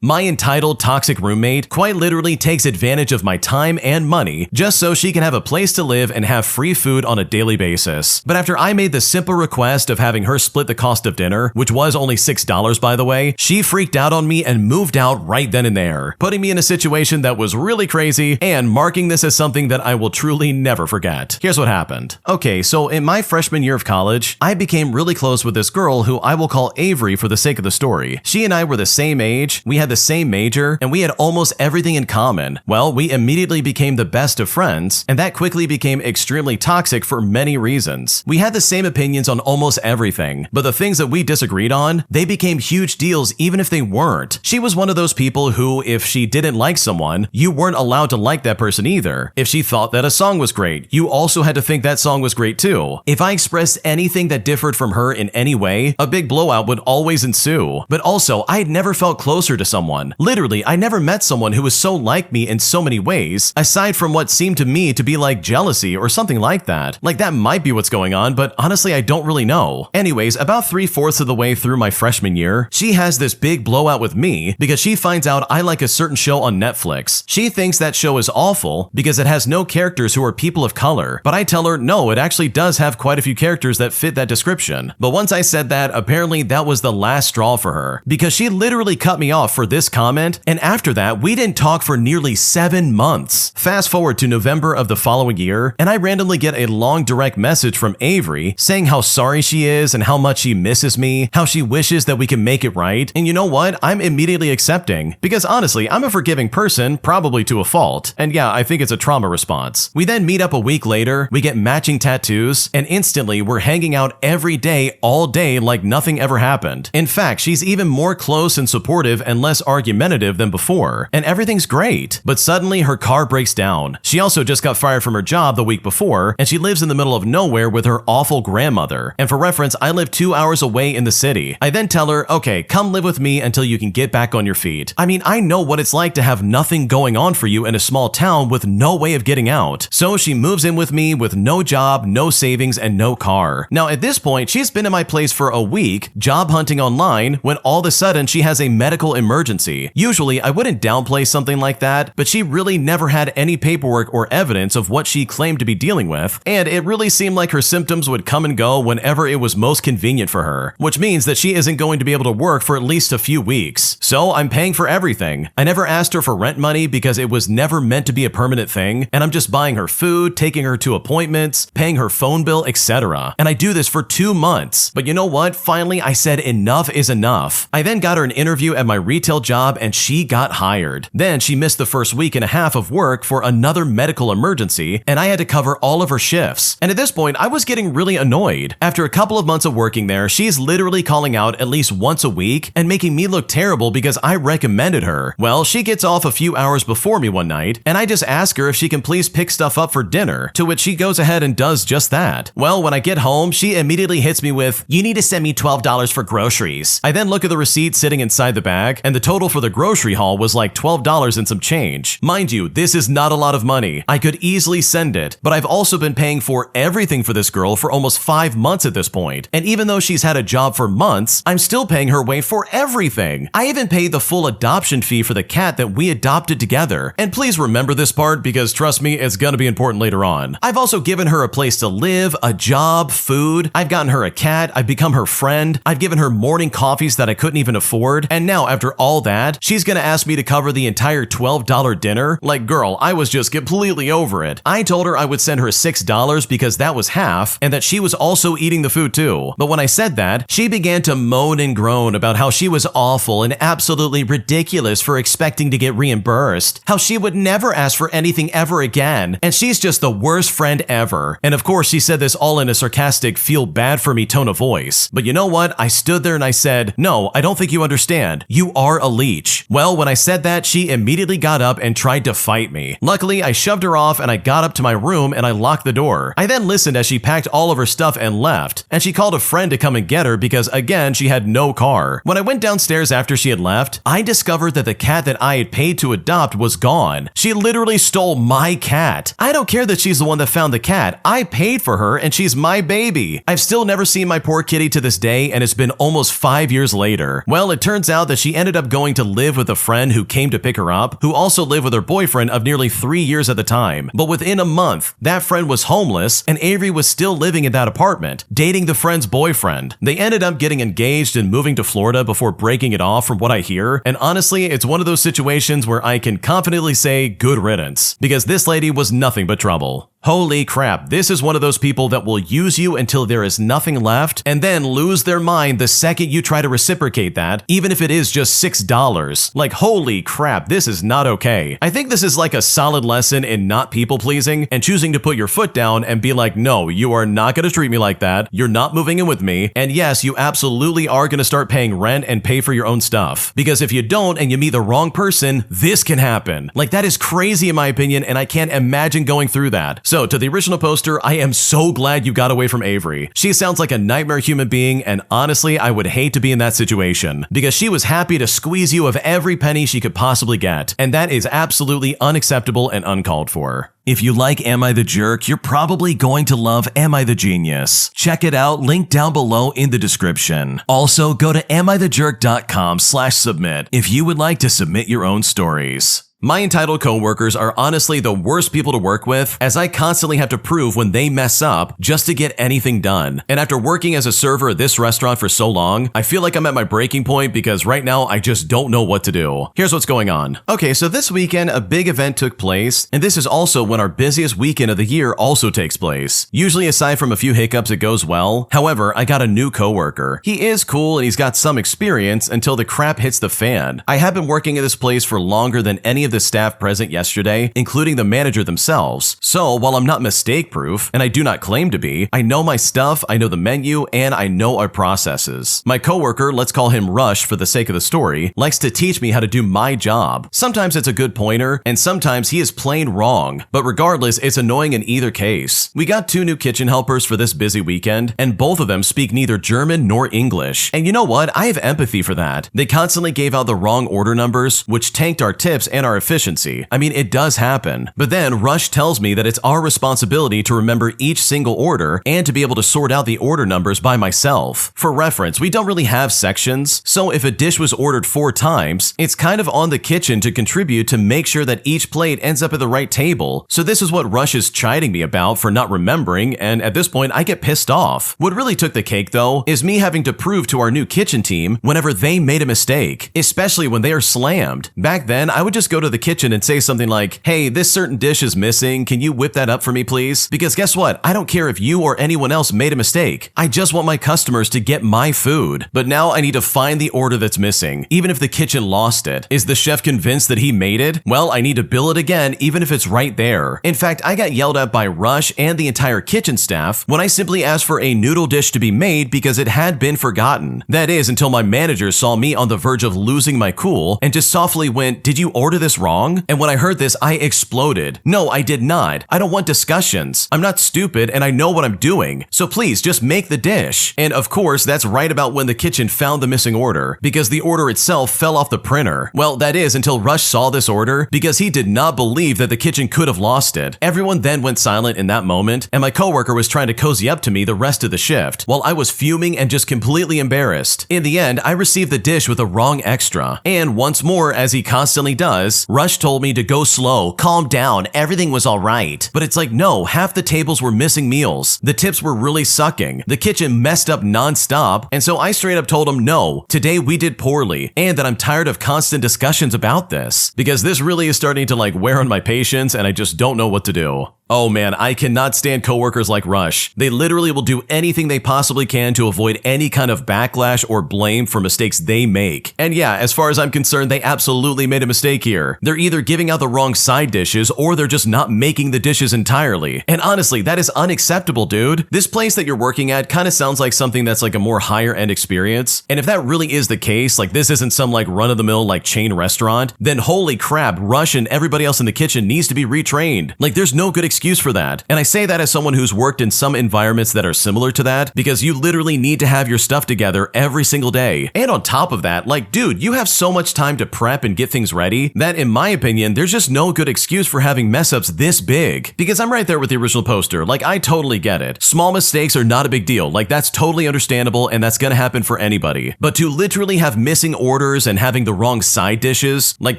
My entitled toxic roommate quite literally takes advantage of my time and money just so she can have a place to live and have free food on a daily basis. But after I made the simple request of having her split the cost of dinner, which was only $6 by the way, she freaked out on me and moved out right then and there, putting me in a situation that was really crazy and marking this as something that I will truly never forget. Here's what happened. Okay, so in my freshman year of college, I became really close with this girl who I will call Avery for the sake of the story. She and I were the same age, we had the same major, and we had almost everything in common. Well, we immediately became the best of friends, and that quickly became extremely toxic for many reasons. We had the same opinions on almost everything, but the things that we disagreed on, they became huge deals even if they weren't. She was one of those people who, if she didn't like someone, you weren't allowed to like that person either. If she thought that a song was great, you also had to think that song was great too. If I expressed anything that differed from her in any way, a big blowout would always ensue. But also, I had never felt closer to someone. Literally, I never met someone who was so like me in so many ways, aside from what seemed to me to be like jealousy or something like that. Like that might be what's going on, but honestly, I don't really know. Anyways, about 3/4 of the way through my freshman year, she has this big blowout with me because she finds out I like a certain show on Netflix. She thinks that show is awful because it has no characters who are people of color, but I tell her no, it actually does have quite a few characters that fit that description. But once I said that, apparently that was the last straw for her because she literally cut me off for this comment, and after that, we didn't talk for nearly 7 months. Fast forward to November of the following year, and I randomly get a long direct message from Avery saying how sorry she is and how much she misses me, how she wishes that we can make it right. And you know what? I'm immediately accepting because honestly, I'm a forgiving person, probably to a fault. And yeah, I think it's a trauma response. We then meet up a week later, we get matching tattoos, and instantly we're hanging out every day, all day like nothing ever happened. In fact, she's even more close and supportive and less argumentative than before, and everything's great. But suddenly her car breaks down. She also just got fired from her job the week before, and she lives in the middle of nowhere with her awful grandmother. And for reference, I live 2 hours away in the city. I then tell her, okay, come live with me until you can get back on your feet. I mean, I know what it's like to have nothing going on for you in a small town with no way of getting out. So she moves in with me with no job, no savings, and no car. Now at this point, she's been in my place for a week, job hunting online, when all of a sudden she has a medical emergency. Usually I wouldn't downplay something like that, but she really never had any paperwork or evidence of what she claimed to be dealing with, and it really seemed like her symptoms would come and go whenever it was most convenient for her, which means that she isn't going to be able to work for at least a few weeks. So I'm paying for everything. I never asked her for rent money because it was never meant to be a permanent thing, and I'm just buying her food, taking her to appointments, paying her phone bill, etc. And I do this for 2 months. But you know what? Finally, I said enough is enough. I then got her an interview at my retail job and she got hired. Then she missed the first week and a half of work for another medical emergency, and I had to cover all of her shifts. And at this point, I was getting really annoyed. After a couple of months of working there, she's literally calling out at least once a week and making me look terrible because I recommended her. Well, she gets off a few hours before me one night, and I just ask her if she can please pick stuff up for dinner, to which she goes ahead and does just that. Well, when I get home, she immediately hits me with, "You need to send me $12 for groceries." I then look at the receipt sitting inside the bag, and the total for the grocery haul was like $12 and some change. Mind you, this is not a lot of money. I could easily send it, but I've also been paying for everything for this girl for almost 5 months at this point. And even though she's had a job for months, I'm still paying her way for everything. I even paid the full adoption fee for the cat that we adopted together. And please remember this part because trust me, it's gonna be important later on. I've also given her a place to live, a job, food. I've gotten her a cat. I've become her friend. I've given her morning coffees that I couldn't even afford. And now after all that, she's gonna ask me to cover the entire $12 dinner? Like girl, I was just completely over it. I told her I would send her $6 because that was half, and that she was also eating the food too. But when I said that, she began to moan and groan about how she was awful and absolutely ridiculous for expecting to get reimbursed, how she would never ask for anything ever again, and she's just the worst friend ever. And of course, she said this all in a sarcastic, feel bad for me tone of voice. But you know what? I stood there and I said, no, I don't think you understand. You are a leech. Well, when I said that, she immediately got up and tried to fight me. Luckily, I shoved her off and I got up to my room and I locked the door. I then listened as she packed all of her stuff and left, and she called a friend to come and get her because again, she had no car. When I went downstairs after she had left, I discovered that the cat that I had paid to adopt was gone. She literally stole my cat. I don't care that she's the one that found the cat. I paid for her and she's my baby. I've still never seen my poor kitty to this day, and it's been almost 5 years later. Well, it turns out that she ended up up going to live with a friend who came to pick her up, who also lived with her boyfriend of nearly 3 years at the time. But within a month, that friend was homeless and Avery was still living in that apartment, dating the friend's boyfriend. They ended up getting engaged and moving to Florida before breaking it off from what I hear, and honestly, it's one of those situations where I can confidently say good riddance, because this lady was nothing but trouble. Holy crap, this is one of those people that will use you until there is nothing left and then lose their mind the second you try to reciprocate that, even if it is just $6. Like, holy crap, this is not okay. I think this is like a solid lesson in not people pleasing and choosing to put your foot down and be like, no, you are not going to treat me like that. You're not moving in with me. And yes, you absolutely are going to start paying rent and pay for your own stuff. Because if you don't and you meet the wrong person, this can happen. Like, that is crazy in my opinion, and I can't imagine going through that. So to the original poster, I am so glad you got away from Avery. She sounds like a nightmare human being, and honestly, I would hate to be in that situation because she was happy to squeeze you of every penny she could possibly get, and that is absolutely unacceptable and uncalled for. If you like Am I the Jerk, you're probably going to love Am I the Genius. Check it out, link down below in the description. Also, go to amithejerk.com/submit if you would like to submit your own stories. My entitled coworkers are honestly the worst people to work with, as I constantly have to prove when they mess up just to get anything done. And after working as a server at this restaurant for so long, I feel like I'm at my breaking point because right now I just don't know what to do. Here's what's going on. Okay, so this weekend a big event took place, and this is also when our busiest weekend of the year also takes place. Usually aside from a few hiccups it goes well. However, I got a new coworker. He is cool and he's got some experience until the crap hits the fan. I have been working at this place for longer than any of the staff present yesterday, including the manager themselves. So while I'm not mistake-proof, and I do not claim to be, I know my stuff, I know the menu, and I know our processes. My coworker, let's call him Rush for the sake of the story, likes to teach me how to do my job. Sometimes it's a good pointer, and sometimes he is plain wrong. But regardless, it's annoying in either case. We got 2 new kitchen helpers for this busy weekend, and both of them speak neither German nor English. And you know what? I have empathy for that. They constantly gave out the wrong order numbers, which tanked our tips and our efficiency. I mean, it does happen. But then Rush tells me that it's our responsibility to remember each single order and to be able to sort out the order numbers by myself. For reference, we don't really have sections, so if a dish was ordered 4 times, it's kind of on the kitchen to contribute to make sure that each plate ends up at the right table. So this is what Rush is chiding me about for not remembering, and at this point I get pissed off. What really took the cake though is me having to prove to our new kitchen team whenever they made a mistake, especially when they are slammed. Back then, I would just go to the kitchen and say something like, hey, this certain dish is missing, can you whip that up for me please? Because guess what? I don't care if you or anyone else made a mistake. I just want my customers to get my food. But now I need to find the order that's missing, even if the kitchen lost it. Is the chef convinced that he made it? Well, I need to bill it again, even if it's right there. In fact, I got yelled at by Rush and the entire kitchen staff when I simply asked for a noodle dish to be made because it had been forgotten. That is, until my manager saw me on the verge of losing my cool and just softly went, did you order this wrong? And when I heard this, I exploded. No, I did not. I don't want discussions. I'm not stupid and I know what I'm doing. So please just make the dish. And of course, that's right about when the kitchen found the missing order, because the order itself fell off the printer. Well, that is until Rush saw this order, because he did not believe that the kitchen could have lost it. Everyone then went silent in that moment, and my coworker was trying to cozy up to me the rest of the shift, while I was fuming and just completely embarrassed. In the end, I received the dish with a wrong extra. And once more, as he constantly does, Rush told me to go slow, calm down, everything was alright. But it's like, no, half the tables were missing meals. The tips were really sucking. The kitchen messed up non-stop, and so I straight up told him, no, today we did poorly, and that I'm tired of constant discussions about this, because this really is starting to wear on my patience and I just don't know what to do. Oh man, I cannot stand coworkers like Rush. They literally will do anything they possibly can to avoid any kind of backlash or blame for mistakes they make. And yeah, as far as I'm concerned, they absolutely made a mistake here. They're either giving out the wrong side dishes or they're just not making the dishes entirely. And honestly, that is unacceptable, dude. This place that you're working at kind of sounds like something that's a more higher end experience. And if that really is the case, this isn't some run-of-the-mill chain restaurant, then holy crap, Rush and everybody else in the kitchen needs to be retrained. There's no good experience excuse for that. And I say that as someone who's worked in some environments that are similar to that, because you literally need to have your stuff together every single day. And on top of that, like, dude, you have so much time to prep and get things ready that, in my opinion, there's just no good excuse for having mess ups this big. Because I'm right there with the original poster. Like, I totally get it. Small mistakes are not a big deal. Like, that's totally understandable and that's gonna happen for anybody. But to literally have missing orders and having the wrong side dishes, like,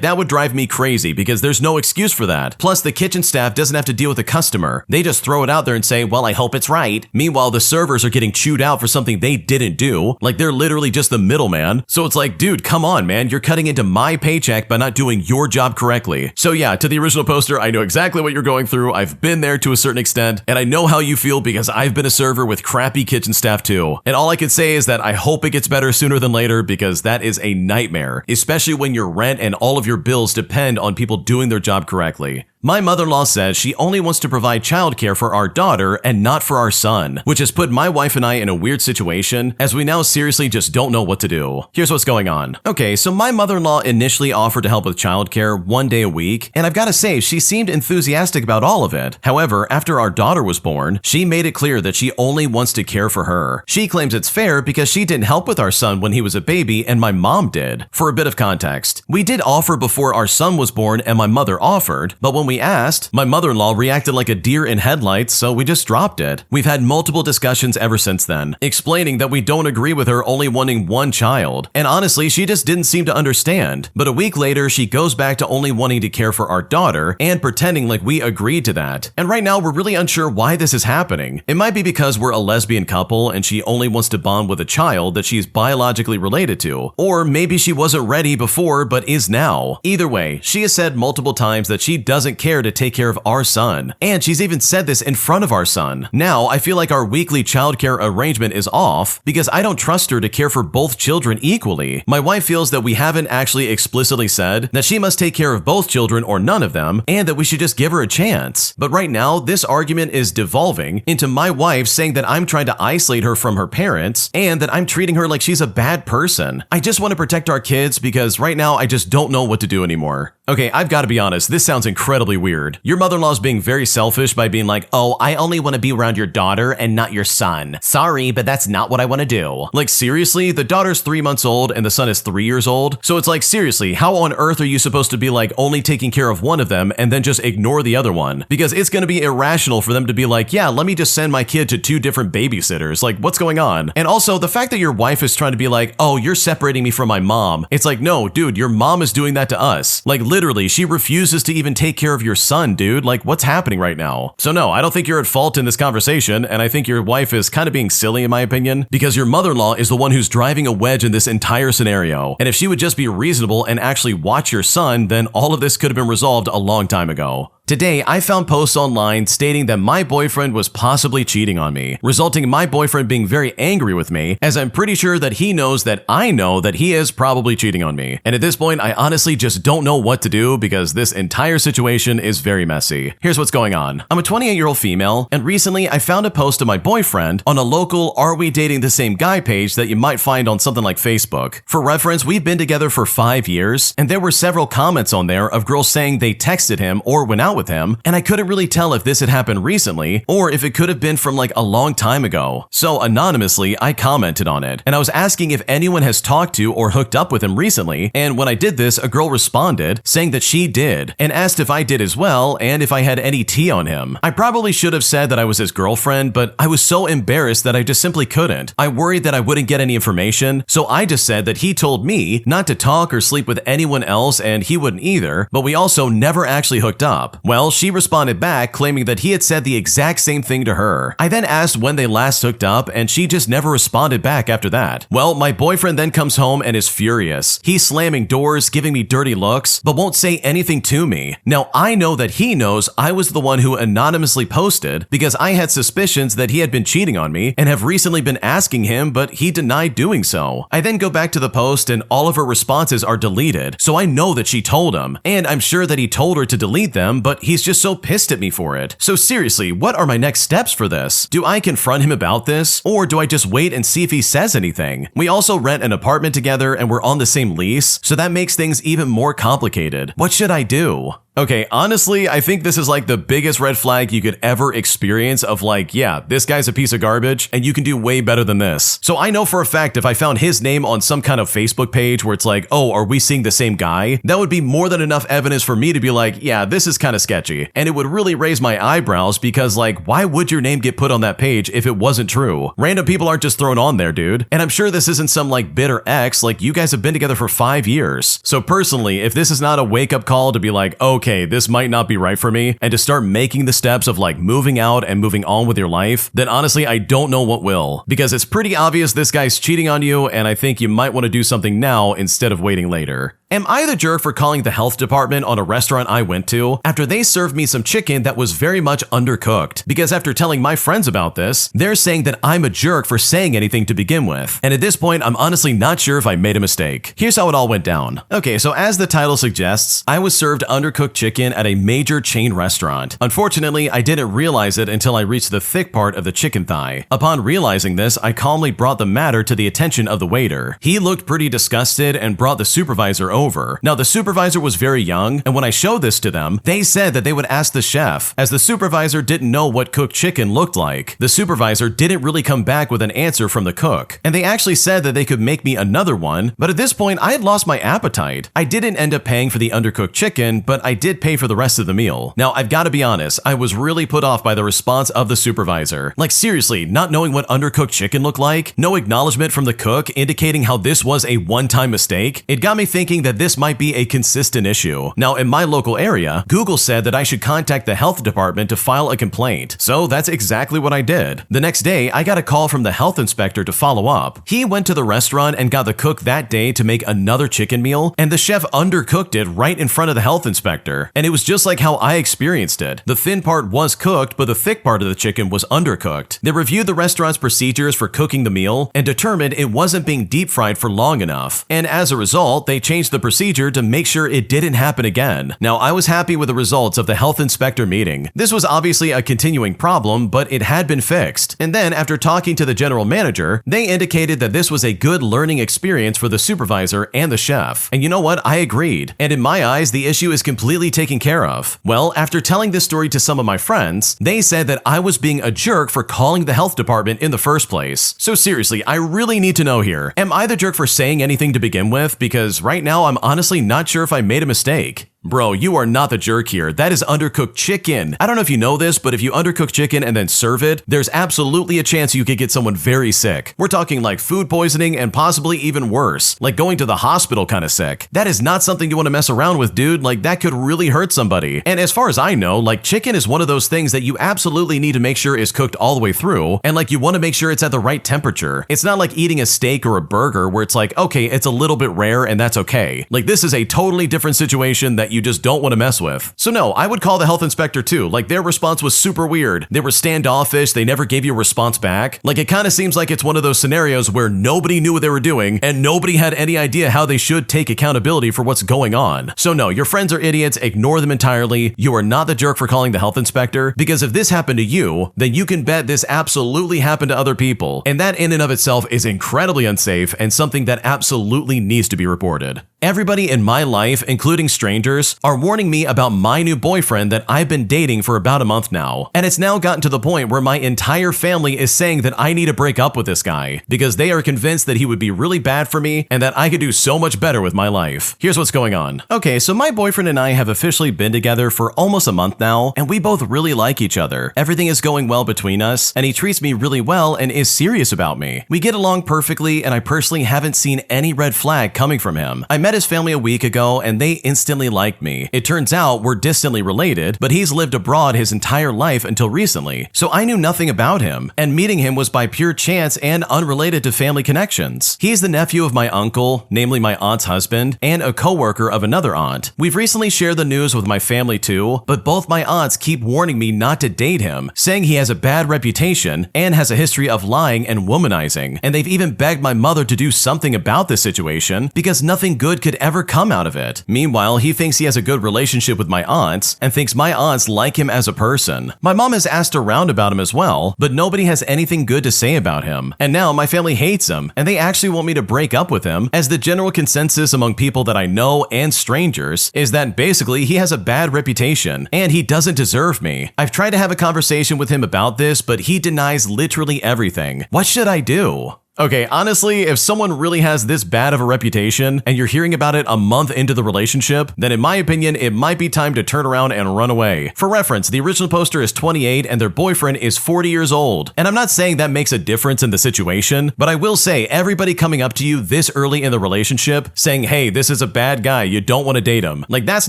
that would drive me crazy because there's no excuse for that. Plus, the kitchen staff doesn't have to deal with the customer. They just throw it out there and say, well, I hope it's right. Meanwhile, the servers are getting chewed out for something they didn't do. Like, they're literally just the middleman. So it's like, dude, come on, man. You're cutting into my paycheck by not doing your job correctly. So yeah, to the original poster, I know exactly what you're going through. I've been there to a certain extent, and I know how you feel because I've been a server with crappy kitchen staff too. And all I can say is that I hope it gets better sooner than later because that is a nightmare, especially when your rent and all of your bills depend on people doing their job correctly. My mother-in-law says she only wants to provide childcare for our daughter and not for our son, which has put my wife and I in a weird situation as we now seriously just don't know what to do. Here's what's going on. Okay, so my mother-in-law initially offered to help with childcare 1 day a week, and I've got to say, she seemed enthusiastic about all of it. However, after our daughter was born, she made it clear that she only wants to care for her. She claims it's fair because she didn't help with our son when he was a baby and my mom did. For a bit of context, we did offer before our son was born and my mother offered, but when we asked, my mother-in-law reacted like a deer in headlights, so we just dropped it. We've had multiple discussions ever since then, explaining that we don't agree with her only wanting one child, and honestly, she just didn't seem to understand. But a week later, she goes back to only wanting to care for our daughter and pretending like we agreed to that. And right now, we're really unsure why this is happening. It might be because we're a lesbian couple and she only wants to bond with a child that she's biologically related to, or maybe she wasn't ready before but is now. Either way, she has said multiple times that she doesn't care to take care of our son, and she's even said this in front of our son. Now, I feel like our weekly childcare arrangement is off because I don't trust her to care for both children equally. My wife feels that we haven't actually explicitly said that she must take care of both children or none of them, and that we should just give her a chance. But right now, this argument is devolving into my wife saying that I'm trying to isolate her from her parents and that I'm treating her like she's a bad person. I just want to protect our kids because right now I just don't know what to do anymore. Okay, I've got to be honest, this sounds incredibly weird. Your mother-in-law's being very selfish by being like, oh, I only want to be around your daughter and not your son. Sorry, but that's not what I want to do. Like, seriously? The daughter's 3 months old and the son is 3 years old? So it's like, seriously, how on earth are you supposed to be like only taking care of one of them and then just ignore the other one? Because it's going to be irrational for them to be like, yeah, let me just send my kid to 2 different babysitters. Like, what's going on? And also, the fact that your wife is trying to be like, oh, you're separating me from my mom. It's like, no, dude, your mom is doing that to us. Like, literally, she refuses to even take care of your son, dude. Like, what's happening right now? So no, I don't think you're at fault in this conversation, and I think your wife is kind of being silly in my opinion, because your mother-in-law is the one who's driving a wedge in this entire scenario. And if she would just be reasonable and actually watch your son, then all of this could have been resolved a long time ago. Today, I found posts online stating that my boyfriend was possibly cheating on me, resulting in my boyfriend being very angry with me, as I'm pretty sure that he knows that I know that he is probably cheating on me. And at this point, I honestly just don't know what to do because this entire situation is very messy. Here's what's going on. I'm a 28-year-old female, and recently I found a post of my boyfriend on a local Are We Dating the Same Guy page that you might find on something like Facebook. For reference, we've been together for 5 years, and there were several comments on there of girls saying they texted him or went out with him, and I couldn't really tell if this had happened recently or if it could have been from like a long time ago. So anonymously, I commented on it, and I was asking if anyone has talked to or hooked up with him recently, and when I did this, a girl responded saying that she did, and asked if I did as well and if I had any tea on him. I probably should have said that I was his girlfriend, but I was so embarrassed that I just simply couldn't. I worried that I wouldn't get any information, so I just said that he told me not to talk or sleep with anyone else and he wouldn't either, but we also never actually hooked up. Well, she responded back claiming that he had said the exact same thing to her. I then asked when they last hooked up and she just never responded back after that. Well, my boyfriend then comes home and is furious. He's slamming doors, giving me dirty looks, but won't say anything to me. Now, I know that he knows I was the one who anonymously posted because I had suspicions that he had been cheating on me and have recently been asking him, but he denied doing so. I then go back to the post and all of her responses are deleted, so I know that she told him, and I'm sure that he told her to delete them, but he's just so pissed at me for it. So seriously, what are my next steps for this? Do I confront him about this, or do I just wait and see if he says anything? We also rent an apartment together and we're on the same lease, so that makes things even more complicated. What should I do? Okay, honestly, I think this is like the biggest red flag you could ever experience of like, yeah, this guy's a piece of garbage and you can do way better than this. So I know for a fact if I found his name on some kind of Facebook page where it's like, oh, are we seeing the same guy? That would be more than enough evidence for me to be like, yeah, this is kind of sketchy. And it would really raise my eyebrows because like, why would your name get put on that page if it wasn't true? Random people aren't just thrown on there, dude. And I'm sure this isn't some like bitter ex, like you guys have been together for 5 years. So personally, if this is not a wake-up call to be like, okay, this might not be right for me, and to start making the steps of like moving out and moving on with your life, then honestly, I don't know what will. Because it's pretty obvious this guy's cheating on you, and I think you might want to do something now instead of waiting later. Am I the jerk for calling the health department on a restaurant I went to after they served me some chicken that was very much undercooked? Because after telling my friends about this, they're saying that I'm a jerk for saying anything to begin with. And at this point, I'm honestly not sure if I made a mistake. Here's how it all went down. Okay, so as the title suggests, I was served undercooked chicken at a major chain restaurant. Unfortunately, I didn't realize it until I reached the thick part of the chicken thigh. Upon realizing this, I calmly brought the matter to the attention of the waiter. He looked pretty disgusted and brought the supervisor over. Now, the supervisor was very young, and when I showed this to them, they said that they would ask the chef, as the supervisor didn't know what cooked chicken looked like. The supervisor didn't really come back with an answer from the cook, and they actually said that they could make me another one, but at this point, I had lost my appetite. I didn't end up paying for the undercooked chicken, but I did pay for the rest of the meal. Now, I've got to be honest, I was really put off by the response of the supervisor. Like seriously, not knowing what undercooked chicken looked like, no acknowledgement from the cook indicating how this was a one-time mistake, it got me thinking that this might be a consistent issue. Now, in my local area, Google said that I should contact the health department to file a complaint, so that's exactly what I did. The next day, I got a call from the health inspector to follow up. He went to the restaurant and got the cook that day to make another chicken meal, and the chef undercooked it right in front of the health inspector. And it was just like how I experienced it. The thin part was cooked, but the thick part of the chicken was undercooked. They reviewed the restaurant's procedures for cooking the meal and determined it wasn't being deep fried for long enough. And as a result, they changed the procedure to make sure it didn't happen again. Now, I was happy with the results of the health inspector meeting. This was obviously a continuing problem, but it had been fixed. And then after talking to the general manager, they indicated that this was a good learning experience for the supervisor and the chef. And you know what? I agreed. And in my eyes, the issue is completely taken care of. Well, after telling this story to some of my friends, they said that I was being a jerk for calling the health department in the first place. So seriously, I really need to know here. Am I the jerk for saying anything to begin with? Because right now, I'm honestly not sure if I made a mistake. Bro, you are not the jerk here. That is undercooked chicken. I don't know if you know this, but if you undercook chicken and then serve it, there's absolutely a chance you could get someone very sick. We're talking like food poisoning and possibly even worse, like going to the hospital kind of sick. That is not something you want to mess around with, dude. Like that could really hurt somebody. And as far as I know, like chicken is one of those things that you absolutely need to make sure is cooked all the way through. And like you want to make sure it's at the right temperature. It's not like eating a steak or a burger where it's like, okay, it's a little bit rare and that's okay. Like this is a totally different situation that you just don't want to mess with. So no, I would call the health inspector too. Like their response was super weird. They were standoffish. They never gave you a response back. Like it kind of seems like it's one of those scenarios where nobody knew what they were doing and nobody had any idea how they should take accountability for what's going on. So no, your friends are idiots. Ignore them entirely. You are not the jerk for calling the health inspector, because if this happened to you, then you can bet this absolutely happened to other people. And that in and of itself is incredibly unsafe and something that absolutely needs to be reported. Everybody in my life, including strangers, are warning me about my new boyfriend that I've been dating for about a month now. And it's now gotten to the point where my entire family is saying that I need to break up with this guy because they are convinced that he would be really bad for me and that I could do so much better with my life. Here's what's going on. Okay, so my boyfriend and I have officially been together for almost a month now, and we both really like each other. Everything is going well between us, and he treats me really well and is serious about me. We get along perfectly, and I personally haven't seen any red flag coming from him. I met his family a week ago, and they instantly liked me. It turns out we're distantly related, but he's lived abroad his entire life until recently, so I knew nothing about him, and meeting him was by pure chance and unrelated to family connections. He's the nephew of my uncle, namely my aunt's husband, and a coworker of another aunt. We've recently shared the news with my family too, but both my aunts keep warning me not to date him, saying he has a bad reputation and has a history of lying and womanizing, and they've even begged my mother to do something about this situation because nothing good good could ever come out of it. Meanwhile, he thinks he has a good relationship with my aunts and thinks my aunts like him as a person. My mom has asked around about him as well, but nobody has anything good to say about him. And now my family hates him, and they actually want me to break up with him, as the general consensus among people that I know and strangers is that basically he has a bad reputation and he doesn't deserve me. I've tried to have a conversation with him about this, but he denies literally everything. What should I do? Okay, honestly, if someone really has this bad of a reputation and you're hearing about it a month into the relationship, then in my opinion, it might be time to turn around and run away. For reference, the original poster is 28 and their boyfriend is 40 years old. And I'm not saying that makes a difference in the situation, but I will say everybody coming up to you this early in the relationship saying, hey, this is a bad guy, you don't want to date him. Like, that's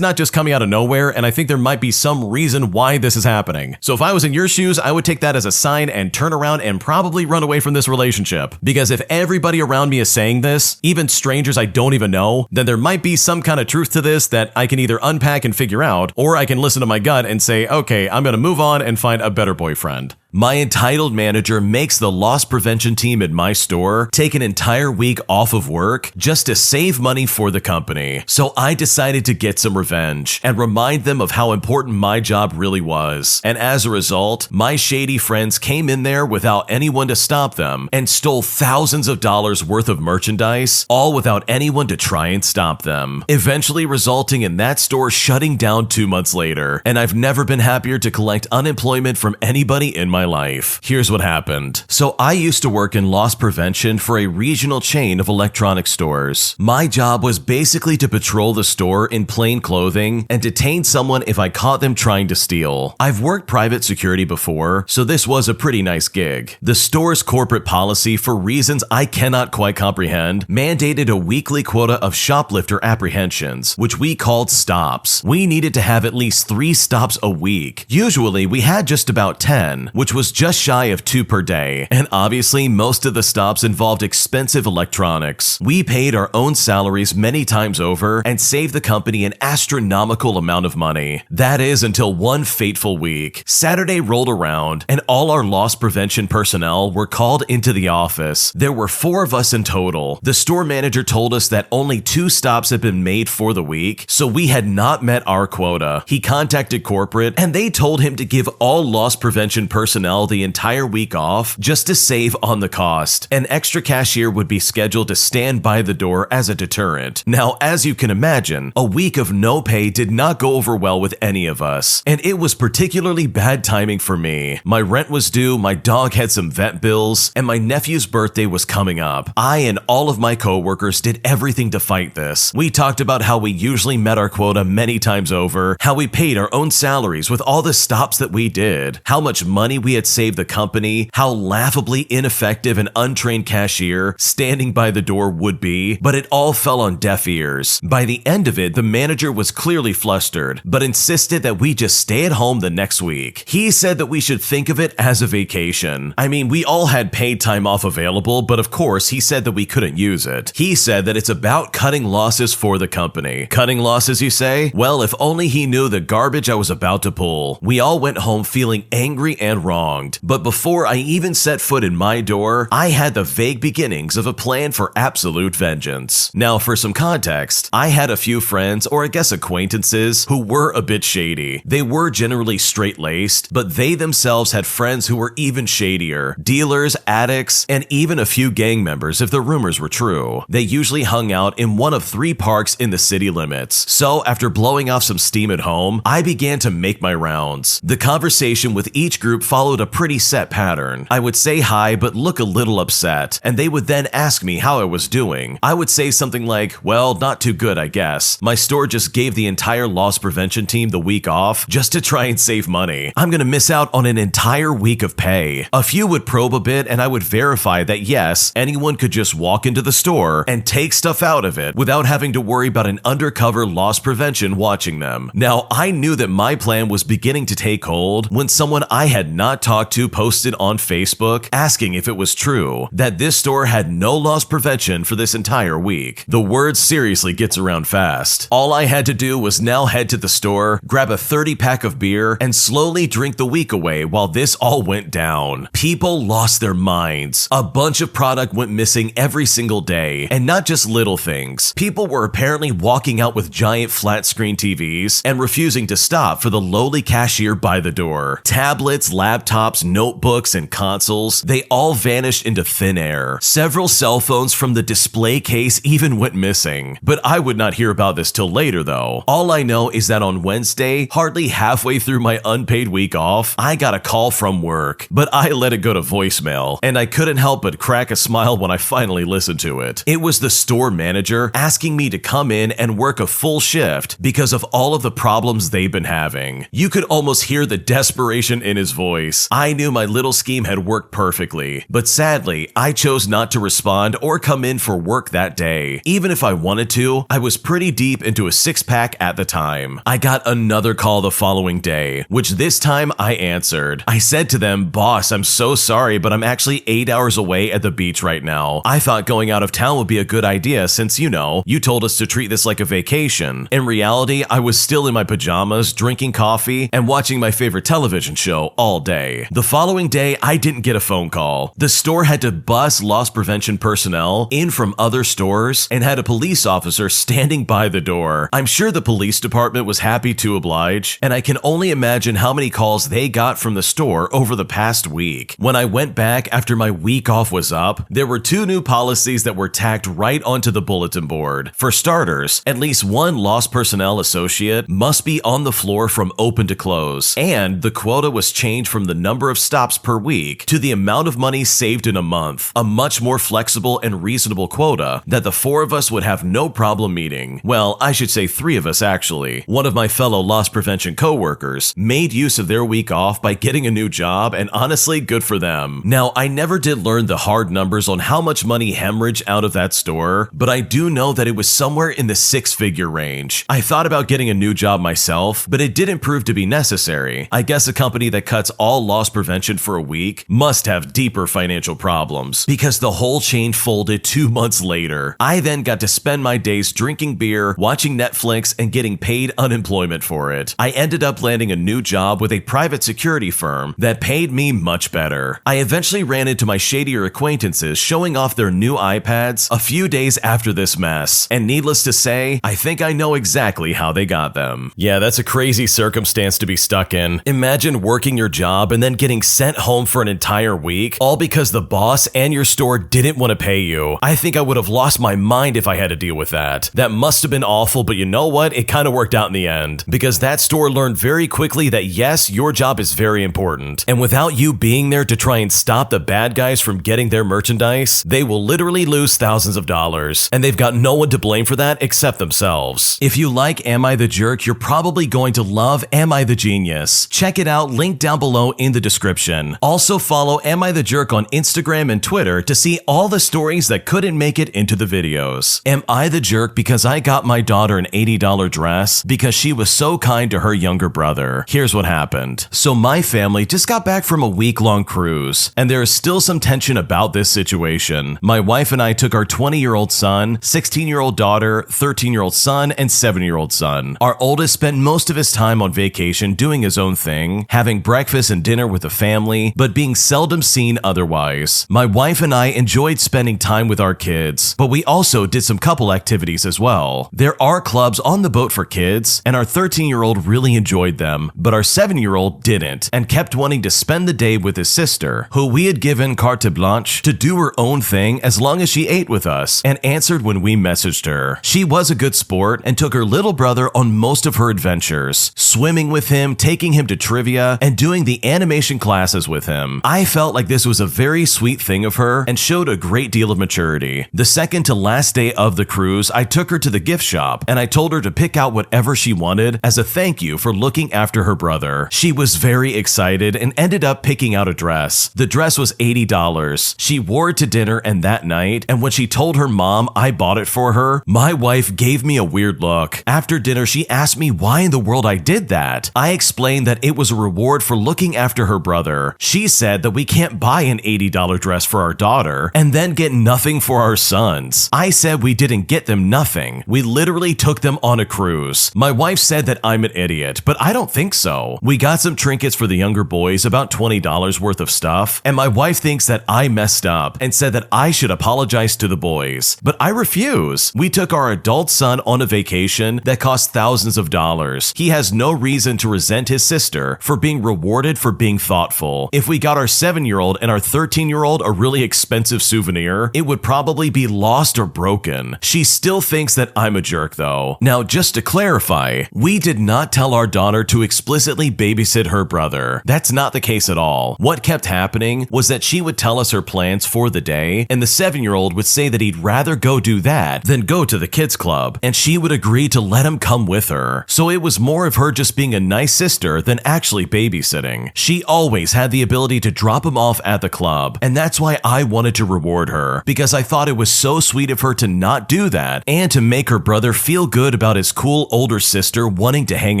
not just coming out of nowhere, and I think there might be some reason why this is happening. So if I was in your shoes, I would take that as a sign and turn around and probably run away from this relationship. Because if everybody around me is saying this, even strangers I don't even know, then there might be some kind of truth to this that I can either unpack and figure out, or I can listen to my gut and say, okay, I'm gonna move on and find a better boyfriend. My entitled manager makes the loss prevention team at my store take an entire week off of work just to save money for the company. So I decided to get some revenge and remind them of how important my job really was. And as a result, my shady friends came in there without anyone to stop them and stole thousands of dollars worth of merchandise, all without anyone to try and stop them, eventually resulting in that store shutting down 2 months later. And I've never been happier to collect unemployment from anybody in my life. Here's what happened. So I used to work in loss prevention for a regional chain of electronic stores. My job was basically to patrol the store in plain clothing and detain someone if I caught them trying to steal. I've worked private security before, so this was a pretty nice gig. The store's corporate policy, for reasons I cannot quite comprehend, mandated a weekly quota of shoplifter apprehensions, which we called stops. We needed to have at least 3 stops a week. Usually we had just about 10, which was just shy of 2 per day, and obviously most of the stops involved expensive electronics. We paid our own salaries many times over and saved the company an astronomical amount of money. That is until one fateful week. Saturday rolled around and all our loss prevention personnel were called into the office. There were 4 of us in total. The store manager told us that only 2 stops had been made for the week, so we had not met our quota. He contacted corporate and they told him to give all loss prevention personnel the entire week off just to save on the cost. An extra cashier would be scheduled to stand by the door as a deterrent. Now, as you can imagine, a week of no pay did not go over well with any of us, and it was particularly bad timing for me. My rent was due, my dog had some vet bills, and my nephew's birthday was coming up. I and all of my coworkers did everything to fight this. We talked about how we usually met our quota many times over, how we paid our own salaries with all the stops that we did, how much money we had saved the company, how laughably ineffective an untrained cashier standing by the door would be, but it all fell on deaf ears. By the end of it, the manager was clearly flustered, but insisted that we just stay at home the next week. He said that we should think of it as a vacation. I mean, we all had paid time off available, but of course, he said that we couldn't use it. He said that it's about cutting losses for the company. Cutting losses, you say? Well, if only he knew the garbage I was about to pull. We all went home feeling angry and wronged. But before I even set foot in my door, I had the vague beginnings of a plan for absolute vengeance. Now, for some context, I had a few friends, or I guess acquaintances, who were a bit shady. They were generally straight-laced, but they themselves had friends who were even shadier. Dealers, addicts, and even a few gang members if the rumors were true. They usually hung out in one of 3 parks in the city limits. So, after blowing off some steam at home, I began to make my rounds. The conversation with each group followed a pretty set pattern. I would say hi but look a little upset, and they would then ask me how I was doing. I would say something like, well, not too good, I guess. My store just gave the entire loss prevention team the week off just to try and save money. I'm gonna miss out on an entire week of pay. A few would probe a bit and I would verify that yes, anyone could just walk into the store and take stuff out of it without having to worry about an undercover loss prevention watching them. Now, I knew that my plan was beginning to take hold when someone I had not got talked to posted on Facebook asking if it was true that this store had no loss prevention for this entire week. The word seriously gets around fast. All I had to do was now head to the store, grab a 30-pack of beer, and slowly drink the week away while this all went down. People lost their minds. A bunch of product went missing every single day, and not just little things. People were apparently walking out with giant flat screen TVs and refusing to stop for the lowly cashier by the door. Tablets, laptops, notebooks, and consoles, they all vanished into thin air. Several cell phones from the display case even went missing. But I would not hear about this till later though. All I know is that on Wednesday, hardly halfway through my unpaid week off, I got a call from work, but I let it go to voicemail, and I couldn't help but crack a smile when I finally listened to it. It was the store manager asking me to come in and work a full shift because of all of the problems they've been having. You could almost hear the desperation in his voice. I knew my little scheme had worked perfectly, but sadly, I chose not to respond or come in for work that day. Even if I wanted to, I was pretty deep into a six-pack at the time. I got another call the following day, which this time I answered. I said to them, "Boss, I'm so sorry, but I'm actually 8 hours away at the beach right now. I thought going out of town would be a good idea since, you told us to treat this like a vacation." In reality, I was still in my pajamas, drinking coffee, and watching my favorite television show all day. The following day, I didn't get a phone call. The store had to bus loss prevention personnel in from other stores and had a police officer standing by the door. I'm sure the police department was happy to oblige, and I can only imagine how many calls they got from the store over the past week. When I went back after my week off was up, there were 2 new policies that were tacked right onto the bulletin board. For starters, at least one lost personnel associate must be on the floor from open to close, and the quota was changed from the number of stops per week to the amount of money saved in a month, a much more flexible and reasonable quota that the 4 of us would have no problem meeting. Well, I should say 3 of us actually. One of my fellow loss prevention coworkers made use of their week off by getting a new job, and honestly, good for them. Now, I never did learn the hard numbers on how much money hemorrhaged out of that store, but I do know that it was somewhere in the 6-figure range. I thought about getting a new job myself, but it didn't prove to be necessary. I guess a company that cuts all loss prevention for a week must have deeper financial problems, because the whole chain folded 2 months later. I then got to spend my days drinking beer, watching Netflix, and getting paid unemployment for it. I ended up landing a new job with a private security firm that paid me much better. I eventually ran into my shadier acquaintances showing off their new iPads a few days after this mess, and needless to say, I think I know exactly how they got them. Yeah, that's a crazy circumstance to be stuck in. Imagine working your job and then getting sent home for an entire week, all because the boss and your store didn't want to pay you. I think I would have lost my mind if I had to deal with that. That must have been awful, but you know what? It kind of worked out in the end, because that store learned very quickly that yes, your job is very important, and without you being there to try and stop the bad guys from getting their merchandise, they will literally lose thousands of dollars, and they've got no one to blame for that except themselves. If you like Am I the Jerk, you're probably going to love Am I the Genius. Check it out, linked down below in the description. Also follow Am I the Jerk on Instagram and Twitter to see all the stories that couldn't make it into the videos. Am I the jerk because I got my daughter an $80 dress because she was so kind to her younger brother? Here's what happened. So my family just got back from a week-long cruise, and there is still some tension about this situation. My wife and I took our 20-year-old son, 16-year-old daughter, 13-year-old son, and 7-year-old son. Our oldest spent most of his time on vacation doing his own thing, having breakfast and dinner with the family, but being seldom seen otherwise. My wife and I enjoyed spending time with our kids, but we also did some couple activities as well. There are clubs on the boat for kids, and our 13-year-old really enjoyed them, but our 7-year-old didn't, and kept wanting to spend the day with his sister, who we had given carte blanche to do her own thing as long as she ate with us, and answered when we messaged her. She was a good sport and took her little brother on most of her adventures, swimming with him, taking him to trivia, and doing the animation classes with him. I felt like this was a very sweet thing of her and showed a great deal of maturity. The second to last day of the cruise, I took her to the gift shop and I told her to pick out whatever she wanted as a thank you for looking after her brother. She was very excited and ended up picking out a dress. The dress was $80. She wore it to dinner and that night, and when she told her mom I bought it for her, my wife gave me a weird look. After dinner, she asked me why in the world I did that. I explained that it was a reward for looking after her brother. She said that we can't buy an $80 dress for our daughter and then get nothing for our sons. I said we didn't get them nothing. We literally took them on a cruise. My wife said that I'm an idiot, but I don't think so. We got some trinkets for the younger boys, about $20 worth of stuff, and my wife thinks that I messed up and said that I should apologize to the boys. But I refuse. We took our adult son on a vacation that cost thousands of dollars. He has no reason to resent his sister for being rewarded for being thoughtful. If we got our 7-year-old and our 13-year-old a really expensive souvenir, it would probably be lost or broken. She still thinks that I'm a jerk though. Now, just to clarify, we did not tell our daughter to explicitly babysit her brother. That's not the case at all. What kept happening was that she would tell us her plans for the day, and the 7-year-old would say that he'd rather go do that than go to the kids club, and she would agree to let him come with her. So it was more of her just being a nice sister than actually babysitting. She always had the ability to drop him off at the club, and that's why I wanted to reward her, because I thought it was so sweet of her to not do that and to make her brother feel good about his cool older sister wanting to hang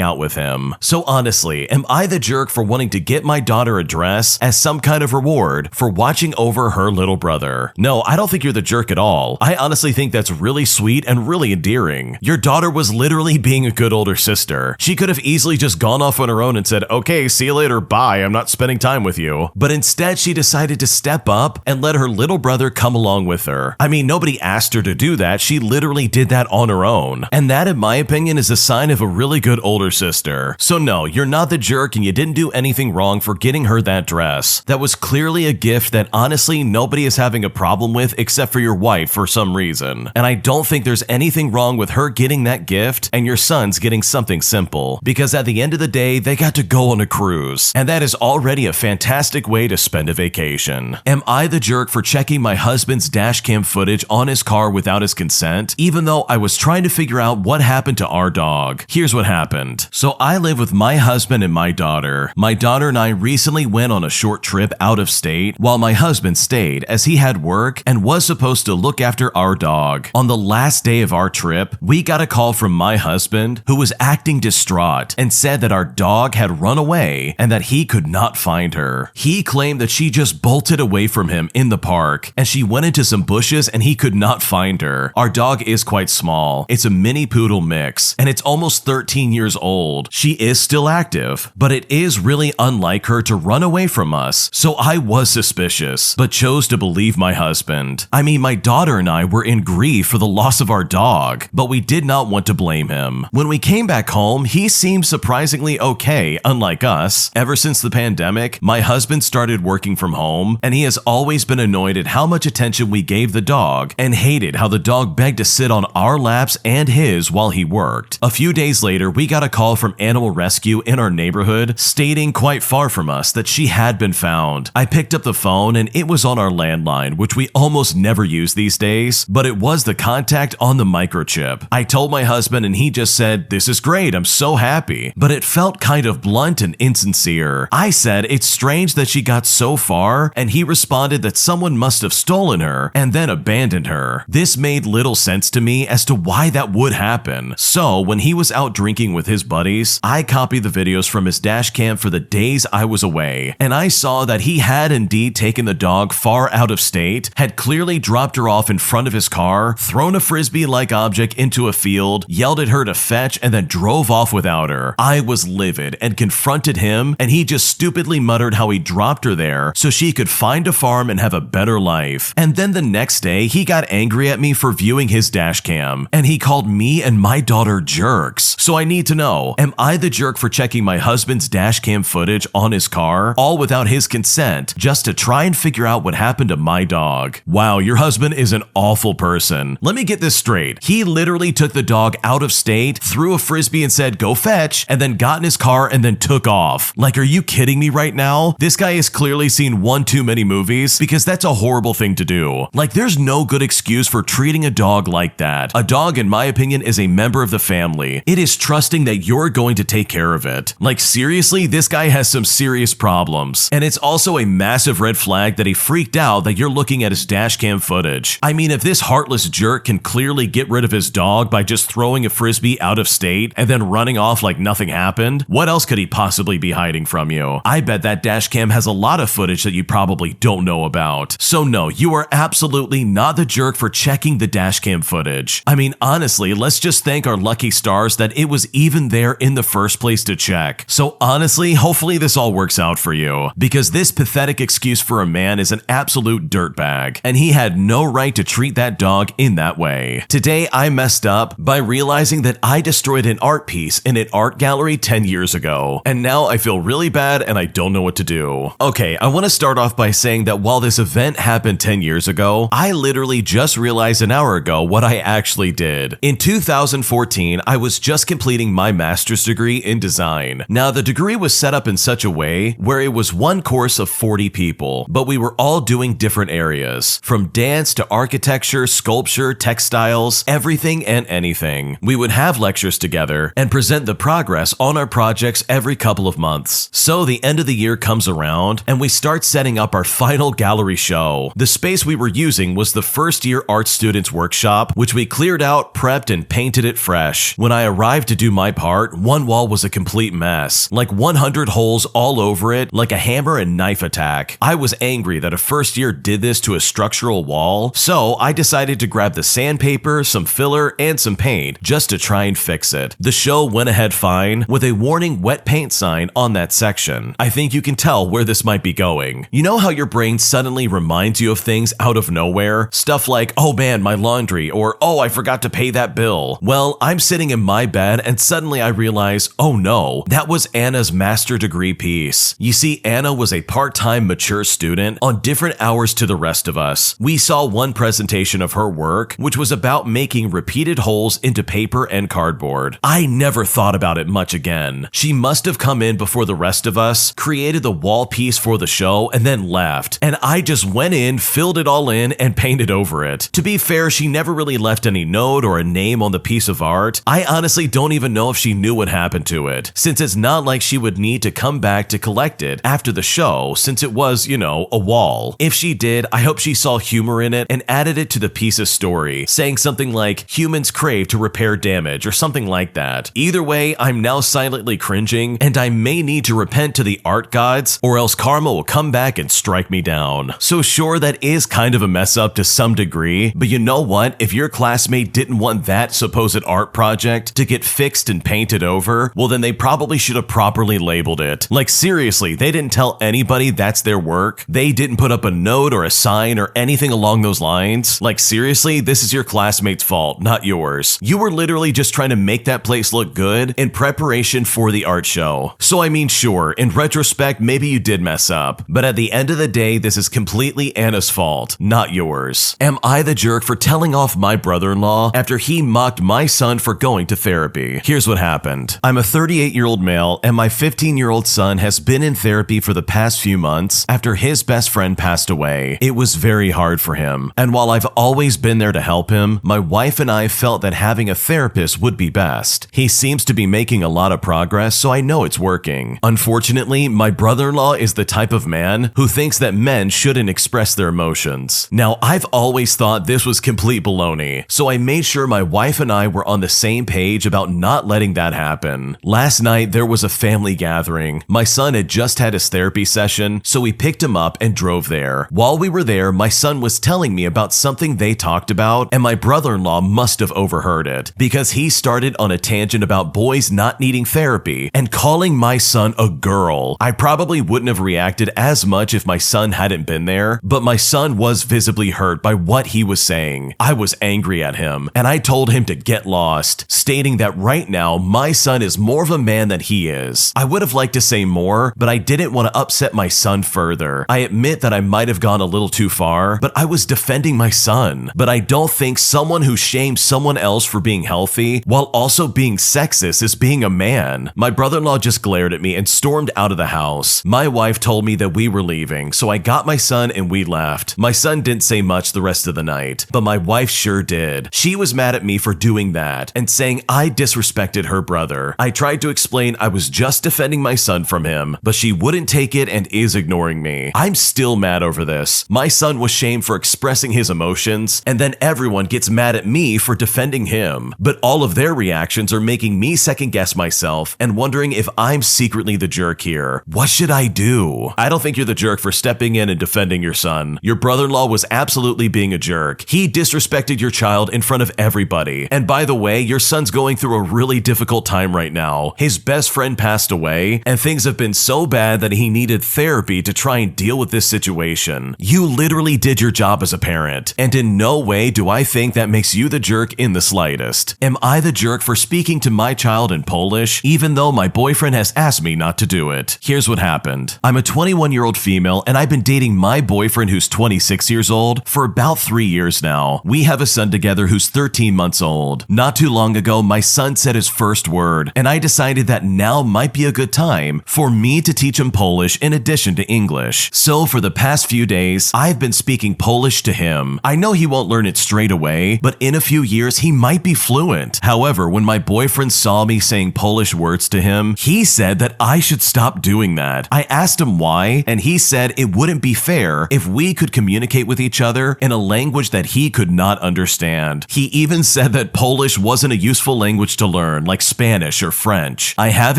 out with him. So honestly, am I the jerk for wanting to get my daughter a dress as some kind of reward for watching over her little brother? No, I don't think you're the jerk at all. I honestly think that's really sweet and really endearing. Your daughter was literally being a good older sister. She could have easily just gone off on her own and said, okay, see you later, bye, I'm not spending time with you. But instead, she decided to step up and let her little brother come along with her. I mean, nobody asked her to do that. She literally did that on her own. And that, in my opinion, is a sign of a really good older sister. So no, you're not the jerk and you didn't do anything wrong for getting her that dress. That was clearly a gift that honestly nobody is having a problem with except for your wife for some reason. And I don't think there's anything wrong with her getting that gift and your sons getting something simple, because at the end of the day, they got to go on a cruise. And that is already a fantastic way to spend a vacation. Am I the jerk for checking my husband's dashcam footage on his car without his consent, even though I was trying to figure out what happened to our dog? Here's what happened. So I live with my husband and my daughter. My daughter and I recently went on a short trip out of state while my husband stayed, as he had work and was supposed to look after our dog. On the last day of our trip, we got a call from my husband, who was acting distraught and said that our dog had run away and that he could not find her. He claimed that she just bolted away from him in the park and she went into some bushes and he could not find her. Our dog is quite small. It's a mini poodle mix and it's almost 13 years old. She is still active, but it is really unlike her to run away from us. So I was suspicious, but chose to believe my husband. I mean, my daughter and I were in grief for the loss of our dog, but we did not want to blame him. When we came back home, he seemed surprisingly okay, unlike us. Ever since the pandemic, my husband started working from home, and he has always been annoyed at how much attention we gave the dog and hated how the dog begged to sit on our laps and his while he worked. A few days later, we got a call from Animal Rescue in our neighborhood stating quite far from us that she had been found. I picked up the phone and it was on our landline, which we almost never use these days, but it was the contact on the microchip. I told my husband and he just said, "This is great, I'm so happy," but it felt kind of blunt and insincere. I said it's strange that she got so far, and he responded that someone must have stolen her and then abandoned her. This made little sense to me as to why that would happen. So when he was out drinking with his buddies, I copied the videos from his dash cam for the days I was away, and I saw that he had indeed taken the dog far out of state, had clearly dropped her off in front of his car, thrown a frisbee-like object into a field, yelled at her to fetch, and then drove off without her. I was livid and confronted him, and he just stupidly muttered how he dropped her there so she could find a farm and have a better life. And then the next day, he got angry at me for viewing his dash cam, and he called me and my daughter jerks. So I need to know, am I the jerk for checking my husband's dash cam footage on his car, all without his consent, just to try and figure out what happened to my dog? Wow, your husband is an awful person. Let me get this straight. He literally took the dog out of state, threw a frisbee and said, "Go fetch," and then got in his car and then took off. Like, are you kidding me right now? This guy has clearly seen one too many movies, because that's a horrible thing to do. Like, there's no good excuse for treating a dog like that. A dog, in my opinion, is a member of the family. It is trusting that you're going to take care of it. Like, seriously, this guy has some serious problems. And it's also a massive red flag that he freaked out that you're looking at his dash cam footage. I mean, if this heartless jerk can clearly get rid of his dog by just throwing a frisbee out of state and then running off like nothing happened, what else could he possibly be hiding from you. I bet that dash cam has a lot of footage that you probably don't know about. So no, you are absolutely not the jerk for checking the dash cam footage. I mean, honestly, let's just thank our lucky stars that it was even there in the first place to check. So honestly, hopefully this all works out for you, because this pathetic excuse for a man is an absolute dirtbag, and he had no right to treat that dog in that way. Today, I messed up by realizing that I destroyed an art piece in an art gallery 10 years ago, and now I feel really bad and I don't know what to do. Okay, I want to start off by saying that while this event happened 10 years ago, I literally just realized an hour ago what I actually did. In 2014, I was just completing my master's degree in design. Now, the degree was set up in such a way where it was one course of 40 people, but we were all doing different areas, from dance to architecture, sculpture, textiles, everything and anything. We would have lectures together and present the progress on our projects every couple of months. So the end of the year comes around and we start setting up our final gallery show. The space we were using was the first year art students workshop, which we cleared out, prepped, and painted it fresh. When I arrived to do my part, one wall was a complete mess, like 100 holes all over it, like a hammer and knife attack. I was angry that a first year did this to a structural wall, so I decided to grab the sandpaper, some filler, and some paint just to try and fix it. The show went ahead fine, with a warning wet paint sign on that section. I think you can tell where this might be going. You know how your brain suddenly reminds you of things out of nowhere? Stuff like, oh man, my laundry, or oh, I forgot to pay that bill. Well, I'm sitting in my bed and suddenly I realize, oh no, that was Anna's master degree piece. You see, Anna was a part-time mature student on different hours to the rest of us. We saw one presentation of her work, which was about making repeated holes into paper and cardboard. I never thought about it much again. She must have come in before the rest of us, created the wall piece for the show, and then left. And I just went in, filled it all in, and painted over it. To be fair, she never really left any note or a name on the piece of art. I honestly don't even know if she knew what happened to it, since it's not like she would need to come back to collect it after the show, since it was, you know, a wall. If she did, I hope she saw humor in it and added it to the piece's story, saying something like, humans crave to repair damage, or something like that. Either way, I'm now silently cringing, and I may need to repent to the art gods, or else karma will come back and strike me down. So sure, that is kind of a mess up to some degree, but you know what? If your classmate didn't want that supposed art project to get fixed and painted over, well then they probably should have properly labeled it. Like seriously, they didn't tell anybody that's their work. They didn't put up a note or a sign or anything along those lines. Like seriously, this is your classmate's fault, not yours. You were literally just trying to make that place look good in preparation for the art show. So I mean, sure, in retrospect, maybe you did mess up, but at the end of the day, this is completely Anna's fault, not yours. Am I the jerk for telling off my brother-in-law after he mocked my son for going to therapy? Here's what happened. I'm a 38-year-old male, and my 15-year-old son has been in therapy for the past few months after his best friend passed away. It was very hard for him, and while I've always been there to help him, my wife and I felt that having a therapist would be best. He seems to be making a lot of progress, so I know it's working. Unfortunately, my brother-in-law is the type of man who thinks that men shouldn't express their emotions. Now, I've always thought this was complete baloney, so I made sure my wife and I were on the same page about not letting that happen. Last night, there was a family gathering. My son had just had his therapy session, so we picked him up and drove there. While we were there, my son was telling me about something they talked about, and my brother-in-law must have overheard it, because he started on a tangent about boys not needing therapy and calling my son a girl. I probably wouldn't have reacted as much if my son hadn't been there, but my son was visibly hurt by what he was saying. I was angry at him, and I told him to get lost, stating that right now, my son is more of a man than he is. I would have liked to say more, but I didn't want to upset my son further. I admit that I might have gone a little too far, but I was defending my son. But I don't think someone who shames someone else for being healthy while also being sexist is being a man. My brother-in-law just glared at me and stormed out of the house. My wife told me that we were leaving, so I got my son and we left. My son didn't say much the rest of the night, but my wife sure did. She was mad at me for doing that and saying I disrespected her brother. I tried to explain I was just defending my son from him, but she wouldn't take it and is ignoring me. I'm still mad over this. My son was shamed for expressing his emotions, and then everyone gets mad at me for defending him. But all of their reactions are making me second guess myself and wondering if I'm secretly the jerk jerk here. What should I do? I don't think you're the jerk for stepping in and defending your son. Your brother-in-law was absolutely being a jerk. He disrespected your child in front of everybody. And by the way, your son's going through a really difficult time right now. His best friend passed away, and things have been so bad that he needed therapy to try and deal with this situation. You literally did your job as a parent, and in no way do I think that makes you the jerk in the slightest. Am I the jerk for speaking to my child in Polish, even though my boyfriend has asked me not to do it? Here's what happened. I'm a 21-year-old female, and I've been dating my boyfriend who's 26 years old for about 3 years now. We have a son together who's 13 months old. Not too long ago, my son said his first word, and I decided that now might be a good time for me to teach him Polish in addition to English. So for the past few days, I've been speaking Polish to him. I know he won't learn it straight away, but in a few years, he might be fluent. However, when my boyfriend saw me saying Polish words to him, he said that I should stop doing that. I asked him why, and he said it wouldn't be fair if we could communicate with each other in a language that he could not understand. He even said that Polish wasn't a useful language to learn, like Spanish or French. I have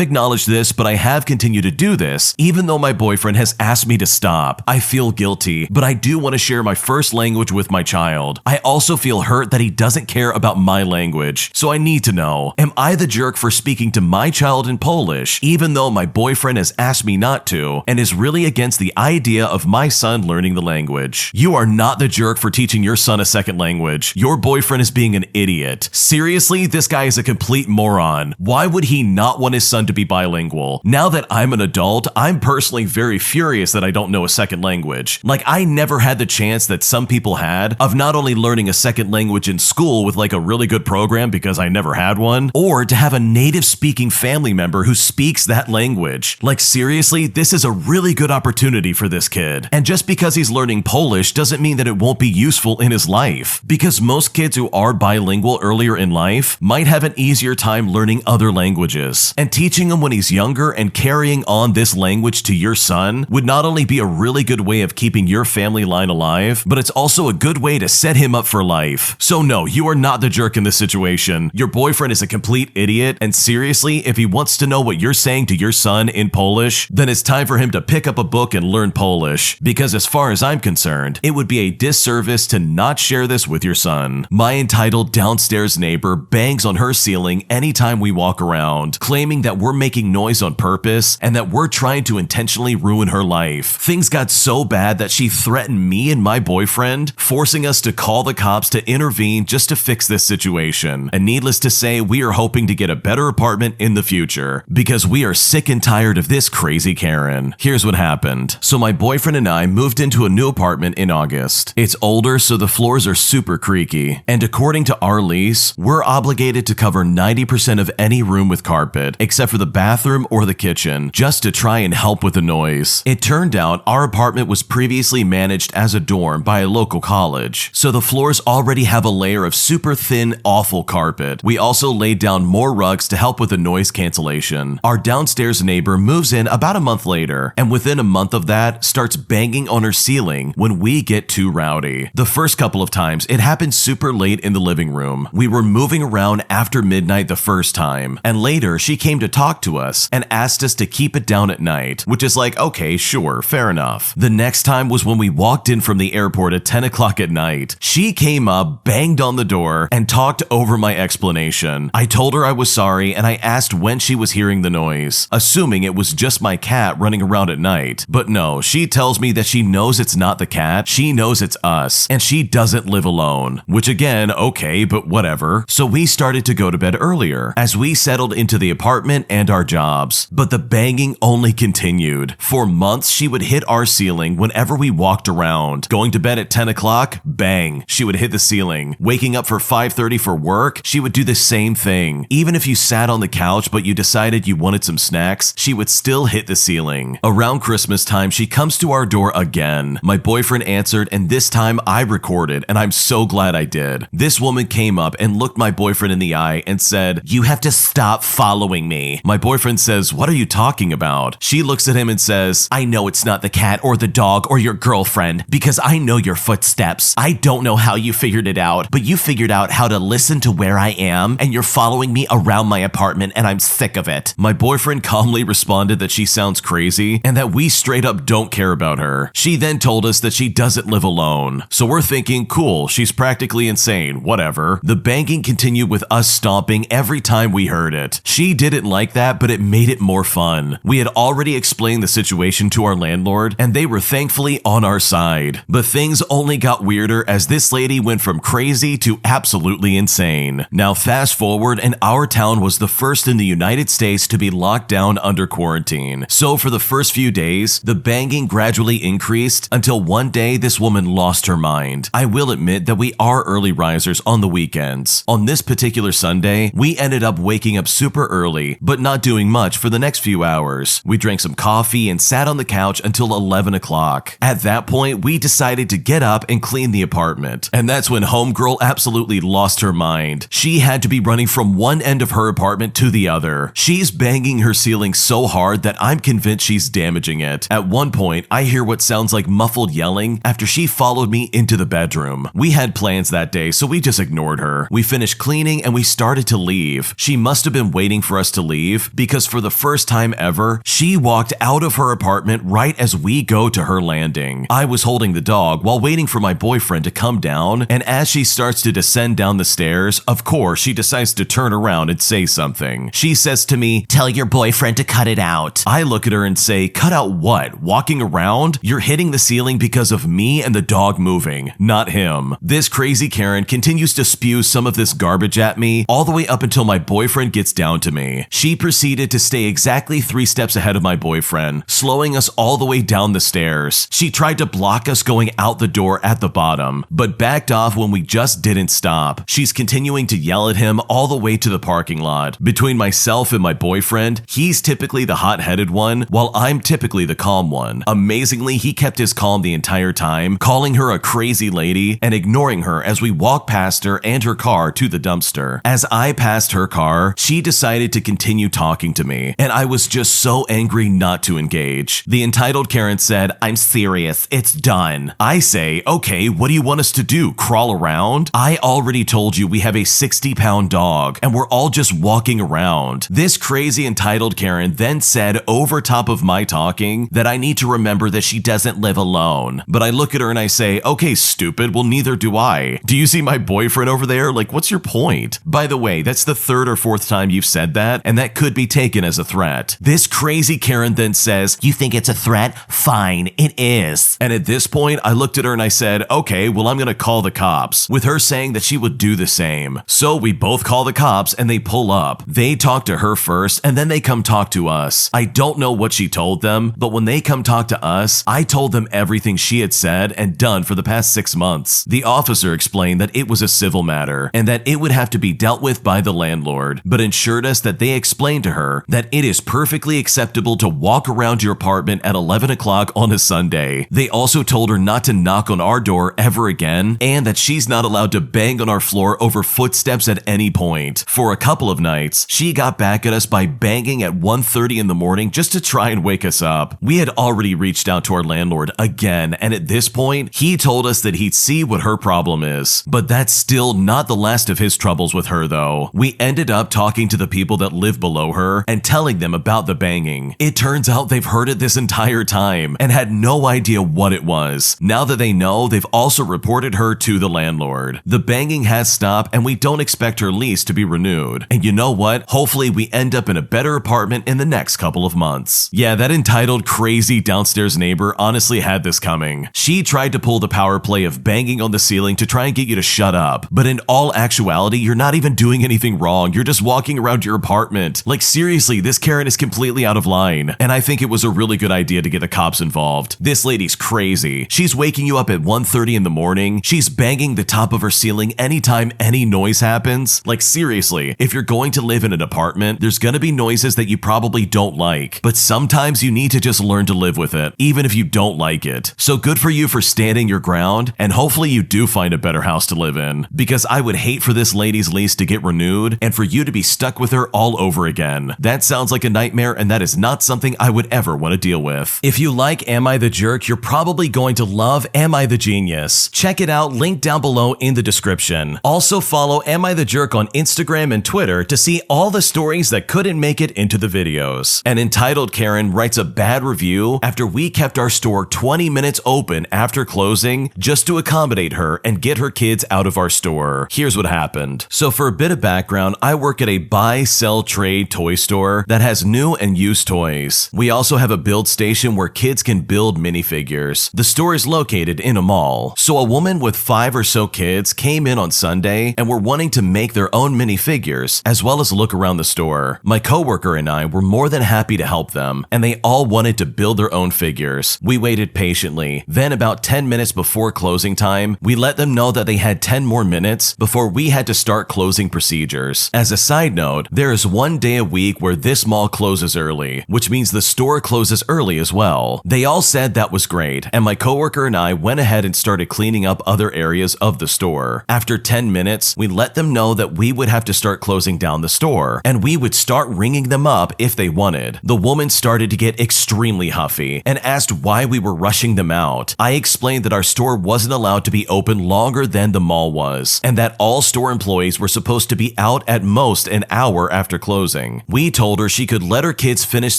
acknowledged this, but I have continued to do this, even though my boyfriend has asked me to stop. I feel guilty, but I do want to share my first language with my child. I also feel hurt that he doesn't care about my language, so I need to know, am I the jerk for speaking to my child in Polish, even though my boyfriend has asked me not to, and is really against the idea of my son learning the language? You are not the jerk for teaching your son a second language. Your boyfriend is being an idiot. Seriously, this guy is a complete moron. Why would he not want his son to be bilingual? Now that I'm an adult, I'm personally very furious that I don't know a second language. Like, I never had the chance that some people had of not only learning a second language in school with like a really good program because I never had one, or to have a native speaking family member who speaks that language. Like, seriously, this is a really good opportunity for this kid. And just because he's learning Polish doesn't mean that it won't be useful in his life, because most kids who are bilingual earlier in life might have an easier time learning other languages. And teaching him when he's younger and carrying on this language to your son would not only be a really good way of keeping your family line alive, but it's also a good way to set him up for life. So no, you are not the jerk in this situation. Your boyfriend is a complete idiot, and seriously, if he wants to know what you're saying to your son in Polish, then it's time for him to pick up a book and learn Polish, because as far as I'm concerned, it would be a disservice to not share this with your son. My entitled downstairs neighbor bangs on her ceiling anytime we walk around, claiming that we're making noise on purpose and that we're trying to intentionally ruin her life. Things got so bad that she threatened me and my boyfriend, forcing us to call the cops to intervene just to fix this situation. And needless to say, we are hoping to get a better apartment in the future, because we are sick and tired of this crazy Karen. Here's what happened. So my boyfriend and I moved into a new apartment in August. It's older, so the floors are super creaky. And according to our lease, we're obligated to cover 90% of any room with carpet, except for the bathroom or the kitchen, just to try and help with the noise. It turned out our apartment was previously managed as a dorm by a local college, so the floors already have a layer of super thin, awful carpet. We also laid down more rugs to help with the noise cancellation. Our downstairs neighbor moves in about a month later, and within a month of that, starts banging on her ceiling when we get too rowdy. The first couple of times, it happened super late in the living room. We were moving around after midnight the first time, and later she came to talk to us and asked us to keep it down at night, which is like, okay, sure, fair enough. The next time was when we walked in from the airport at 10 o'clock at night. She came up, banged on the door, and talked over my explanation. I told her I was sorry, and I asked when she was hearing the noise, assuming it was just my cat running around at night. But no, she tells me that she knows it's not the cat, she knows it's us, and she doesn't live alone. Which again, okay, but whatever. So we started to go to bed earlier, as we settled into the apartment and our jobs. But the banging only continued. For months, she would hit our ceiling whenever we walked around. Going to bed at 10 o'clock, bang, she would hit the ceiling. Waking up for 5:30 for work, she would do the same thing. Even if you sat on the couch but you decided you wanted some snacks, she would still hit the ceiling. Around Christmas time, she comes to our door again. My boyfriend answered, and this time I recorded, and I'm so glad I did. This woman came up and looked my boyfriend in the eye and said, "You have to stop following me." My boyfriend says, "What are you talking about?" She looks at him and says, "I know it's not the cat or the dog or your girlfriend, because I know your footsteps. I don't know how you figured it out, but you figured out how to listen to where I am, and you're following me around my apartment, and I'm sick of it." My boyfriend calmly immediately responded that she sounds crazy and that we straight up don't care about her. She then told us that she doesn't live alone. So we're thinking, cool, she's practically insane, whatever. The banging continued with us stomping every time we heard it. She didn't like that, but it made it more fun. We had already explained the situation to our landlord, and they were thankfully on our side. But things only got weirder as this lady went from crazy to absolutely insane. Now fast forward, and our town was the first in the United States to be locked down under quarantine. So for the first few days, the banging gradually increased until one day this woman lost her mind. I will admit that we are early risers on the weekends. On this particular Sunday, we ended up waking up super early, but not doing much for the next few hours. We drank some coffee and sat on the couch until 11 o'clock. At that point, we decided to get up and clean the apartment. And that's when homegirl absolutely lost her mind. She had to be running from one end of her apartment to the other. She's banging her ceiling so hard that I'm convinced she's damaging it. At one point, I hear what sounds like muffled yelling after she followed me into the bedroom. We had plans that day, so we just ignored her. We finished cleaning and we started to leave. She must have been waiting for us to leave because for the first time ever, she walked out of her apartment right as we go to her landing. I was holding the dog while waiting for my boyfriend to come down, and as she starts to descend down the stairs, of course, she decides to turn around and say something. She says to me, "Tell your boyfriend to cut it out." I look at her and say, "Cut out what? Walking around? You're hitting the ceiling because of me and the dog moving, not him." This crazy Karen continues to spew some of this garbage at me all the way up until my boyfriend gets down to me. She proceeded to stay exactly 3 steps ahead of my boyfriend, slowing us all the way down the stairs. She tried to block us going out the door at the bottom, but backed off when we just didn't stop. She's continuing to yell at him all the way to the parking lot. Between myself and my boyfriend, he's typically the hot-headed one, while I'm typically the calm one. Amazingly, he kept his calm the entire time, calling her a crazy lady and ignoring her as we walked past her and her car to the dumpster. As I passed her car, she decided to continue talking to me, and I was just so angry not to engage. The entitled Karen said, "I'm serious, it's done." I say, "Okay, what do you want us to do? Crawl around? I already told you we have a 60-pound dog, and we're all just walking around." This crazy entitled Karen then said over top of my talking that I need to remember that she doesn't live alone. But I look at her and I say, "Okay, stupid, well neither do I. Do you see my boyfriend over there? Like, what's your point?" By the way, that's the 3rd or 4th time you've said that, and that could be taken as a threat. This crazy Karen then says, "You think it's a threat? Fine, it is." And at this point, I looked at her and I said, "Okay, well I'm gonna call the cops," with her saying that she would do the same. So we both call the cops and they pull up. They talk to her first and then they come talk to us. I don't know what she told them, but when they come talk to us, I told them everything she had said and done for the past 6 months. The officer explained that it was a civil matter and that it would have to be dealt with by the landlord, but assured us that they explained to her that it is perfectly acceptable to walk around your apartment at 11 o'clock on a Sunday. They also told her not to knock on our door ever again and that she's not allowed to bang on our floor over footsteps at any point. For a couple of nights, she got back at us by banging at 1:30 in the morning just to try and wake us up. We had already reached out to our landlord again, and at this point, he told us that he'd see what her problem is. But that's still not the last of his troubles with her though. We ended up talking to the people that live below her and telling them about the banging. It turns out they've heard it this entire time and had no idea what it was. Now that they know, they've also reported her to the landlord. The banging has stopped and we don't expect her lease to be renewed. And you know what? Hopefully we end up in a better apartment in the next couple of months. Yeah, that entitled crazy downstairs neighbor honestly had this coming. She tried to pull the power play of banging on the ceiling to try and get you to shut up. But in all actuality, you're not even doing anything wrong. You're just walking around your apartment. Like seriously, this Karen is completely out of line. And I think it was a really good idea to get the cops involved. This lady's crazy. She's waking you up at 1:30 in the morning. She's banging the top of her ceiling anytime any noise happens. Like seriously, if you're going to live in an apartment, there's gonna be noises that you probably don't like. But sometimes you need to just learn to live with it, even if you don't like it. So good for you for standing your ground, and hopefully you do find a better house to live in. Because I would hate for this lady's lease to get renewed and for you to be stuck with her all over again. That sounds like a nightmare, and that is not something I would ever want to deal with. If you like Am I the Jerk, you're probably going to love Am I the Genius. Check it out, linked down below in the description. Also follow Am I the Jerk on Instagram and Twitter to see all the stories that couldn't make it into the video. videos. An entitled Karen writes a bad review after we kept our store 20 minutes open after closing just to accommodate her and get her kids out of our store. Here's what happened. So for a bit of background, I work at a buy, sell, trade toy store that has new and used toys. We also have a build station where kids can build minifigures. The store is located in a mall. So a woman with 5 or so kids came in on Sunday and were wanting to make their own minifigures as well as look around the store. My coworker and I were more than happy to help them, and they all wanted to build their own figures. We waited patiently. Then about 10 minutes before closing time, we let them know that they had 10 more minutes before we had to start closing procedures. As a side note, there is one day a week where this mall closes early, which means the store closes early as well. They all said that was great, and my coworker and I went ahead and started cleaning up other areas of the store. After 10 minutes, we let them know that we would have to start closing down the store, and we would start ringing them up if they wanted. The woman started to get extremely huffy and asked why we were rushing them out. I explained that our store wasn't allowed to be open longer than the mall was, and that all store employees were supposed to be out at most an hour after closing. We told her she could let her kids finish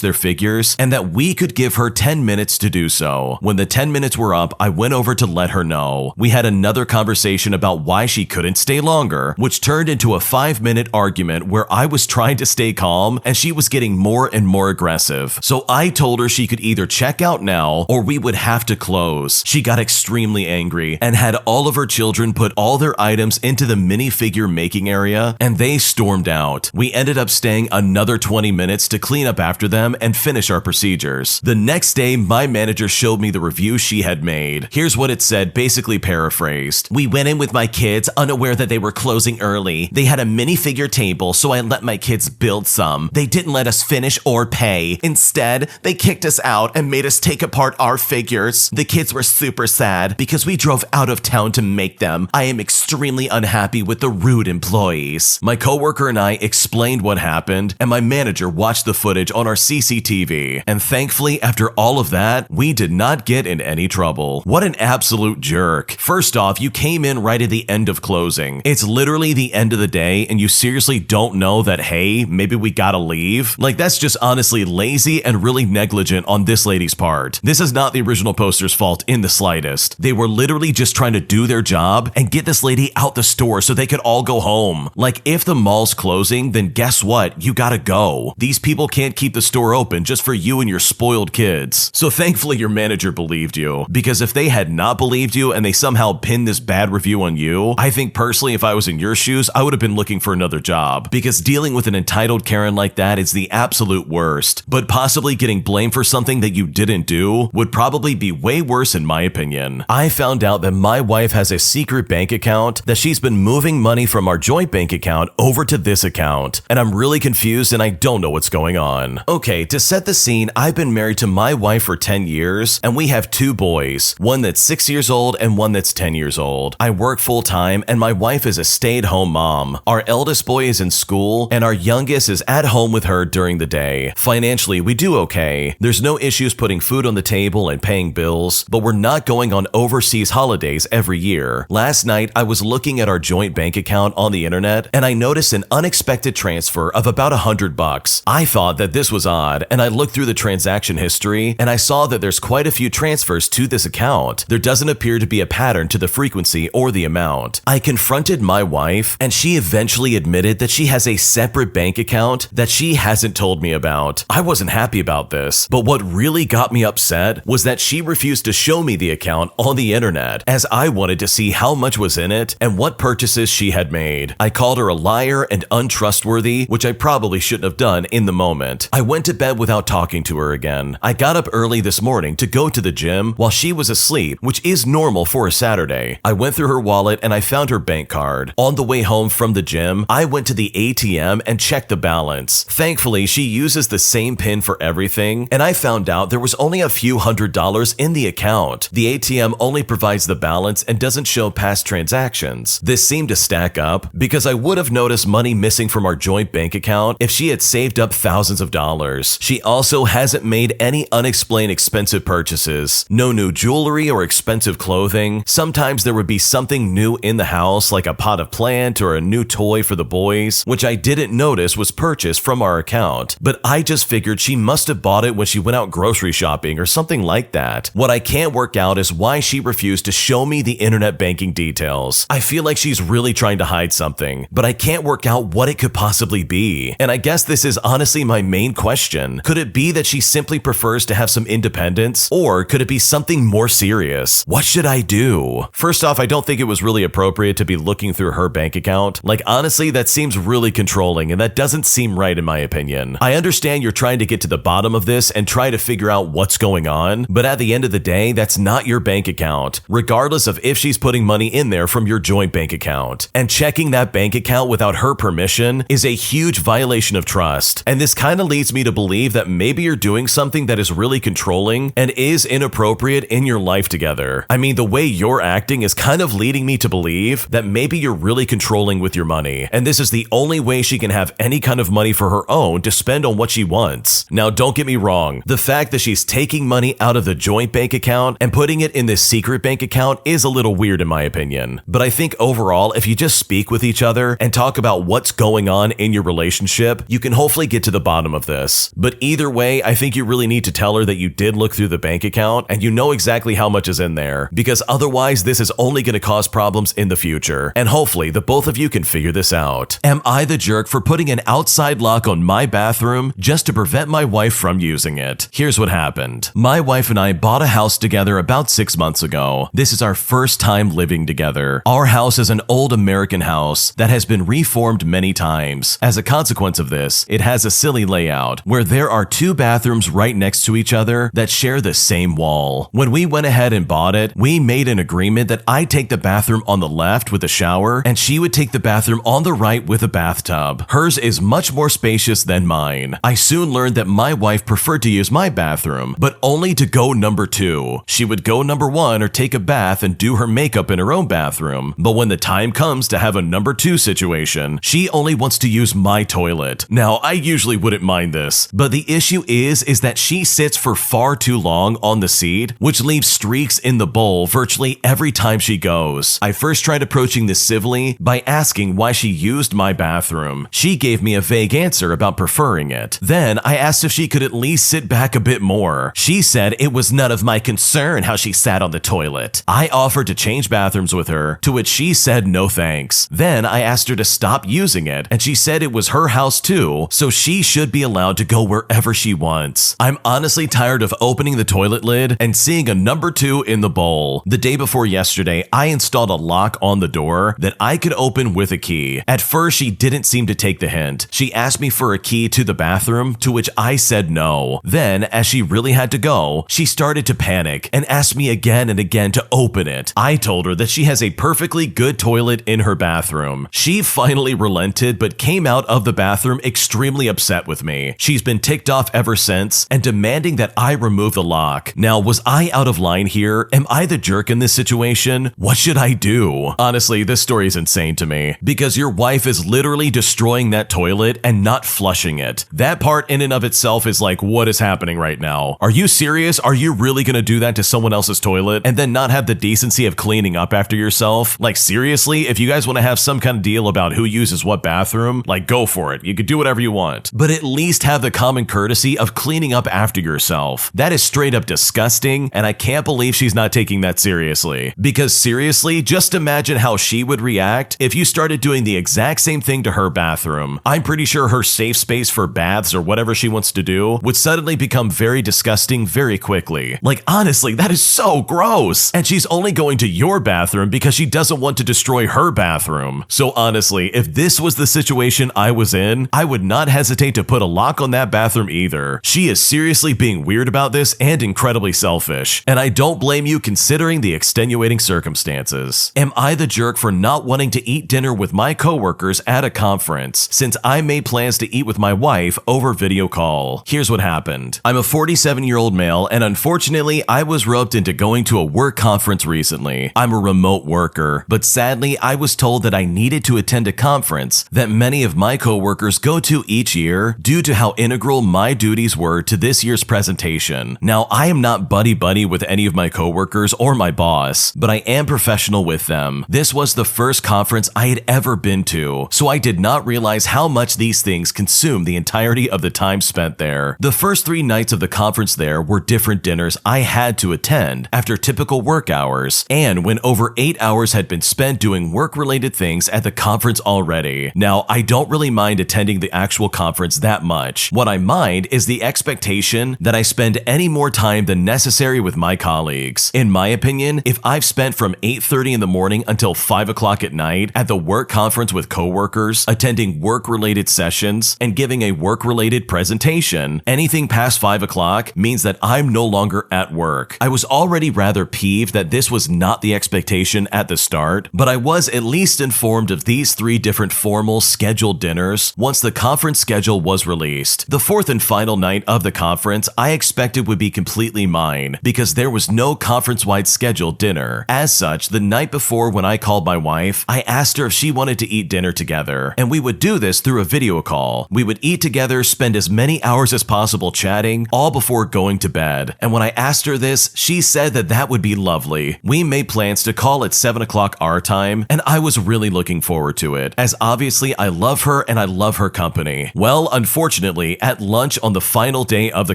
their figures and that we could give her 10 minutes to do so. When the 10 minutes were up, I went over to let her know. We had another conversation about why she couldn't stay longer, which turned into a 5-minute argument where I was trying to stay calm and she was getting more and more aggressive. So I told her she could either check out now or we would have to close. She got extremely angry and had all of her children put all their items into the minifigure making area, and they stormed out. We ended up staying another 20 minutes to clean up after them and finish our procedures. The next day, my manager showed me the review she had made. Here's what it said, basically paraphrased. "We went in with my kids, unaware that they were closing early. They had a minifigure table, so I let my kids build some. They didn't let us finish or pay. Instead, they kicked us out and made us take apart our figures. The kids were super sad because we drove out of town to make them. I am extremely unhappy with the rude employees." My coworker and I explained what happened, and my manager watched the footage on our CCTV. And thankfully, after all of that, we did not get in any trouble. What an absolute jerk. First off, you came in right at the end of closing. It's literally the end of the day, and you seriously don't know that, hey, maybe we gotta leave? Like, that's just honestly lazy and really negligent on this lady's part. This is not the original poster's fault in the slightest. They were literally just trying to do their job and get this lady out the store so they could all go home. Like, if the mall's closing, then guess what? You gotta go. These people can't keep the store open just for you and your spoiled kids. So thankfully your manager believed you, because if they had not believed you and they somehow pinned this bad review on you, I think personally if I was in your shoes, I would have been looking for another job, because dealing with an entitled Karen like that is the absolute worst. But possibly getting blamed for something that you didn't do would probably be way worse in my opinion. I found out that my wife has a secret bank account that she's been moving money from our joint bank account over to this account, and I'm really confused and I don't know what's going on. Okay, to set the scene, I've been married to my wife for 10 years and we have 2 boys, one that's 6 years old and one that's 10 years old. I work full time and my wife is a stay-at-home mom. Our eldest boy is in school and our youngest is at home with her during the day. Financially, we do okay. There's no issues putting food on the table and paying bills, but we're not going on overseas holidays every year. Last night, I was looking at our joint bank account on the internet and I noticed an unexpected transfer of about $100. I thought that this was odd and I looked through the transaction history and I saw that there's quite a few transfers to this account. There doesn't appear to be a pattern to the frequency or the amount. I confronted my wife and she eventually admitted that she has a separate bank account that she hasn't told me about. I wasn't happy about this, but what really got me upset was that she refused to show me the account on the internet, as I wanted to see how much was in it and what purchases she had made. I called her a liar and untrustworthy, which I probably shouldn't have done in the moment. I went to bed without talking to her again. I got up early this morning to go to the gym while she was asleep, which is normal for a Saturday. I went through her wallet and I found her bank card. On the way home from the gym, I went to the ATM and checked the balance. Thankfully, she uses the same PIN for everything, and I found out there was only a few $100s in the account. The ATM only provides the balance and doesn't show past transactions. This seemed to stack up because I would have noticed money missing from our joint bank account if she had saved up thousands of dollars. She also hasn't made any unexplained expensive purchases. No new jewelry or expensive clothing. Sometimes there would be something new in the house, like a pot of plant or a new toy for the boys, which I didn't notice was purchased from our account. account, but I just figured she must have bought it when she went out grocery shopping or something like that. What I can't work out is why she refused to show me the internet banking details. I feel like she's really trying to hide something, but I can't work out what it could possibly be. And I guess this is honestly my main question. Could it be that she simply prefers to have some independence, or could it be something more serious? What should I do? First off, I don't think it was really appropriate to be looking through her bank account. Like, honestly, that seems really controlling, and that doesn't seem right in my opinion. I understand you're trying to get to the bottom of this and try to figure out what's going on, but at the end of the day, that's not your bank account, regardless of if she's putting money in there from your joint bank account. And checking that bank account without her permission is a huge violation of trust. And this kind of leads me to believe that maybe you're doing something that is really controlling and is inappropriate in your life together. I mean, the way you're acting is kind of leading me to believe that maybe you're really controlling with your money, and this is the only way she can have any kind of money for her own to spend on what she wants. Now, don't get me wrong, the fact that she's taking money out of the joint bank account and putting it in this secret bank account is a little weird in my opinion, but I think overall, if you just speak with each other and talk about what's going on in your relationship, you can hopefully get to the bottom of this. But either way, I think you really need to tell her that you did look through the bank account and you know exactly how much is in there, because otherwise this is only going to cause problems in the future. And hopefully the both of you can figure this out. Am I the jerk for putting an outside lock on my bathroom just to prevent my wife from using it? Here's what happened. My wife and I bought a house together about 6 months ago. This is our first time living together. Our house is an old American house that has been reformed many times. As a consequence of this, it has a silly layout where there are 2 bathrooms right next to each other that share the same wall. When we went ahead and bought it, we made an agreement that I'd take the bathroom on the left with a shower and she would take the bathroom on the right with a bathtub. Hers is much more spacious than mine. I soon learned that my wife preferred to use my bathroom, but only to go number 2. She would go number 1 or take a bath and do her makeup in her own bathroom, but when the time comes to have a number 2 situation, she only wants to use my toilet. Now, I usually wouldn't mind this, but the issue is that she sits for far too long on the seat, which leaves streaks in the bowl virtually every time she goes. I first tried approaching this civilly by asking why she used my bathroom. She gave me a vague answer about preferring it. Then I asked if she could at least sit back a bit more. She said it was none of my concern how she sat on the toilet. I offered to change bathrooms with her, to which she said no thanks. Then I asked her to stop using it, and she said it was her house too, so she should be allowed to go wherever she wants. I'm honestly tired of opening the toilet lid and seeing a number 2 in the bowl. The day before yesterday, I installed a lock on the door that I could open with a key. At first, she didn't seem to take the hint. She asked me for a key to the bathroom, to which I said no. Then, as she really had to go, she started to panic and asked me again and again to open it. I told her that she has a perfectly good toilet in her bathroom. She finally relented, but came out of the bathroom extremely upset with me. She's been ticked off ever since and demanding that I remove the lock. Now, was I out of line here? Am I the jerk in this situation? What should I do? Honestly, this story is insane to me, because your wife is literally destroying that toilet and not flushing it. That part in and of itself is like, what is happening right now? Are you serious? Are you really gonna do that to someone else's toilet and then not have the decency of cleaning up after yourself? Like, seriously, if you guys want to have some kind of deal about who uses what bathroom, like, go for it. You could do whatever you want, but at least have the common courtesy of cleaning up after yourself. That is straight up disgusting, and I can't believe she's not taking that seriously. Because seriously, just imagine how she would react if you started doing the exact same thing to her bathroom. I'm pretty sure her safe space for baths or whatever she wants to do would suddenly become very disgusting very quickly. Like, honestly, that is so gross. And she's only going to your bathroom because she doesn't want to destroy her bathroom. So honestly, if this was the situation I was in, I would not hesitate to put a lock on that bathroom either. She is seriously being weird about this and incredibly selfish, and I don't blame you considering the extenuating circumstances. Am I the jerk for not wanting to eat dinner with my coworkers at a conference since I made plans to eat with my wife over video call? Here's what happened. I'm a 47-year-old male, and unfortunately, I was roped into going to a work conference recently. I'm a remote worker, but sadly, I was told that I needed to attend a conference that many of my coworkers go to each year due to how integral my duties were to this year's presentation. Now, I am not buddy-buddy with any of my coworkers or my boss, but I am professional with them. This was the first conference I had ever been to, so I did not realize how much these things consume the the entirety of the time spent there. The first 3 nights of the conference there were different dinners I had to attend after typical work hours, and when over 8 hours had been spent doing work-related things at the conference already. Now, I don't really mind attending the actual conference that much. What I mind is the expectation that I spend any more time than necessary with my colleagues. In my opinion, if I've spent from 8:30 in the morning until 5 o'clock at night at the work conference with coworkers, attending work-related sessions, and giving a work-related presentation, anything past 5 o'clock means that I'm no longer at work. I was already rather peeved that this was not the expectation at the start, but I was at least informed of these 3 different formal scheduled dinners once the conference schedule was released. The 4th and final night of the conference I expected would be completely mine because there was no conference-wide scheduled dinner. As such, the night before when I called my wife, I asked her if she wanted to eat dinner together, and we would do this through a video call. We would eat together, spend as many hours as possible chatting, all before going to bed. And when I asked her this, she said that that would be lovely. We made plans to call at 7 o'clock our time, and I was really looking forward to it, as obviously I love her and I love her company. Well, unfortunately, at lunch on the final day of the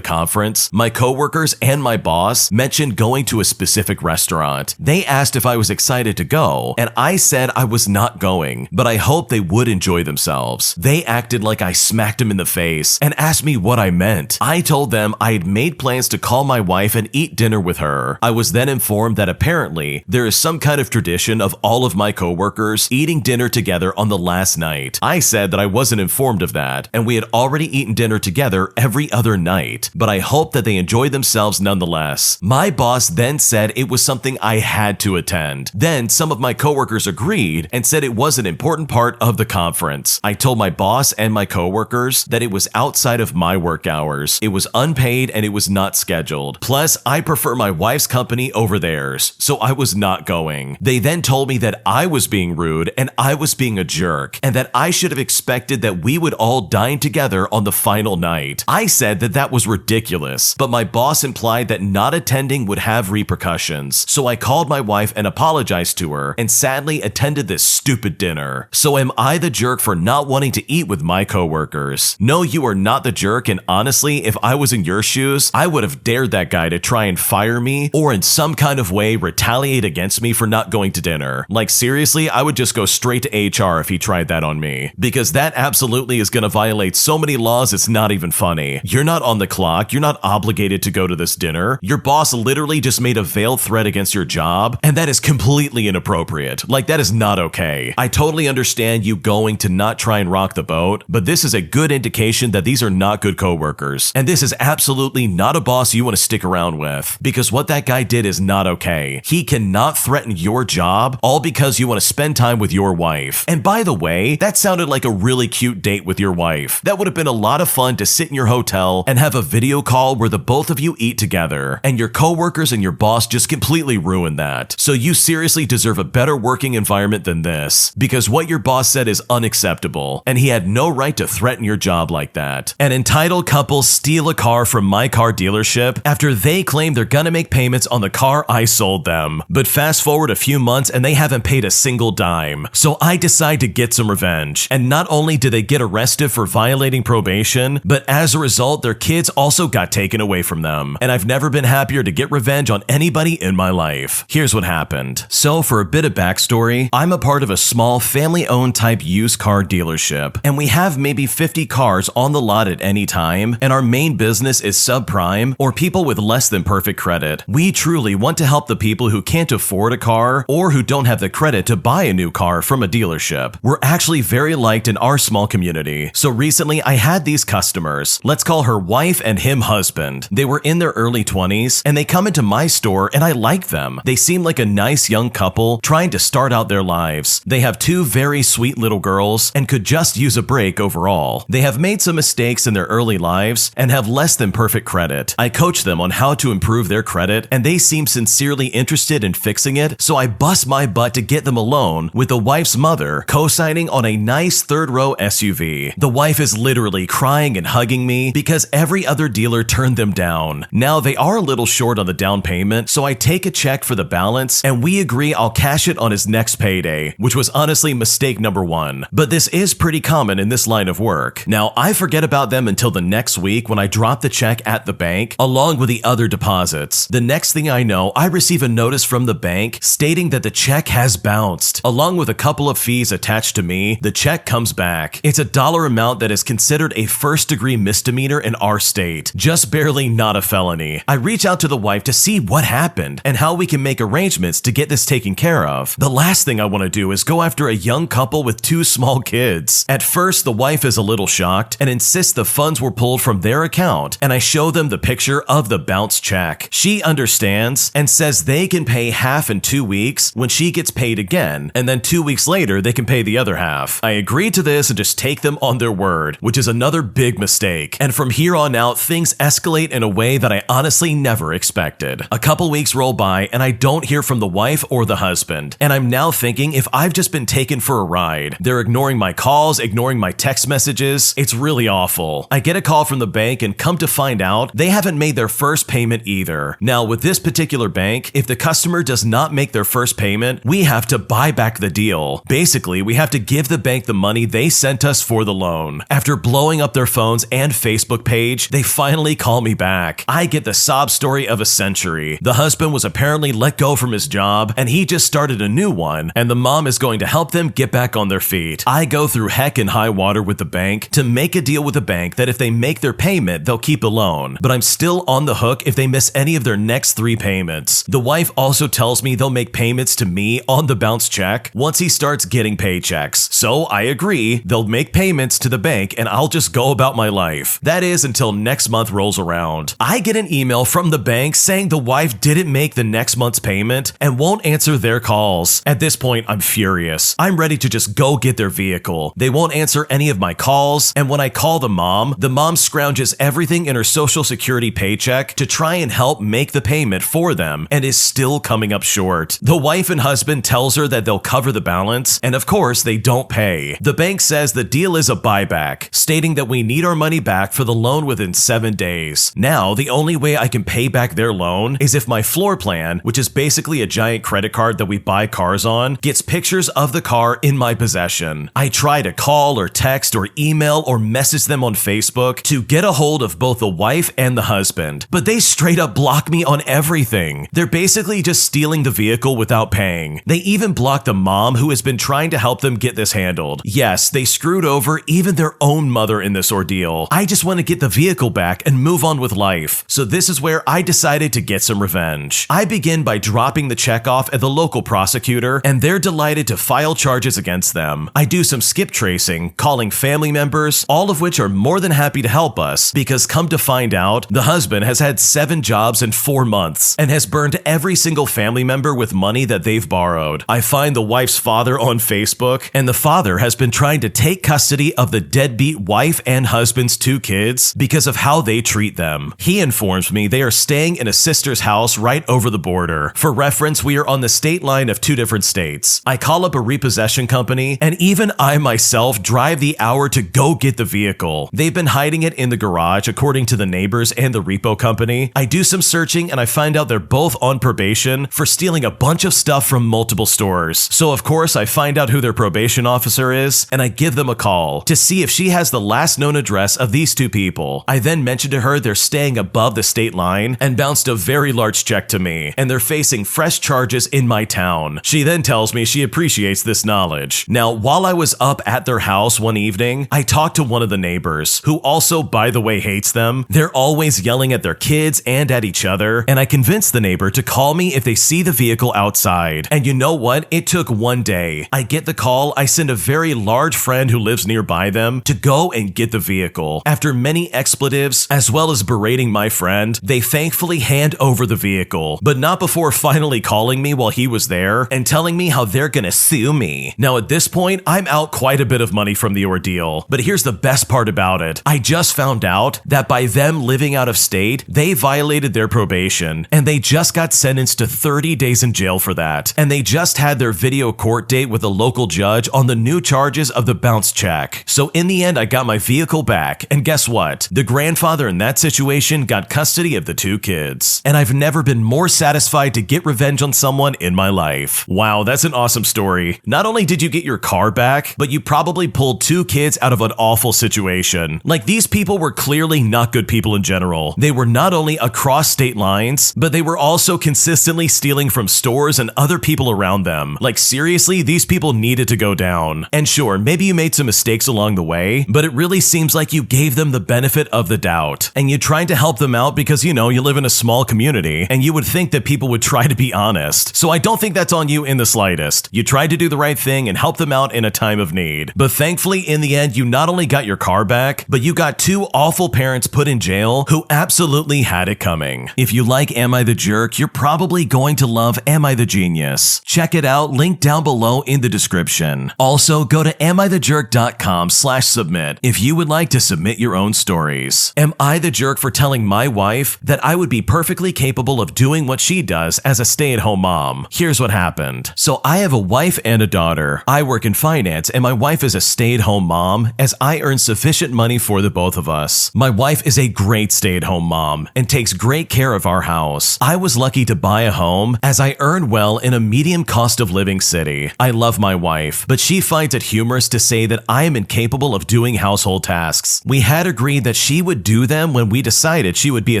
conference, my coworkers and my boss mentioned going to a specific restaurant. They asked if I was excited to go, and I said I was not going, but I hoped they would enjoy themselves. They acted like I smacked them in the face and asked me what I meant. I told them I had made plans to call my wife and eat dinner with her. I was then informed that apparently there is some kind of tradition of all of my coworkers eating dinner together on the last night. I said that I wasn't informed of that, and we had already eaten dinner together every other night, but I hoped that they enjoyed themselves nonetheless. My boss then said it was something I had to attend. Then some of my coworkers agreed and said it was an important part of the conference. I told my boss and my coworkers that it was outside of my work hours. It was unpaid and it was not scheduled. Plus, I prefer my wife's company over theirs, so I was not going. They then told me that I was being rude and I was being a jerk, and that I should have expected that we would all dine together on the final night. I said that that was ridiculous, but my boss implied that not attending would have repercussions, so I called my wife and apologized to her and sadly attended this stupid dinner. So am I the jerk for not wanting to eat with my coworkers? No, you are not the jerk, and honestly, if I was in your shoes, I would have dared that guy to try and fire me or in some kind of way retaliate against me for not going to dinner. Like seriously, I would just go straight to HR if he tried that on me, because that absolutely is going to violate so many laws it's not even funny. You're not on the clock, you're not obligated to go to this dinner. Your boss literally just made a veiled threat against your job, and that is completely inappropriate. Like, that is not okay. I totally understand you going to not try and rock the boat, but this is a good indication that these are not good coworkers, and this is absolutely not a boss you want to stick around with, because what that guy did is not okay. He cannot threaten your job all because you want to spend time with your wife. And by the way, that sounded like a really cute date with your wife. That would have been a lot of fun to sit in your hotel and have a video call where the both of you eat together, and your coworkers and your boss just completely ruined that. So you seriously deserve a better working environment than this, because what your boss said is unacceptable, and he had no right to threaten your job like that. An entitled couple steal a car from my car dealership after they claim they're gonna make payments on the car I sold them. But fast forward a few months and they haven't paid a single dime. So I decide to get some revenge. And not only did they get arrested for violating probation, but as a result, their kids also got taken away from them. And I've never been happier to get revenge on anybody in my life. Here's what happened. So for a bit of backstory, I'm a part of a small family-owned type used car dealership, and we have maybe 50 cars on the lot at any time, and our main business is subprime or people with less than perfect credit. We truly want to help the people who can't afford a car or who don't have the credit to buy a new car from a dealership. We're actually very liked in our small community. So recently I had these customers, let's call her wife and him husband. They were in their early 20s and they come into my store and I like them. They seem like a nice young couple trying to start out their lives. They have 2 very sweet little girls and could just use a break overall. They have made some mistakes in their early lives and have less than perfect credit. I coach them on how to improve their credit and they seem sincerely interested in fixing it, so I bust my butt to get them a loan with the wife's mother co-signing on a nice 3rd-row SUV. The wife is literally crying and hugging me because every other dealer turned them down. Now they are a little short on the down payment, so I take a check for the balance and we agree I'll cash it on his next payday, which was honestly mistake number 1. But this is pretty common in this line of work. Now, I forget about them until the next week when I drop the check at the bank, along with the other deposits. The next thing I know, I receive a notice from the bank stating that the check has bounced. Along with a couple of fees attached to me, the check comes back. It's a dollar amount that is considered a first-degree misdemeanor in our state, just barely not a felony. I reach out to the wife to see what happened and how we can make arrangements to get this taken care of. The last thing I want to do is go after a young couple with 2 small kids. At first, the wife is a little shocked and insists the funds were pulled from their account, and I show them the picture of the bounced check. She understands and says they can pay half in 2 weeks when she gets paid again, and then 2 weeks later they can pay the other half. I agree to this and just take them on their word, which is another big mistake. And from here on out, things escalate in a way that I honestly never expected. A couple weeks roll by and I don't hear from the wife or the husband, and I'm now thinking if I've just been taken for a ride. They're ignoring my calls, ignoring my text messages. It's really awful. I get a call from the bank and come to find out they haven't made their first payment either. Now, with this particular bank, if the customer does not make their first payment, we have to buy back the deal. Basically, we have to give the bank the money they sent us for the loan. After blowing up their phones and Facebook page, they finally call me back. I get the sob story of a century. The husband was apparently let go from his job, and he just started a new one, and the mom is going to help them get back on their feet. I go through heck and high water with the bank to make a deal with the bank that if they make their payment, they'll keep the loan, but I'm still on the hook if they miss any of their next 3 payments. The wife also tells me they'll make payments to me on the bounce check once he starts getting paychecks. So I agree, they'll make payments to the bank and I'll just go about my life. That is until next month rolls around. I get an email from the bank saying the wife didn't make the next month's payment and won't answer their calls. At this point, I'm furious. I'm ready to just go get their vehicle. They won't answer any of my calls, and when I call the mom scrounges everything in her social security paycheck to try and help make the payment for them and is still coming up short. The wife and husband tells her that they'll cover the balance, and of course they don't pay. The bank says the deal is a buyback, stating that we need our money back for the loan within 7 days. Now, the only way I can pay back their loan is if my floor plan, which is basically a giant credit card that we buy cars on, gets pictures of the car in my possession. I try to call or text or email or message them on Facebook to get a hold of both the wife and the husband, but they straight up block me on everything. They're basically just stealing the vehicle without paying. They even blocked the mom who has been trying to help them get this handled. Yes, they screwed over even their own mother in this ordeal. I just want to get the vehicle back and move on with life. So this is where I decided to get some revenge. I begin by dropping the check off at the local prosecutor, and they're delighted to file charges against them. I do some skip tracing, calling family members, all of which are more than happy to help us, because come to find out, the husband has had 7 jobs in 4 months and has burned every single family member with money that they've borrowed. I find the wife's father on Facebook, and the father has been trying to take custody of the deadbeat wife and husband's 2 kids because of how they treat them. He informs me they are staying in a sister's house right over the border. For reference, we are on the state line of 2 different states. I call up a repossession company, and even I myself drive the hour to go get the vehicle. They've been hiding it in the garage, according to the neighbors and the repo company. I do some searching and I find out they're both on probation for stealing a bunch of stuff from multiple stores. So of course I find out who their probation officer is, and I give them a call to see if she has the last known address of these 2 people. I then mention to her they're staying above the state line and bounced a very large check to me, and they're facing fresh charges in my town. She then tells me she appreciates this knowledge. Now, while I was up at their house one evening, I talked to one of the neighbors, who also, by the way, hates them. They're always yelling at their kids and at each other, and I convinced the neighbor to call me if they see the vehicle outside. And you know what? It took 1 day. I get the call, I send a very large friend who lives nearby them to go and get the vehicle. After many expletives, as well as berating my friend, they thankfully hand over the vehicle, but not before finally calling me while he was there and telling me how they're gonna sue me. Now at this point, I'm out quite a bit of money from the ordeal, but here's the best part about it. I just found out that by them living out of state, they violated their probation, and they just got sentenced to 30 days in jail for that. And they just had their video court date with a local judge on the new charges of the bounce check. So in the end, I got my vehicle back, and guess what? The grandfather in that situation got custody of the 2 kids. And I've never been more satisfied to get revenge on someone in my life. Wow, that's an awesome story. Not only did you get your car back, but you probably pulled 2 kids out of an god-awful situation. Like, these people were clearly not good people in general. They were not only across state lines, but they were also consistently stealing from stores and other people around them. Like, seriously, these people needed to go down. And sure, maybe you made some mistakes along the way, but it really seems like you gave them the benefit of the doubt. And you tried to help them out because, you know, you live in a small community, and you would think that people would try to be honest. So I don't think that's on you in the slightest. You tried to do the right thing and help them out in a time of need. But thankfully, in the end, you not only got your car back, but you got two awful parents put in jail who absolutely had it coming. If you like Am I the Jerk, you're probably going to love Am I the Genius. Check it out, link down below in the description. Also, go to AmITheJerk.com/submit if you would like to submit your own stories. Am I the jerk for telling my wife that I would be perfectly capable of doing what she does as a stay-at-home mom? Here's what happened. So I have a wife and a daughter. I work in finance, and my wife is a stay-at-home mom, as I earn sufficient money for the both of us. My wife is a great stay-at-home mom and takes great care of our house. I was lucky to buy a home, as I earn well in a medium cost of living city. I love my wife, but she finds it humorous to say that I am incapable of doing household tasks. We had agreed that she would do them when we decided she would be a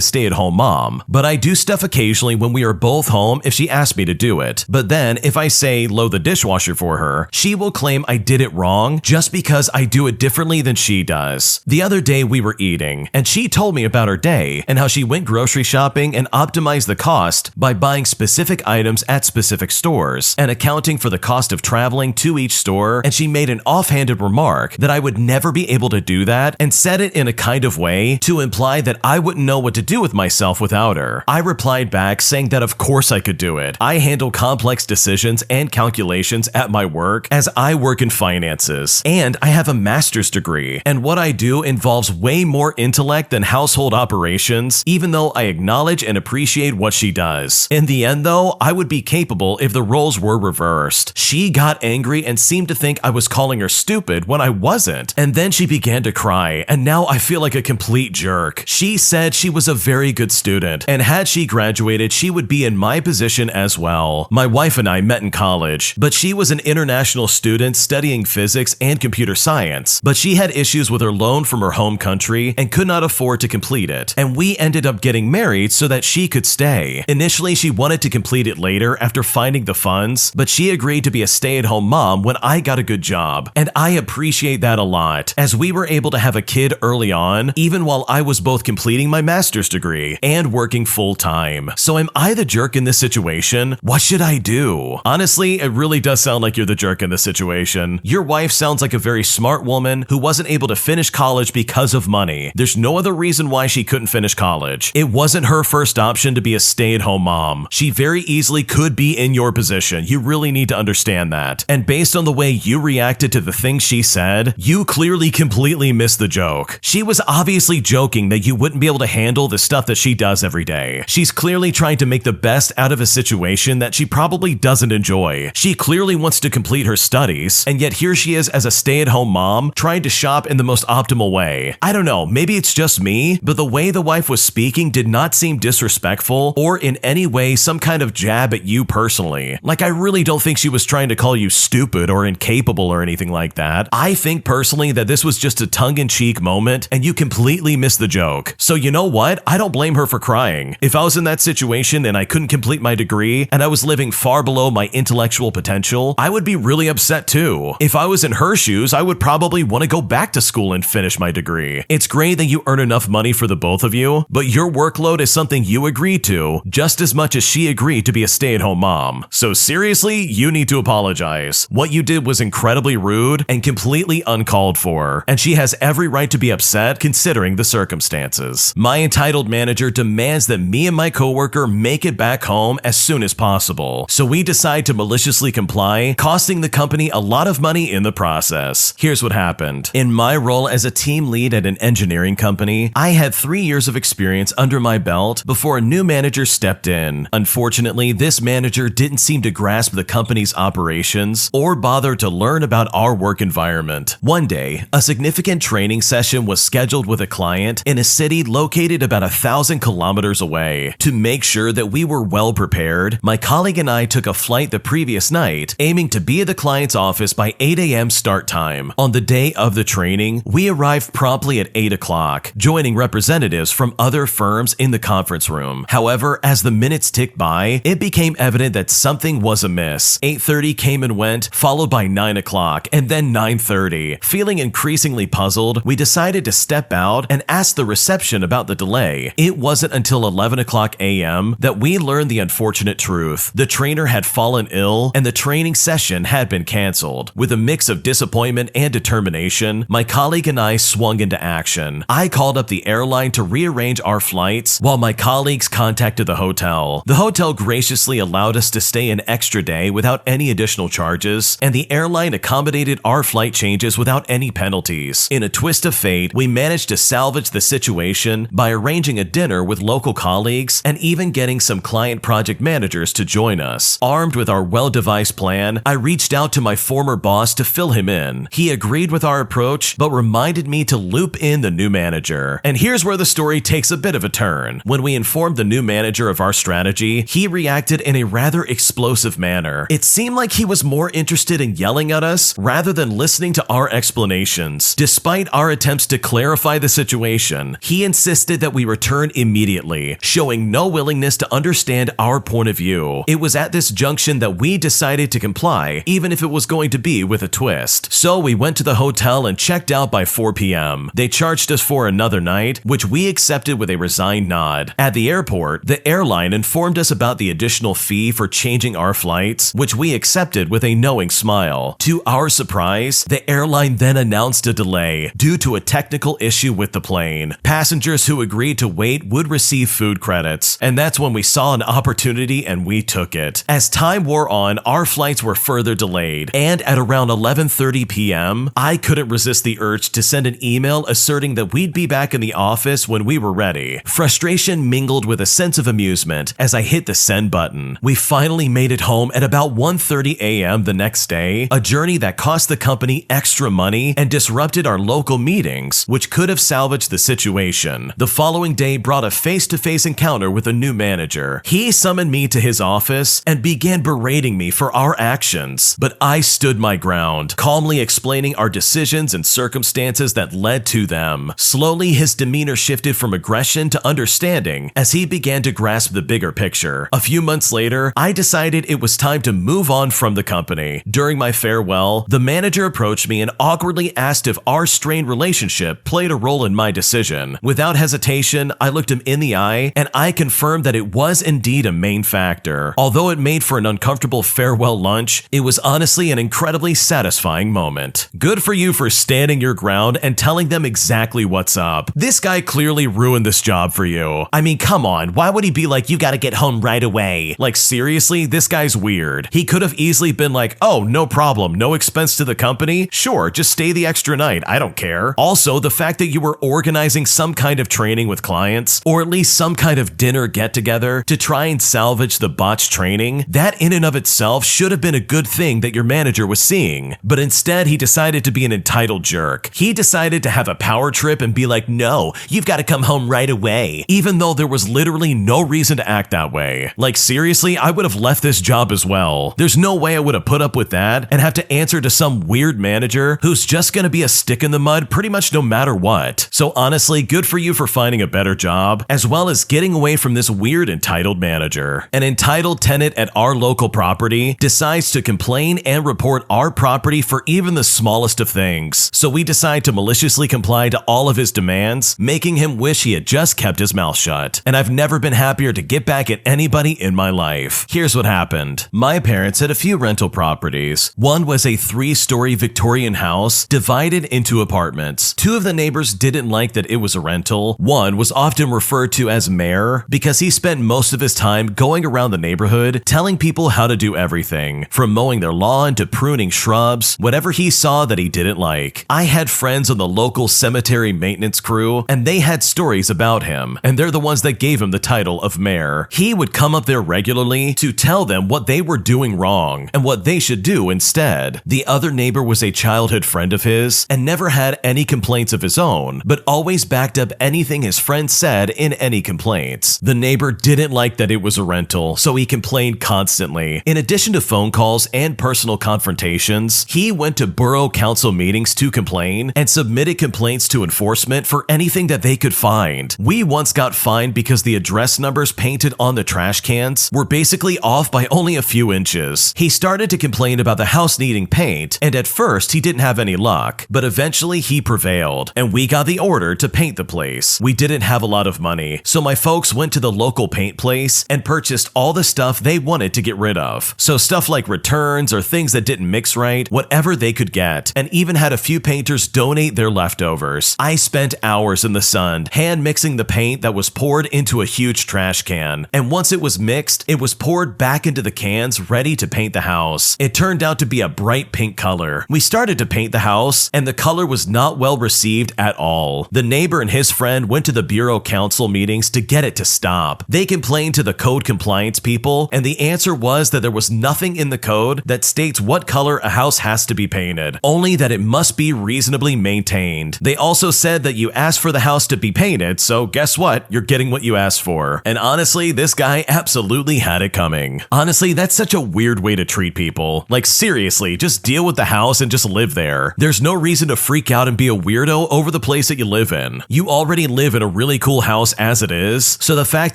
stay-at-home mom, but I do stuff occasionally when we are both home if she asks me to do it. But then, if I say load the dishwasher for her, she will claim I did it wrong just because I do it differently than she does. The other day we were eating, and she told me about her day and how she went grocery shopping and optimized the cost by buying specific items at specific stores and accounting for the cost of traveling to each store, and she made an offhanded remark that I would never be able to do that and said it in a kind of way to imply that I wouldn't know what to do with myself without her. I replied back saying that of course I could do it. I handle complex decisions and calculations at my work, as I work in finances, and I have a master's degree, and what I do involves way more intellect than household operations, even though I acknowledge and appreciate what she does. In the end though, I would be capable if the roles were reversed. She got angry and seemed to think I was calling her stupid when I wasn't, and then she began to cry, and now I feel like a complete jerk. She said she was a very good student, and had she graduated, she would be in my position as well. My wife and I met in college, but she was an international student studying physics and computer science, but she had issues with her loan from her home country and could not afford to complete it, and we ended up getting married so that she could stay. Initially, she wanted to complete it later after finding the funds, but she agreed to be a stay-at-home mom when I got a good job, and I appreciate that a lot, as we were able to have a kid early on, even while I was both completing my master's degree and working full-time. So am I the jerk in this situation? What should I do? Honestly, it really does sound like you're the jerk in this situation. Your wife sounds like a very smart woman who wasn't able to finish college because of money. There's no other reason why she couldn't finish college. It wasn't her first option to be a stay-at-home mom. She very easily could be in your position. You really need to understand that. And based on the way you reacted to the things she said, you clearly completely missed the joke. She was obviously joking that you wouldn't be able to handle the stuff that she does every day. She's clearly trying to make the best out of a situation that she probably doesn't enjoy. She clearly wants to complete her studies, and yet here she is as a stay-at-home mom trying to shop in the most optimal way. I don't know, maybe it's just me, but the way the wife was speaking did not seem disrespectful or in any way some kind of jab at you personally. Like, I really don't think she was trying to call you stupid or incapable or anything like that. I think personally that this was just a tongue-in-cheek moment and you completely missed the joke. So you know what? I don't blame her for crying. If I was in that situation and I couldn't complete my degree and I was living far below my intellectual potential, I would be really upset too. If I was in her shoes, I would probably want to go back to school and finish my degree. It's great that you earn enough money for the both of you, but your workload is something you agreed to just as much as she agreed to be a stay-at-home mom. So seriously, you need to apologize. What you did was incredibly rude and completely uncalled for, and she has every right to be upset considering the circumstances. My entitled manager demands that me and my coworker make it back home as soon as possible, so we decide to maliciously comply, costing the company a lot of money in the process. Here's what happened. In my role as a team lead at an engineering company, I had 3 years of experience under my belt before a new manager stepped in. Unfortunately, this manager didn't seem to grasp the company's operations or bother to learn about our work environment. One day, a significant training session was scheduled with a client in a city located about 1,000 kilometers away. To make sure that we were well prepared, my colleague and I took a flight the previous night, aiming to be at the client's office by 8 a.m. start time on the day of the training, we arrived promptly at 8 o'clock, joining representatives from other firms in the conference room. However, as the minutes ticked by, it became evident that something was amiss. 8:30 came and went, followed by 9 o'clock, and then 9:30. Feeling increasingly puzzled, we decided to step out and ask the reception about the delay. It wasn't until 11 o'clock a.m. that we learned the unfortunate truth. The trainer had fallen ill, and the training session had been canceled. With a mix of disappointment and determination, my colleague and I swung into action. I called up the airline to rearrange our flights, while my colleagues contacted the hotel. The hotel graciously allowed us to stay an extra day without any additional charges, and the airline accommodated our flight changes without any penalties. In a twist of fate, we managed to salvage the situation by arranging a dinner with local colleagues and even getting some client project managers to join us. Armed with our well-devised plan, I reached out to my former boss to fill him in. He agreed with our approach, but reminded me to loop in the new manager. And here's where the story takes a bit of a turn. When we informed the new manager of our strategy, he reacted in a rather explosive manner. It seemed like he was more interested in yelling at us rather than listening to our explanations. Despite our attempts to clarify the situation, he insisted that we return immediately, showing no willingness to understand our point of view. It was at this junction that we decided to comply, even if it was going to be with a twist. So we went to the hotel and checked out by 4 p.m. They charged us for another night, which we accepted with a resigned nod. At the airport, the airline informed us about the additional fee for changing our flights, which we accepted with a knowing smile. To our surprise, the airline then announced a delay due to a technical issue with the plane. Passengers who agreed to wait would receive food credits, and that's when we saw an opportunity and we took it. As time wore on, our flights were further delayed, and at around 11:30 p.m., I couldn't resist the urge to send an email asserting that we'd be back in the office when we were ready. Frustration mingled with a sense of amusement as I hit the send button. We finally made it home at about 1:30 a.m. the next day, a journey that cost the company extra money and disrupted our local meetings, which could have salvaged the situation. The following day brought a face-to-face encounter with a new manager. He summoned me to his office and began berating me for our actions, but I stood my ground, calmly explaining our decisions and circumstances that led to them. Slowly, his demeanor shifted from aggression to understanding as he began to grasp the bigger picture. A few months later, I decided it was time to move on from the company. During my farewell, the manager approached me and awkwardly asked if our strained relationship played a role in my decision. Without hesitation, I looked him in the eye and I confirmed that it was indeed a main factor. Although it made for an uncomfortable farewell lunch, it was honestly an incredibly satisfying moment. Good for you for standing your ground and telling them exactly what's up. This guy clearly ruined this job for you. I mean, come on, why would he be like, you gotta get home right away? Like, seriously, this guy's weird. He could have easily been like, oh, no problem, no expense to the company? Sure, just stay the extra night, I don't care. Also, the fact that you were organizing some kind of training with clients, or at least some kind of dinner get-together to try and salvage the botched training, that in and of itself should have been a good thing that your manager was seeing. But instead, he decided to be an entitled jerk. He decided to have a power trip and be like, no, you've got to come home right away, even though there was literally no reason to act that way. Like, seriously, I would have left this job as well. There's no way I would have put up with that and have to answer to some weird manager who's just gonna be a stick in the mud pretty much no matter what. So honestly, good for you for finding a better job, as well as getting away from this weird entitled manager. An entitled tenant at our local property decides to complain and report our property for even the smallest of things. So we decide to maliciously comply to all of his demands, making him wish he had just kept his mouth shut. And I've never been happier to get back at anybody in my life. Here's what happened. My parents had a few rental properties. One was a 3-story Victorian house divided into apartments. Two of the neighbors didn't like that it was a rental. One was often referred to as Mayor because he spent most of his time going around the neighborhood telling people how to do everything, from mowing their lawn to pruning shrubs, whatever he saw that he didn't like. I had friends on the local cemetery maintenance crew, and they had stories about him, and they're the ones that gave him the title of Mayor. He would come up there regularly to tell them what they were doing wrong and what they should do instead. The other neighbor was a childhood friend of his and never had any complaints of his own, but always backed up anything his friend said in any complaints. The neighbor didn't like that it was a rental, so he complained constantly. In addition to phone calls and personal confrontations, he went to borough council meetings meetings to complain and submitted complaints to enforcement for anything that they could find. We once got fined because the address numbers painted on the trash cans were basically off by only a few inches. He started to complain about the house needing paint, and at first he didn't have any luck, but eventually he prevailed, and we got the order to paint the place. We didn't have a lot of money, so my folks went to the local paint place and purchased all the stuff they wanted to get rid of. So stuff like returns or things that didn't mix right, whatever they could get, and even had a few painters donate their leftovers. I spent hours in the sun hand mixing the paint that was poured into a huge trash can, and once it was mixed, it was poured back into the cans ready to paint the house. It turned out to be a bright pink color. We started to paint the house, and the color was not well received at all. The neighbor and his friend went to the Bureau Council meetings to get it to stop. They complained to the code compliance people, and the answer was that there was nothing in the code that states what color a house has to be painted, only that it must be reasonably maintained. They also said that you asked for the house to be painted, so guess what? You're getting what you asked for. And honestly, this guy absolutely had it coming. Honestly, that's such a weird way to treat people. Like seriously, just deal with the house and just live there. There's no reason to freak out and be a weirdo over the place that you live in. You already live in a really cool house as it is, so the fact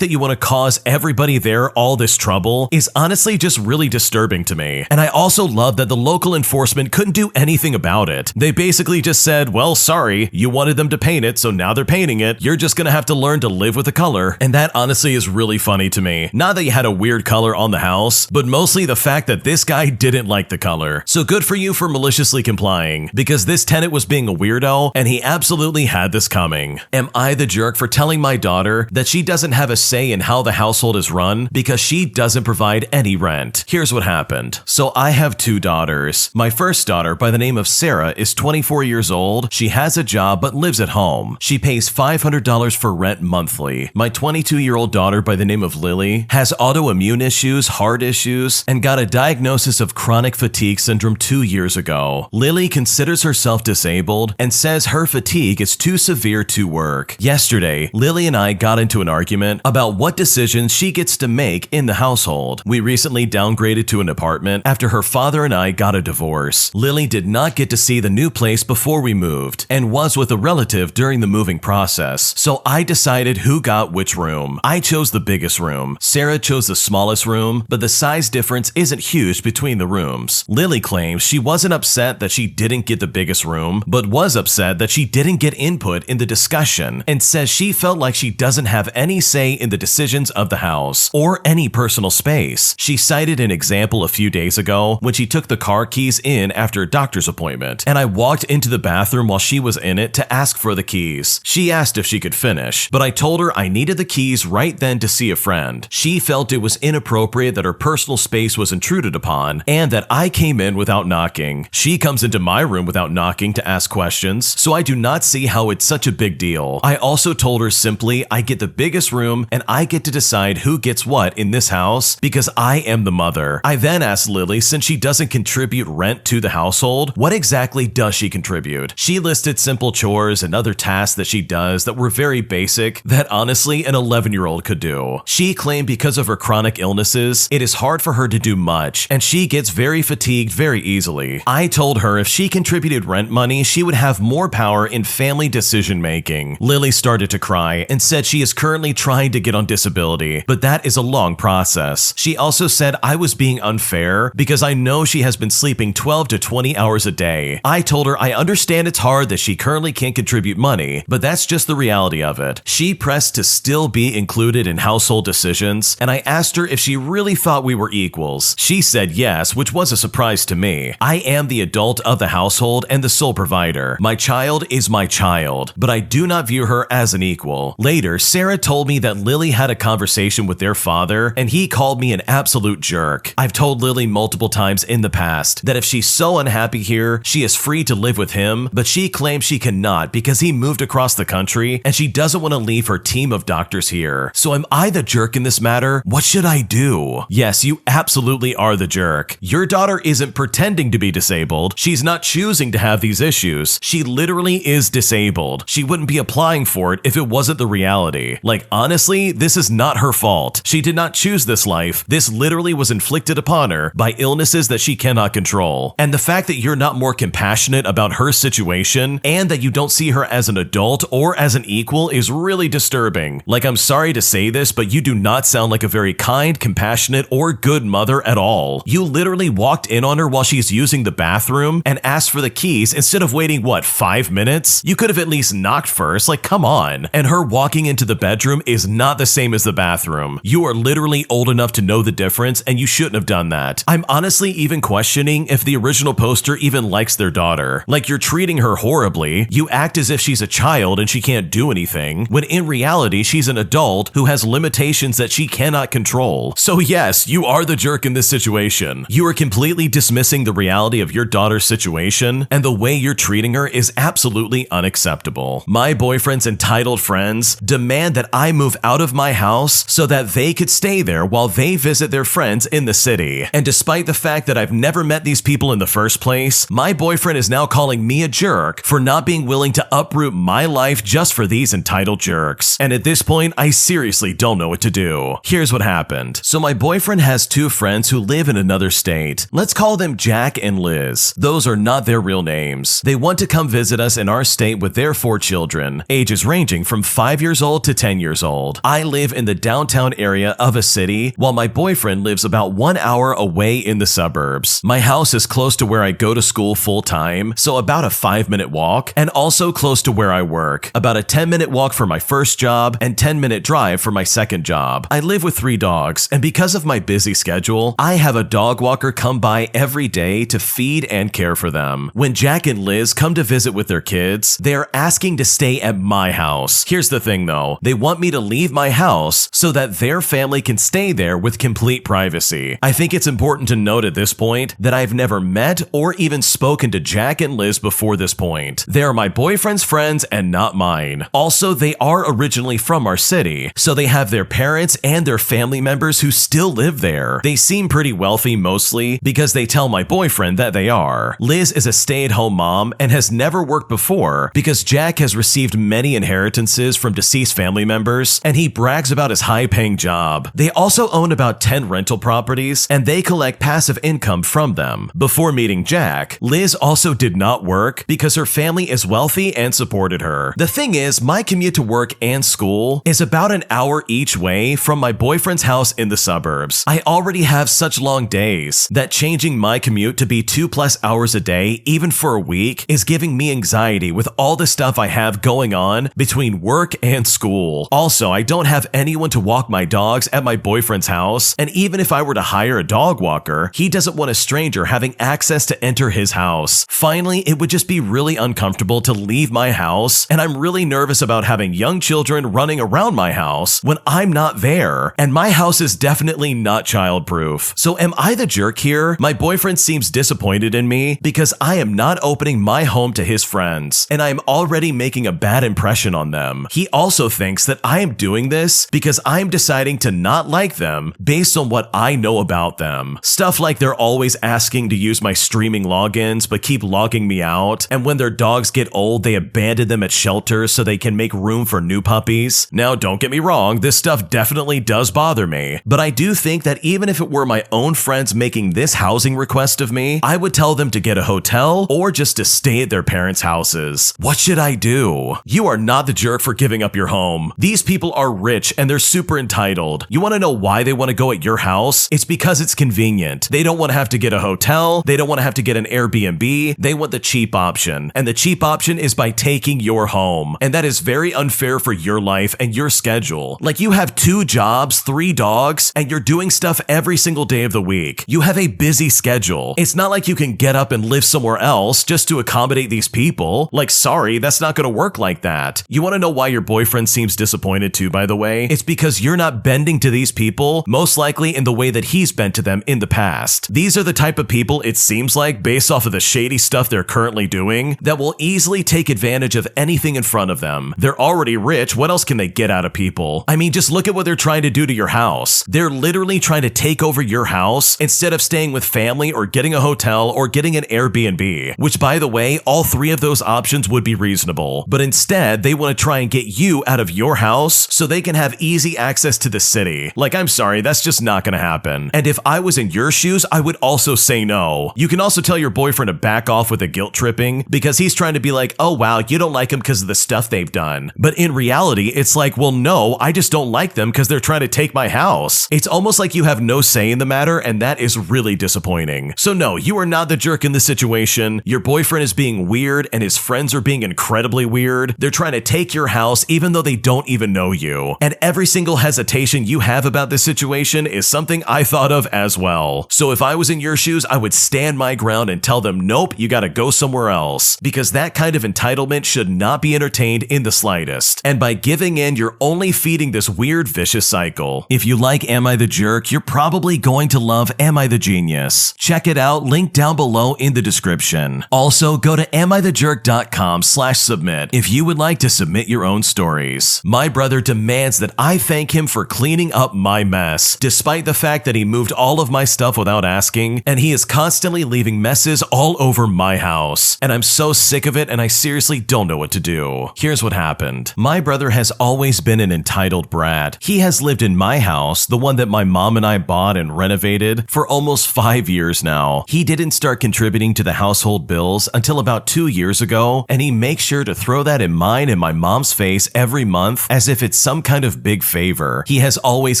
that you want to cause everybody there all this trouble is honestly just really disturbing to me. And I also love that the local enforcement couldn't do anything about it. They basically just said, well, sorry, you wanted them to paint it, so now they're painting it. You're just gonna have to learn to live with the color. And that honestly is really funny to me. Not that you had a weird color on the house, but mostly the fact that this guy didn't like the color. So good for you for maliciously complying, because this tenant was being a weirdo and he absolutely had this coming. Am I the jerk for telling my daughter that she doesn't have a say in how the household is run because she doesn't provide any rent? Here's what happened. So I have two daughters. My first daughter, by the name of Sarah, is 24 years old. She has a job but lives at home. She pays $500 for rent monthly. My 22-year-old daughter, by the name of Lily, has autoimmune issues, heart issues, and got a diagnosis of chronic fatigue syndrome 2 years ago. Lily considers herself disabled and says her fatigue is too severe to work. Yesterday, Lily and I got into an argument about what decisions she gets to make in the household. We recently downgraded to an apartment after her father and I got a divorce. Lily did not get to see the new place before we moved and was with a relative during the moving process, so I decided who got which room. I chose the biggest room. Sarah chose the smallest room, but the size difference isn't huge between the rooms. Lily claims she wasn't upset that she didn't get the biggest room, but was upset that she didn't get input in the discussion and says she felt like she doesn't have any say in the decisions of the house or any personal space. She cited an example a few days ago when she took the car keys in after a doctor's appointment, and I walked into the bathroom while she was in it to ask for the keys. She asked if she could finish, but I told her I needed the keys right then to see a friend. She felt it was inappropriate that her personal space was intruded upon and that I came in without knocking. She comes into my room without knocking to ask questions, so I do not see how it's such a big deal. I also told her simply I get the biggest room and I get to decide who gets what in this house because I am the mother. I then asked Lily, since she doesn't contribute rent to the household, what exactly does she contribute? She listed simple chores and other tasks that she does that were very basic that honestly an 11-year-old could do. She claimed because of her chronic illnesses, it is hard for her to do much, and she gets very fatigued very easily. I told her if she contributed rent money, she would have more power in family decision making. Lily started to cry and said she is currently trying to get on disability, but that is a long process. She also said I was being unfair because I know she has been sleeping 12 to 20 hours a day. I told her I understand it's hard that she currently can't contribute money, but that's just the reality of it. She pressed to still be included in household decisions, and I asked her if she really thought we were equals. She said yes, which was a surprise to me. I am the adult of the household and the sole provider. My child is my child, but I do not view her as an equal. Later, Sarah told me that Lily had a conversation with their father, and he called me an absolute jerk. I've told Lily multiple times in the past that if she's so unhappy here, she is free to live with him, but she claims she cannot because he moved across the country and she doesn't want to leave her team of doctors here. So am I the jerk in this matter? What should I do? Yes, you absolutely are the jerk. Your daughter isn't pretending to be disabled. She's not choosing to have these issues. She literally is disabled. She wouldn't be applying for it if it wasn't the reality. Like, honestly, this is not her fault. She did not choose this life. This literally was inflicted upon her by illnesses that she cannot control. And the fact that you're not more compassionate compassionate about her situation and that you don't see her as an adult or as an equal is really disturbing. Like, I'm sorry to say this, but you do not sound like a very kind, compassionate, or good mother at all. You literally walked in on her while she's using the bathroom and asked for the keys instead of waiting, 5 minutes? You could have at least knocked first, like, come on. And her walking into the bedroom is not the same as the bathroom. You are literally old enough to know the difference, and you shouldn't have done that. I'm honestly even questioning if the original poster even likes their daughter. Like, you're treating her horribly. You act as if she's a child and she can't do anything, when in reality, she's an adult who has limitations that she cannot control. So yes, you are the jerk in this situation. You are completely dismissing the reality of your daughter's situation, and the way you're treating her is absolutely unacceptable. My boyfriend's entitled friends demand that I move out of my house so that they could stay there while they visit their friends in the city. And despite the fact that I've never met these people in the first place, my boyfriend is now calling me a jerk for not being willing to uproot my life just for these entitled jerks. And at this point, I seriously don't know what to do. Here's what happened. So my boyfriend has two friends who live in another state. Let's call them Jack and Liz. Those are not their real names. They want to come visit us in our state with their 4 children, ages ranging from 5 years old to 10 years old. I live in the downtown area of a city, while my boyfriend lives about 1 hour away in the suburbs. My house is close to where I go to school full time, so about a 5-minute walk, and also close to where I work. About a 10-minute walk for my first job and 10-minute drive for my second job. I live with 3 dogs, and because of my busy schedule, I have a dog walker come by every day to feed and care for them. When Jack and Liz come to visit with their kids, they are asking to stay at my house. Here's the thing though, they want me to leave my house so that their family can stay there with complete privacy. I think it's important to note at this point that I've never met or even spoken to Jack and Liz before this point. They are my boyfriend's friends and not mine. Also, they are originally from our city, so they have their parents and their family members who still live there. They seem pretty wealthy mostly because they tell my boyfriend that they are. Liz is a stay-at-home mom and has never worked before because Jack has received many inheritances from deceased family members, and he brags about his high-paying job. They also own about 10 rental properties, and they collect passive income from them. Before meeting Jack, Liz also did not work because her family is wealthy and supported her. The thing is, my commute to work and school is about an hour each way from my boyfriend's house in the suburbs. I already have such long days that changing my commute to be 2+ hours a day, even for a week, is giving me anxiety with all the stuff I have going on between work and school. Also, I don't have anyone to walk my dogs at my boyfriend's house, and even if I were to hire a dog walker, he doesn't want a stranger having access to enter his house. Finally, it would just be really uncomfortable to leave my house, and I'm really nervous about having young children running around my house when I'm not there, and my house is definitely not childproof. So am I the jerk here? My boyfriend seems disappointed in me because I am not opening my home to his friends, and I am already making a bad impression on them. He also thinks that I am doing this because I'm deciding to not like them based on what I know about them. Stuff like they're always asking to use my streaming logins but keep logging me out, and when their dogs get old, they abandon them at shelters so they can make room for new puppies. Now, don't get me wrong, this stuff definitely does bother me, but I do think that even if it were my own friends making this housing request of me, I would tell them to get a hotel or just to stay at their parents' houses. What should I do? You are not the jerk for giving up your home. These people are rich and they're super entitled. You want to know why they want to go at your house? It's because it's convenient. They don't want to have to get a hotel. They don't want to have to get an Airbnb. They want the cheap option. And the cheap option is by taking your home. And that is very unfair for your life and your schedule. Like, you have 2 jobs, 3 dogs, and you're doing stuff every single day of the week. You have a busy schedule. It's not like you can get up and live somewhere else just to accommodate these people. Like, sorry, that's not going to work like that. You want to know why your boyfriend seems disappointed too, by the way? It's because you're not bending to these people, most likely in the way that he's bent to them in the past. These are the type of people, it seems like, based off of the shady stuff they're currently doing, that will easily take advantage of anything in front of them. They're already rich, what else can they get out of people? I mean, just look at what they're trying to do to your house. They're literally trying to take over your house instead of staying with family or getting a hotel or getting an Airbnb, which, by the way, all 3 of those options would be reasonable. But instead, they want to try and get you out of your house so they can have easy access to the city. Like, I'm sorry, that's just not going to happen. And if I was in your shoes, I would also say no. You can also tell your boyfriend to back back off with the guilt tripping because he's trying to be like, oh wow, you don't like them because of the stuff they've done. But in reality, it's like, well, no, I just don't like them because they're trying to take my house. It's almost like you have no say in the matter, and that is really disappointing. So no, you are not the jerk in this situation. Your boyfriend is being weird and his friends are being incredibly weird. They're trying to take your house even though they don't even know you. And every single hesitation you have about this situation is something I thought of as well. So if I was in your shoes, I would stand my ground and tell them, nope, you gotta go somewhere else. Because that kind of entitlement should not be entertained in the slightest. And by giving in, you're only feeding this weird vicious cycle. If you like Am I the Jerk, you're probably going to love Am I the Genius. Check it out, link down below in the description. Also, go to AmITheJerk.com/submit if you would like to submit your own stories. My brother demands that I thank him for cleaning up my mess, despite the fact that he moved all of my stuff without asking, and he is constantly leaving messes all over my house. And I'm so sick of it, and I seriously don't know what to do. Here's what happened. My brother has always been an entitled brat. He has lived in my house, the one that my mom and I bought and renovated, for almost 5 years now. He didn't start contributing to the household bills until about 2 years ago, and he makes sure to throw that in mine and my mom's face every month as if it's some kind of big favor. He has always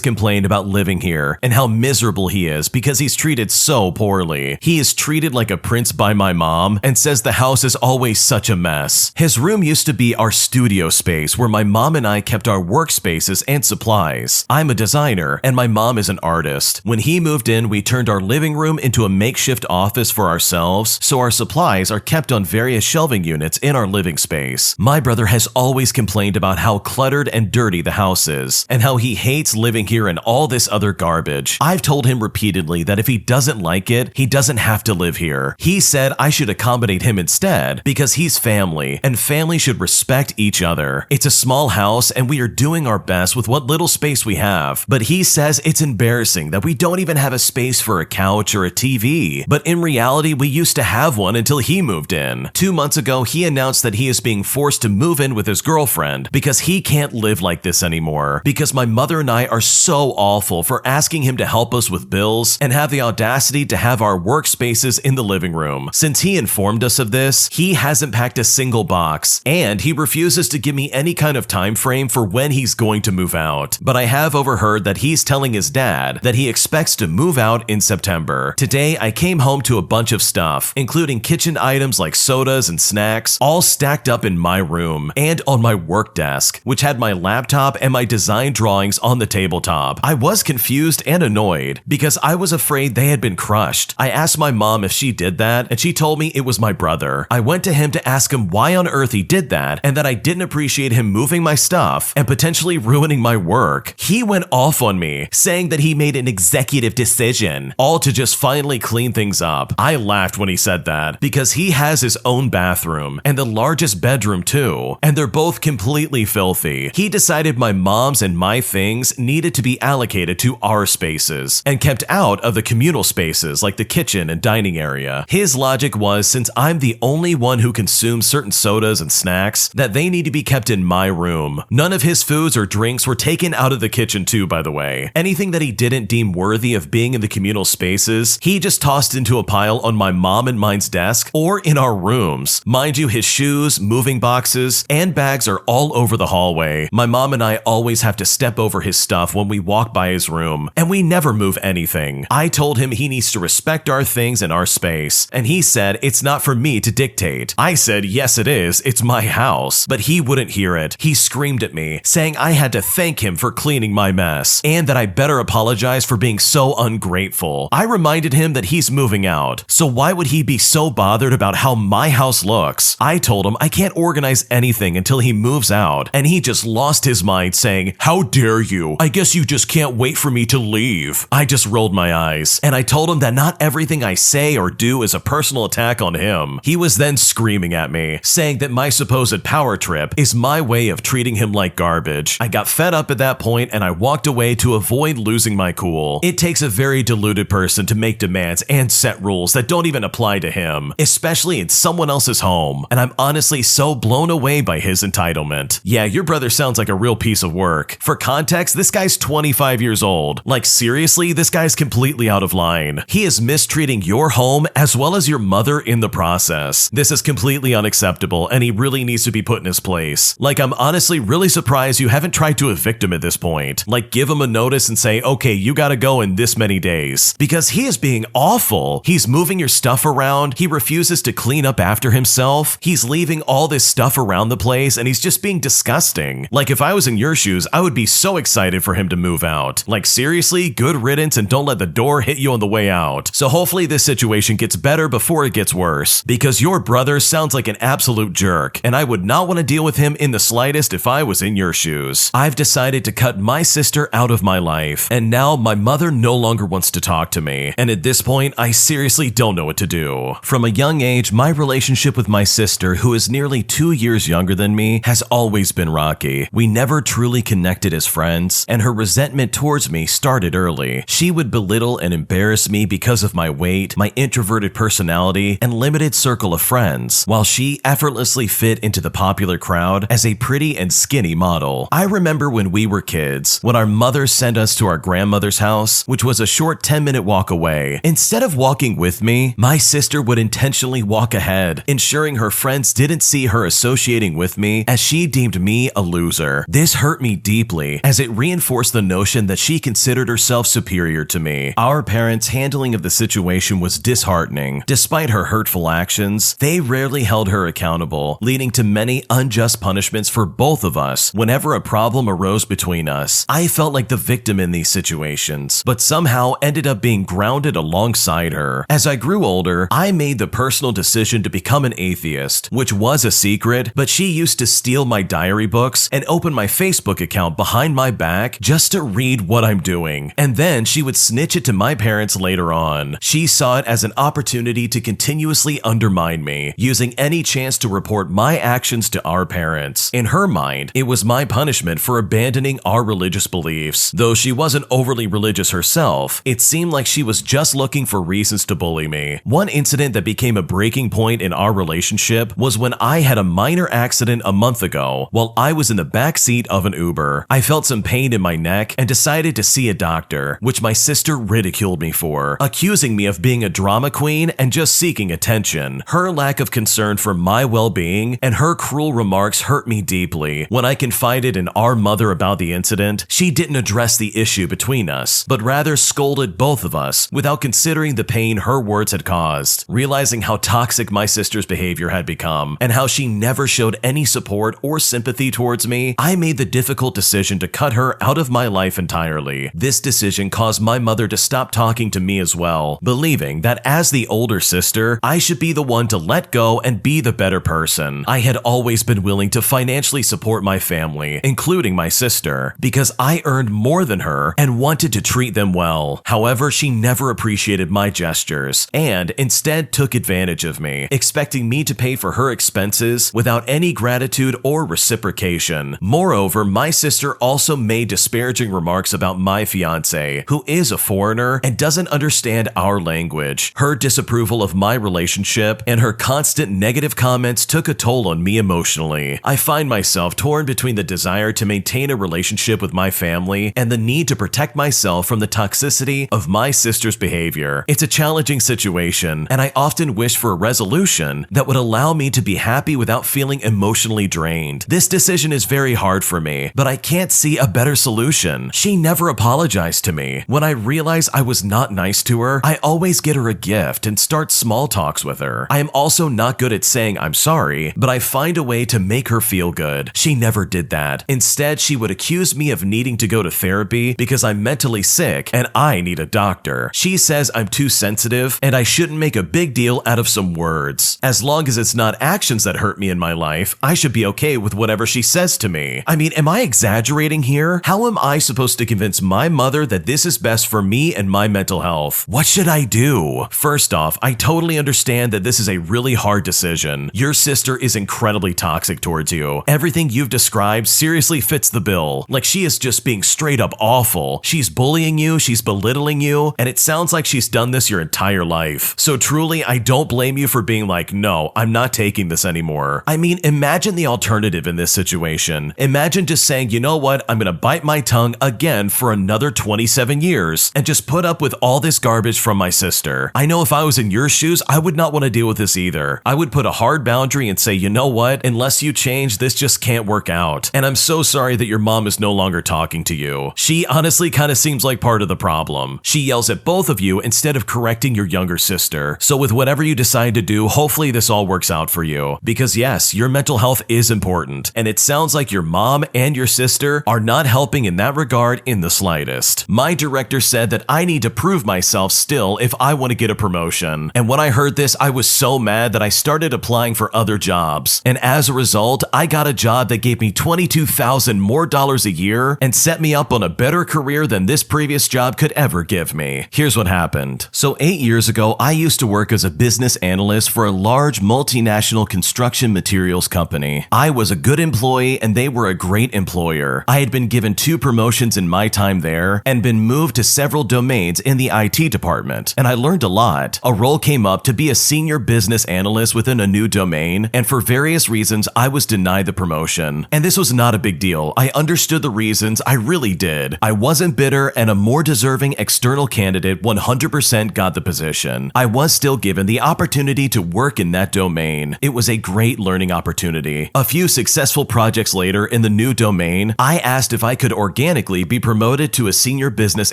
complained about living here and how miserable he is because he's treated so poorly. He is treated like a prince by my mom and says the house is always such a mess. His room used to be our studio space where my mom and I kept our workspaces and supplies. I'm a designer and my mom is an artist. When he moved in, we turned our living room into a makeshift office for ourselves, so our supplies are kept on various shelving units in our living space. My brother has always complained about how cluttered and dirty the house is, and how he hates living here and all this other garbage. I've told him repeatedly that if he doesn't like it, he doesn't have to live here. He said I should accommodate him instead because he's family, and family should respect each other. It's a small house and we are doing our best with what little space we have, but he says it's embarrassing that we don't even have a space for a couch or a TV. But in reality, we used to have one until he moved in. 2 months ago, he announced that he is being forced to move in with his girlfriend because he can't live like this anymore, because my mother and I are so awful for asking him to help us with bills and have the audacity to have our workspaces in the living room. Since he informed us of this, he hasn't packed a single box, and he refuses to give me any kind of time frame for when he's going to move out. But I have overheard that he's telling his dad that he expects to move out in September. Today, I came home to a bunch of stuff, including kitchen items like sodas and snacks, all stacked up in my room and on my work desk, which had my laptop and my design drawings on the tabletop. I was confused and annoyed because I was afraid they had been crushed. I asked my mom if she did that, and she told me it was my brother. I went to him to ask him why on earth he did that, and that I didn't appreciate him moving my stuff and potentially ruining my work. He went off on me, saying that he made an executive decision, all to just finally clean things up. I laughed when he said that, because he has his own bathroom, and the largest bedroom too, and they're both completely filthy. He decided my mom's and my things needed to be allocated to our spaces, and kept out of the communal spaces like the kitchen and dining area. His logic was, since I'm the only one who consumes certain sodas and snacks, that they need to be kept in my room. None of his foods or drinks were taken out of the kitchen too, by the way. Anything that he didn't deem worthy of being in the communal spaces, he just tossed into a pile on my mom and mine's desk or in our rooms. Mind you, his shoes, moving boxes, and bags are all over the hallway. My mom and I always have to step over his stuff when we walk by his room, and we never move anything. I told him he needs to respect our things and our space, and he said it's not for me to dictate. I said yes it is, it's my house, but he wouldn't hear it. He screamed at me, saying I had to thank him for cleaning my mess, and that I better apologize for being so ungrateful. I reminded him that he's moving out, so why would he be so bothered about how my house looks? I told him I can't organize anything until he moves out, and he just lost his mind, saying, "How dare you? I guess you just can't wait for me to leave." I just rolled my eyes, and I told him that not everything I say or do is a personal attack on him. He was then screaming at me, saying that my supposed power trip is my way of treating him like garbage. I got fed up at that point, and I walked away to avoid losing my cool. It takes a very deluded person to make demands and set rules that don't even apply to him, especially in someone else's home, and I'm honestly so blown away by his entitlement. Yeah, your brother sounds like a real piece of work. For context, this guy's 25 years old. Like seriously, this guy's completely out of line. He is mistreating your home as well as your your mother in the process. This is completely unacceptable, and he really needs to be put in his place. Like, I'm honestly really surprised you haven't tried to evict him at this point. Like, give him a notice and say, okay, you gotta go in this many days. Because he is being awful. He's moving your stuff around. He refuses to clean up after himself. He's leaving all this stuff around the place, and he's just being disgusting. Like, if I was in your shoes, I would be so excited for him to move out. Like, seriously, good riddance, and don't let the door hit you on the way out. So hopefully this situation gets better before it gets worse, because your brother sounds like an absolute jerk, and I would not want to deal with him in the slightest if I was in your shoes. I've decided to cut my sister out of my life, and now my mother no longer wants to talk to me, and at this point, I seriously don't know what to do. From a young age, my relationship with my sister, who is nearly 2 years younger than me, has always been rocky. We never truly connected as friends, and her resentment towards me started early. She would belittle and embarrass me because of my weight, my introverted personality, and limited circle of friends, while she effortlessly fit into the popular crowd as a pretty and skinny model. I remember when we were kids, when our mothers sent us to our grandmother's house, which was a short 10-minute walk away. Instead of walking with me, my sister would intentionally walk ahead, ensuring her friends didn't see her associating with me, as she deemed me a loser. This hurt me deeply, as it reinforced the notion that she considered herself superior to me. Our parents' handling of the situation was disheartening. Despite her hurtful actions, they rarely held her accountable, leading to many unjust punishments for both of us whenever a problem arose between us. I felt like the victim in these situations, but somehow ended up being grounded alongside her. As I grew older, I made the personal decision to become an atheist, which was a secret, but she used to steal my diary books and open my Facebook account behind my back just to read what I'm doing, and then she would snitch it to my parents later on. She saw it as an opportunity to continuously undermine me, using any chance to report my actions to our parents. In her mind, it was my punishment for abandoning our religious beliefs. Though she wasn't overly religious herself, it seemed like she was just looking for reasons to bully me. One incident that became a breaking point in our relationship was when I had a minor accident a month ago while I was in the back seat of an Uber. I felt some pain in my neck and decided to see a doctor, which my sister ridiculed me for, accusing me of being a drama queen and just seeking attention. Her lack of concern for my well-being and her cruel remarks hurt me deeply. When I confided in our mother about the incident, she didn't address the issue between us, but rather scolded both of us without considering the pain her words had caused. Realizing how toxic my sister's behavior had become and how she never showed any support or sympathy towards me, I made the difficult decision to cut her out of my life entirely. This decision caused my mother to stop talking to me as well, believing that as the older sister, I should be the one to let go and be the better person. I had always been willing to financially support my family, including my sister, because I earned more than her and wanted to treat them well. However, she never appreciated my gestures and instead took advantage of me, expecting me to pay for her expenses without any gratitude or reciprocation. Moreover, my sister also made disparaging remarks about my fiance, who is a foreigner and doesn't understand our language. Her disapproval of my relationship and her constant negative comments took a toll on me emotionally. I find myself torn between the desire to maintain a relationship with my family and the need to protect myself from the toxicity of my sister's behavior. It's a challenging situation, and I often wish for a resolution that would allow me to be happy without feeling emotionally drained. This decision is very hard for me, but I can't see a better solution. She never apologized to me. When I realize I was not nice to her, I always get her a gift and start small talks with her. I am also not good at saying I'm sorry, but I find a way to make her feel good. She never did that. Instead, she would accuse me of needing to go to therapy because I'm mentally sick and I need a doctor. She says I'm too sensitive and I shouldn't make a big deal out of some words. As long as it's not actions that hurt me in my life, I should be okay with whatever she says to me. I mean, am I exaggerating here? How am I supposed to convince my mother that this is best for me and my mental health? What should I do? First off, I totally understand that this is a really hard decision. Your sister is incredibly toxic towards you. Everything you've described seriously fits the bill. Like, she is just being straight up awful. She's bullying you, she's belittling you, and it sounds like she's done this your entire life. So truly, I don't blame you for being like, no, I'm not taking this anymore. I mean, imagine the alternative in this situation. Imagine just saying, you know what, I'm gonna bite my tongue again for another 27 years and just put up with all this garbage from my sister. I know if I was in your her shoes, I would not want to deal with this either. I would put a hard boundary and say, you know what, unless you change, this just can't work out. And I'm so sorry that your mom is no longer talking to you. She honestly kind of seems like part of the problem. She yells at both of you instead of correcting your younger sister. So with whatever you decide to do, hopefully this all works out for you. Because yes, your mental health is important. And it sounds like your mom and your sister are not helping in that regard in the slightest. My director said that I need to prove myself still if I want to get a promotion. And when I heard this, I was so mad that I started applying for other jobs. And as a result, I got a job that gave me $22,000 more a year and set me up on a better career than this previous job could ever give me. Here's what happened. So 8 years ago, I used to work as a business analyst for a large multinational construction materials company. I was a good employee and they were a great employer. I had been given 2 promotions in my time there and been moved to several domains in the IT department, and I learned a lot. A role came up to be a senior business analyst within a new domain, and for various reasons, I was denied the promotion. And this was not a big deal. I understood the reasons, I really did. I wasn't bitter, and a more deserving external candidate 100% got the position. I was still given the opportunity to work in that domain. It was a great learning opportunity. A few successful projects later in the new domain, I asked if I could organically be promoted to a senior business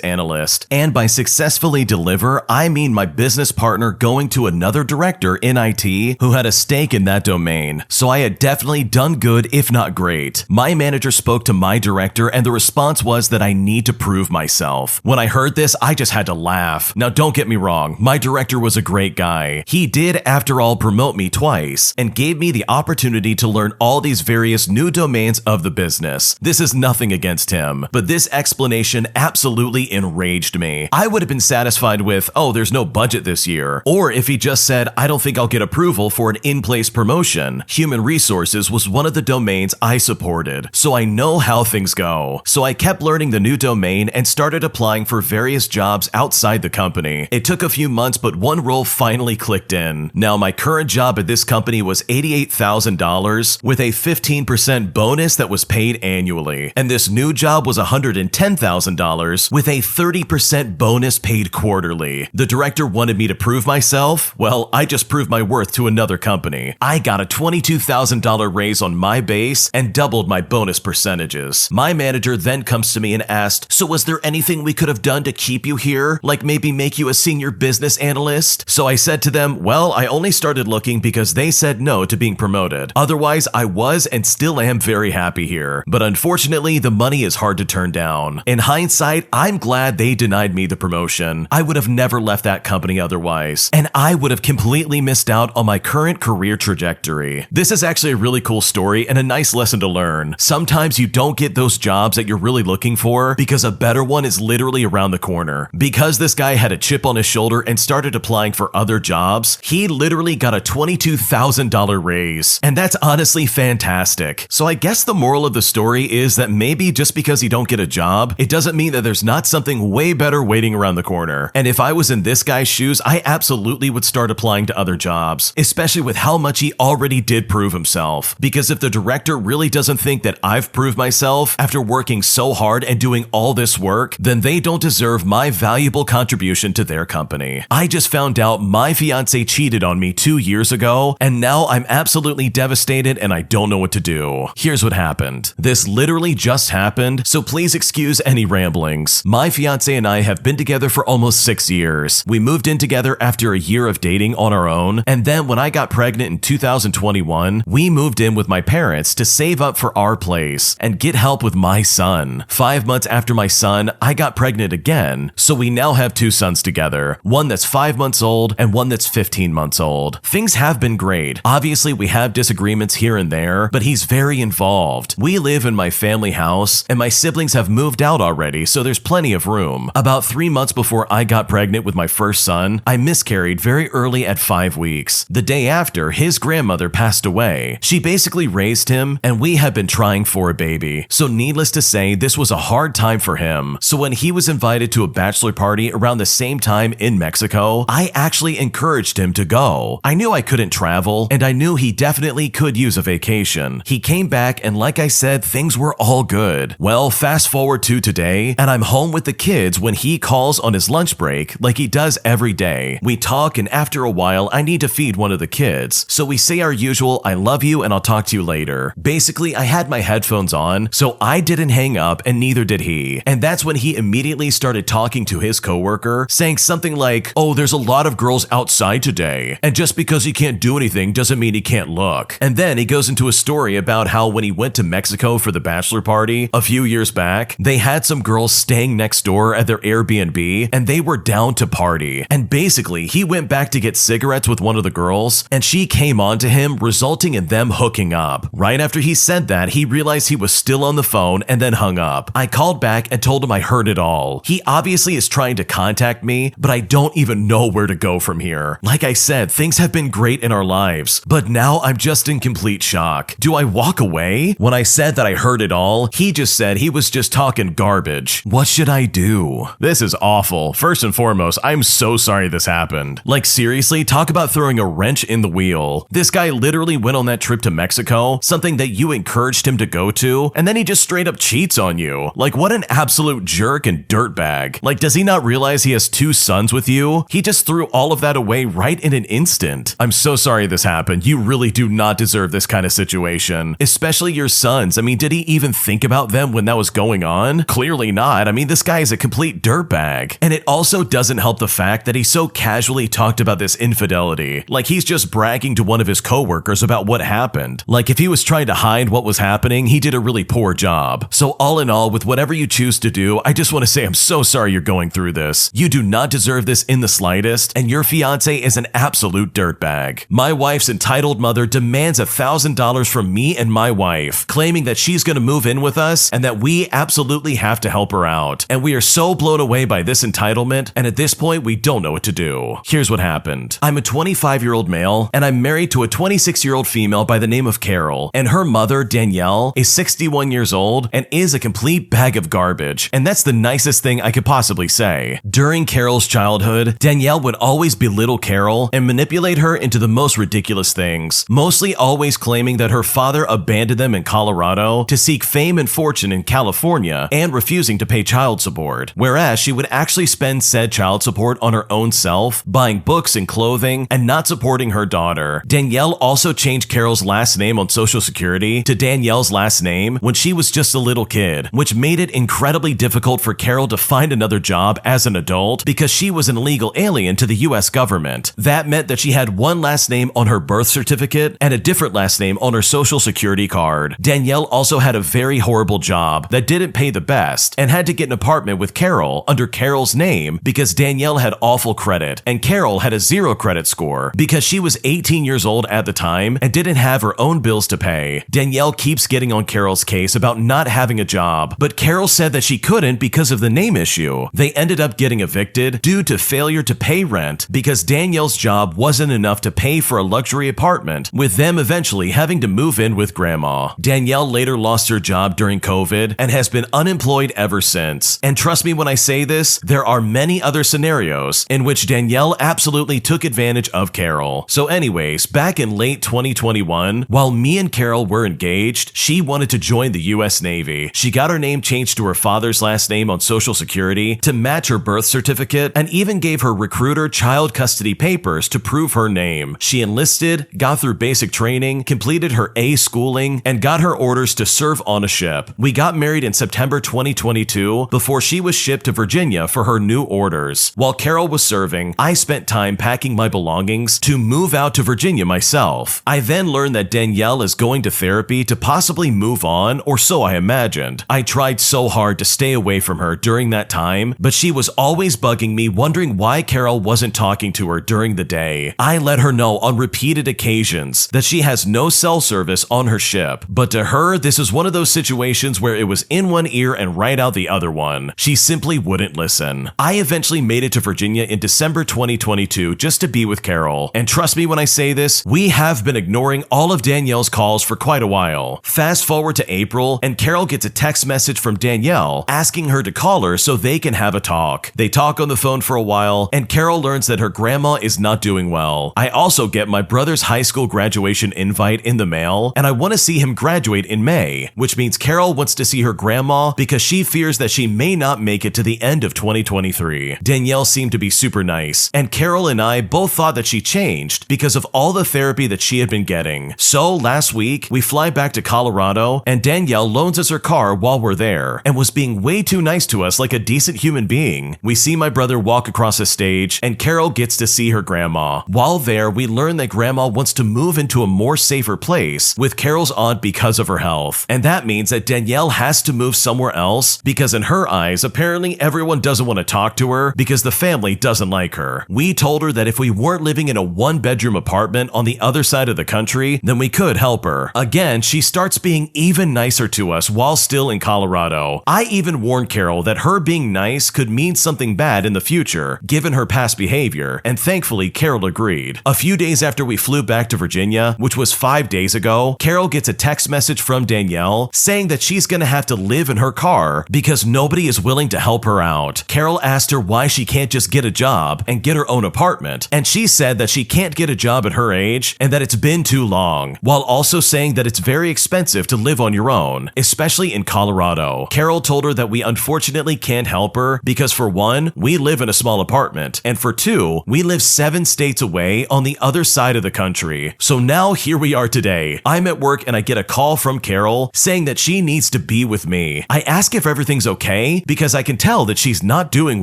analyst. And by successfully deliver, I mean my business partner going to another director in IT who had a stake in that domain. So I had definitely done good, if not great. My manager spoke to my director and the response was that I need to prove myself. When I heard this, I just had to laugh. Now don't get me wrong, my director was a great guy. He did, after all, promote me twice and gave me the opportunity to learn all these various new domains of the business. This is nothing against him, but this explanation absolutely enraged me. I would have been satisfied with, oh, there's no budget this year. Or if he just said, I don't think I'll get approval for an in-place promotion. Human resources was one of the domains I supported, so I know how things go. So I kept learning the new domain and started applying for various jobs outside the company. It took a few months, but one role finally clicked in. Now, my current job at this company was $88,000 with a 15% bonus that was paid annually. And this new job was $110,000 with a 30% bonus paid quarterly. The director wanted me to prove myself. Well, I just proved my worth to another company. I got a $22,000 raise on my base and doubled my bonus percentages. My manager then comes to me and asked, so was there anything we could have done to keep you here? Like maybe make you a senior business analyst? So I said to them, well, I only started looking because they said no to being promoted. Otherwise, I was and still am very happy here. But unfortunately, the money is hard to turn down. In hindsight, I'm glad they denied me the promotion. I would have never left that company otherwise, and I would have completely missed out on my current career trajectory. This is actually a really cool story and a nice lesson to learn. Sometimes you don't get those jobs that you're really looking for because a better one is literally around the corner. Because this guy had a chip on his shoulder and started applying for other jobs, he literally got a $22,000 raise. And that's honestly fantastic. So I guess the moral of the story is that maybe just because you don't get a job, it doesn't mean that there's not something way better waiting around the corner. And if I was in this guy's shoes, I absolutely would start applying to other jobs, especially with how much he already did prove himself. Because if the director really doesn't think that I've proved myself after working so hard and doing all this work, then they don't deserve my valuable contribution to their company. I just found out my fiance cheated on me 2 years ago, and now I'm absolutely devastated and I don't know what to do. Here's what happened. This literally just happened, so please excuse any ramblings. My fiance and I have been together for almost 6 years. We moved in together after a year of dating on our own, and then when I got pregnant in 2021, we moved in with my parents to save up for our place and get help with my son. 5 months after my son, I got pregnant again, so we now have 2 sons together, one that's 5 months old and one that's 15 months old. Things have been great. Obviously, we have disagreements here and there, but he's very involved. We live in my family house, and my siblings have moved out already, so there's plenty of room. About 3 months before I got pregnant with my first son, I miscarried very early at 5 weeks. The day after, his grandmother passed away. She basically raised him, and we have been trying for a baby. So needless to say, this was a hard time for him. So when he was invited to a bachelor party around the same time in Mexico, I actually encouraged him to go. I knew I couldn't travel, and I knew he definitely could use a vacation. He came back, and like I said, things were all good. Well, fast forward to today, and I'm home with the kids when he calls on his lunch break like he does every day. We talk, and after a while, I need to feed one of the kids. So we say our usual, I love you and I'll talk to you later. Basically, I had my headphones on, so I didn't hang up and neither did he. And that's when he immediately started talking to his coworker, saying something like, oh, there's a lot of girls outside today. And just because he can't do anything doesn't mean he can't look. And then he goes into a story about how when he went to Mexico for the bachelor party a few years back, they had some girls staying next door at their Airbnb and they were down to party. And basically, he went back to get cigarettes with one of the girls and she came on to him, resulting in them hooking up. Right after he said that, he realized he was still on the phone and then hung up. I called back and told him I heard it all. He obviously is trying to contact me, but I don't even know where to go from here. Like I said, things have been great in our lives, but now I'm just in complete shock. Do I walk away? When I said that I heard it all, he just said he was just talking garbage. What should I do? This is awful. First and foremost, I'm so sorry this happened. Like seriously, talk about throwing a wrench in the wheel. This guy literally went on that trip to Mexico, something that you encouraged him to go to, and then he just straight up cheats on you. Like what an absolute jerk and dirtbag. Like does he not realize he has 2 sons with you? He just threw all of that away right in an instant. I'm so sorry this happened. You really do not deserve this kind of situation, especially your sons. I mean, did he even think about them when that was going on? Clearly not. I mean, this guy is a complete dirtbag. And it also doesn't help the fact that he so casually talked about this infidelity. Like he's just bragging to one of his coworkers about what happened. Like if he was trying to hide what was happening, he did a really poor job. So all in all, with whatever you choose to do, I just want to say I'm so sorry you're going through this. You do not deserve this in the slightest, and your fiance is an absolute dirtbag. My wife's entitled mother demands $1,000 from me and my wife, claiming that she's going to move in with us and that we absolutely have to help her out. And we are so blown away by this entitlement, and at this point, we don't know what to do. Here's what happened. I'm a 25-year-old male, and I'm married to a 26-year-old female by the name of Carol, and her mother, Danielle, is 61 years old and is a complete bag of garbage, and that's the nicest thing I could possibly say. During Carol's childhood, Danielle would always belittle Carol and manipulate her into the most ridiculous things, mostly always claiming that her father abandoned them in Colorado to seek fame and fortune in California and refusing to pay child support, whereas she would actually spend said child support on her own self, buying books and clothing, and not supporting her daughter. Danielle also changed Carol's last name on Social Security to Danielle's last name when she was just a little kid, which made it incredibly difficult for Carol to find another job as an adult because she was an illegal alien to the US government. That meant that she had one last name on her birth certificate and a different last name on her Social Security card. Danielle also had a very horrible job that didn't pay the best and had to get an apartment with Carol under Carol's name because Danielle had awful credit and Carol had a 0 credit score because she was 18 years old at the time and didn't have her own bills to pay. Danielle keeps getting on Carol's case about not having a job, but Carol said that she couldn't because of the name issue. They ended up getting evicted due to failure to pay rent because Danielle's job wasn't enough to pay for a luxury apartment, with them eventually having to move in with grandma. Danielle later lost her job during COVID and has been unemployed ever since. And trust me when I say this, there are many other scenarios in which Danielle absolutely took advantage of Carol. So anyways, back in late 2021, while me and Carol were engaged, she wanted to join the US Navy. She got her name changed to her father's last name on Social Security to match her birth certificate and even gave her recruiter child custody papers to prove her name. She enlisted, got through basic training, completed her A schooling, and got her orders to serve on a ship. We got married in September 2022 before she was shipped to Virginia for her new orders. While Carol was serving, I spent time packing my belongings to move out to Virginia myself. I then learned that Danielle is going to therapy to possibly move on, or so I imagined. I tried so hard to stay away from her during that time, but she was always bugging me, wondering why Carol wasn't talking to her during the day. I let her know on repeated occasions that she has no cell service on her ship, but to her, this is one of those situations where it was in one ear and right out the other one. She simply wouldn't listen. I eventually made it to Virginia in December 2022 just to be with Carol, and trust me when I say this, we have been ignoring all of Danielle's calls for quite a while. Fast forward to April, and Carol gets a text message from Danielle asking her to call her so they can have a talk. They talk on the phone for a while, and Carol learns that her grandma is not doing well. I also get my brother's high school graduation invite in the mail, and I want to see him graduate in May, which means Carol wants to see her grandma because she fears that she may not make it to the end of 2023. Danielle seemed to be super nice and Carol and I both thought that she changed because of all the therapy that she had been getting. So last week, we fly back to Colorado, and Danielle loans us her car while we're there, and was being way too nice to us like a decent human being. We see my brother walk across the stage, and Carol gets to see her grandma. While there, we learn that grandma wants to move into a more safer place with Carol's aunt because of her health. And that means that Danielle has to move somewhere else because in her eyes, apparently everyone doesn't want to talk to her because the family doesn't like her. We told her that if we weren't living in a one-bedroom apartment on the other side of the country, then we could help her. Again, she starts being even nicer to us while still in Colorado. I even warned Carol that her being nice could mean something bad in the future, given her past behavior, and thankfully Carol agreed. A few days after we flew back to Virginia, which was 5 days ago, Carol gets a text message from Danielle saying that she's gonna have to live in her car because nobody is willing to help her out. Carol asked her why she can't just get a job and get her own apartment, and she said that she can't get a job at her age and that it's been too long, while also saying that it's very expensive to live on your own, especially in Colorado. Carol told her that we unfortunately can't help her because for one, we live in a small apartment, and for two, we live 7 states away on the other side of the country. So now here we are today. I'm at work and I get a call from Carol saying that she needs to be with me. I ask if everything's okay because I can tell that she's not doing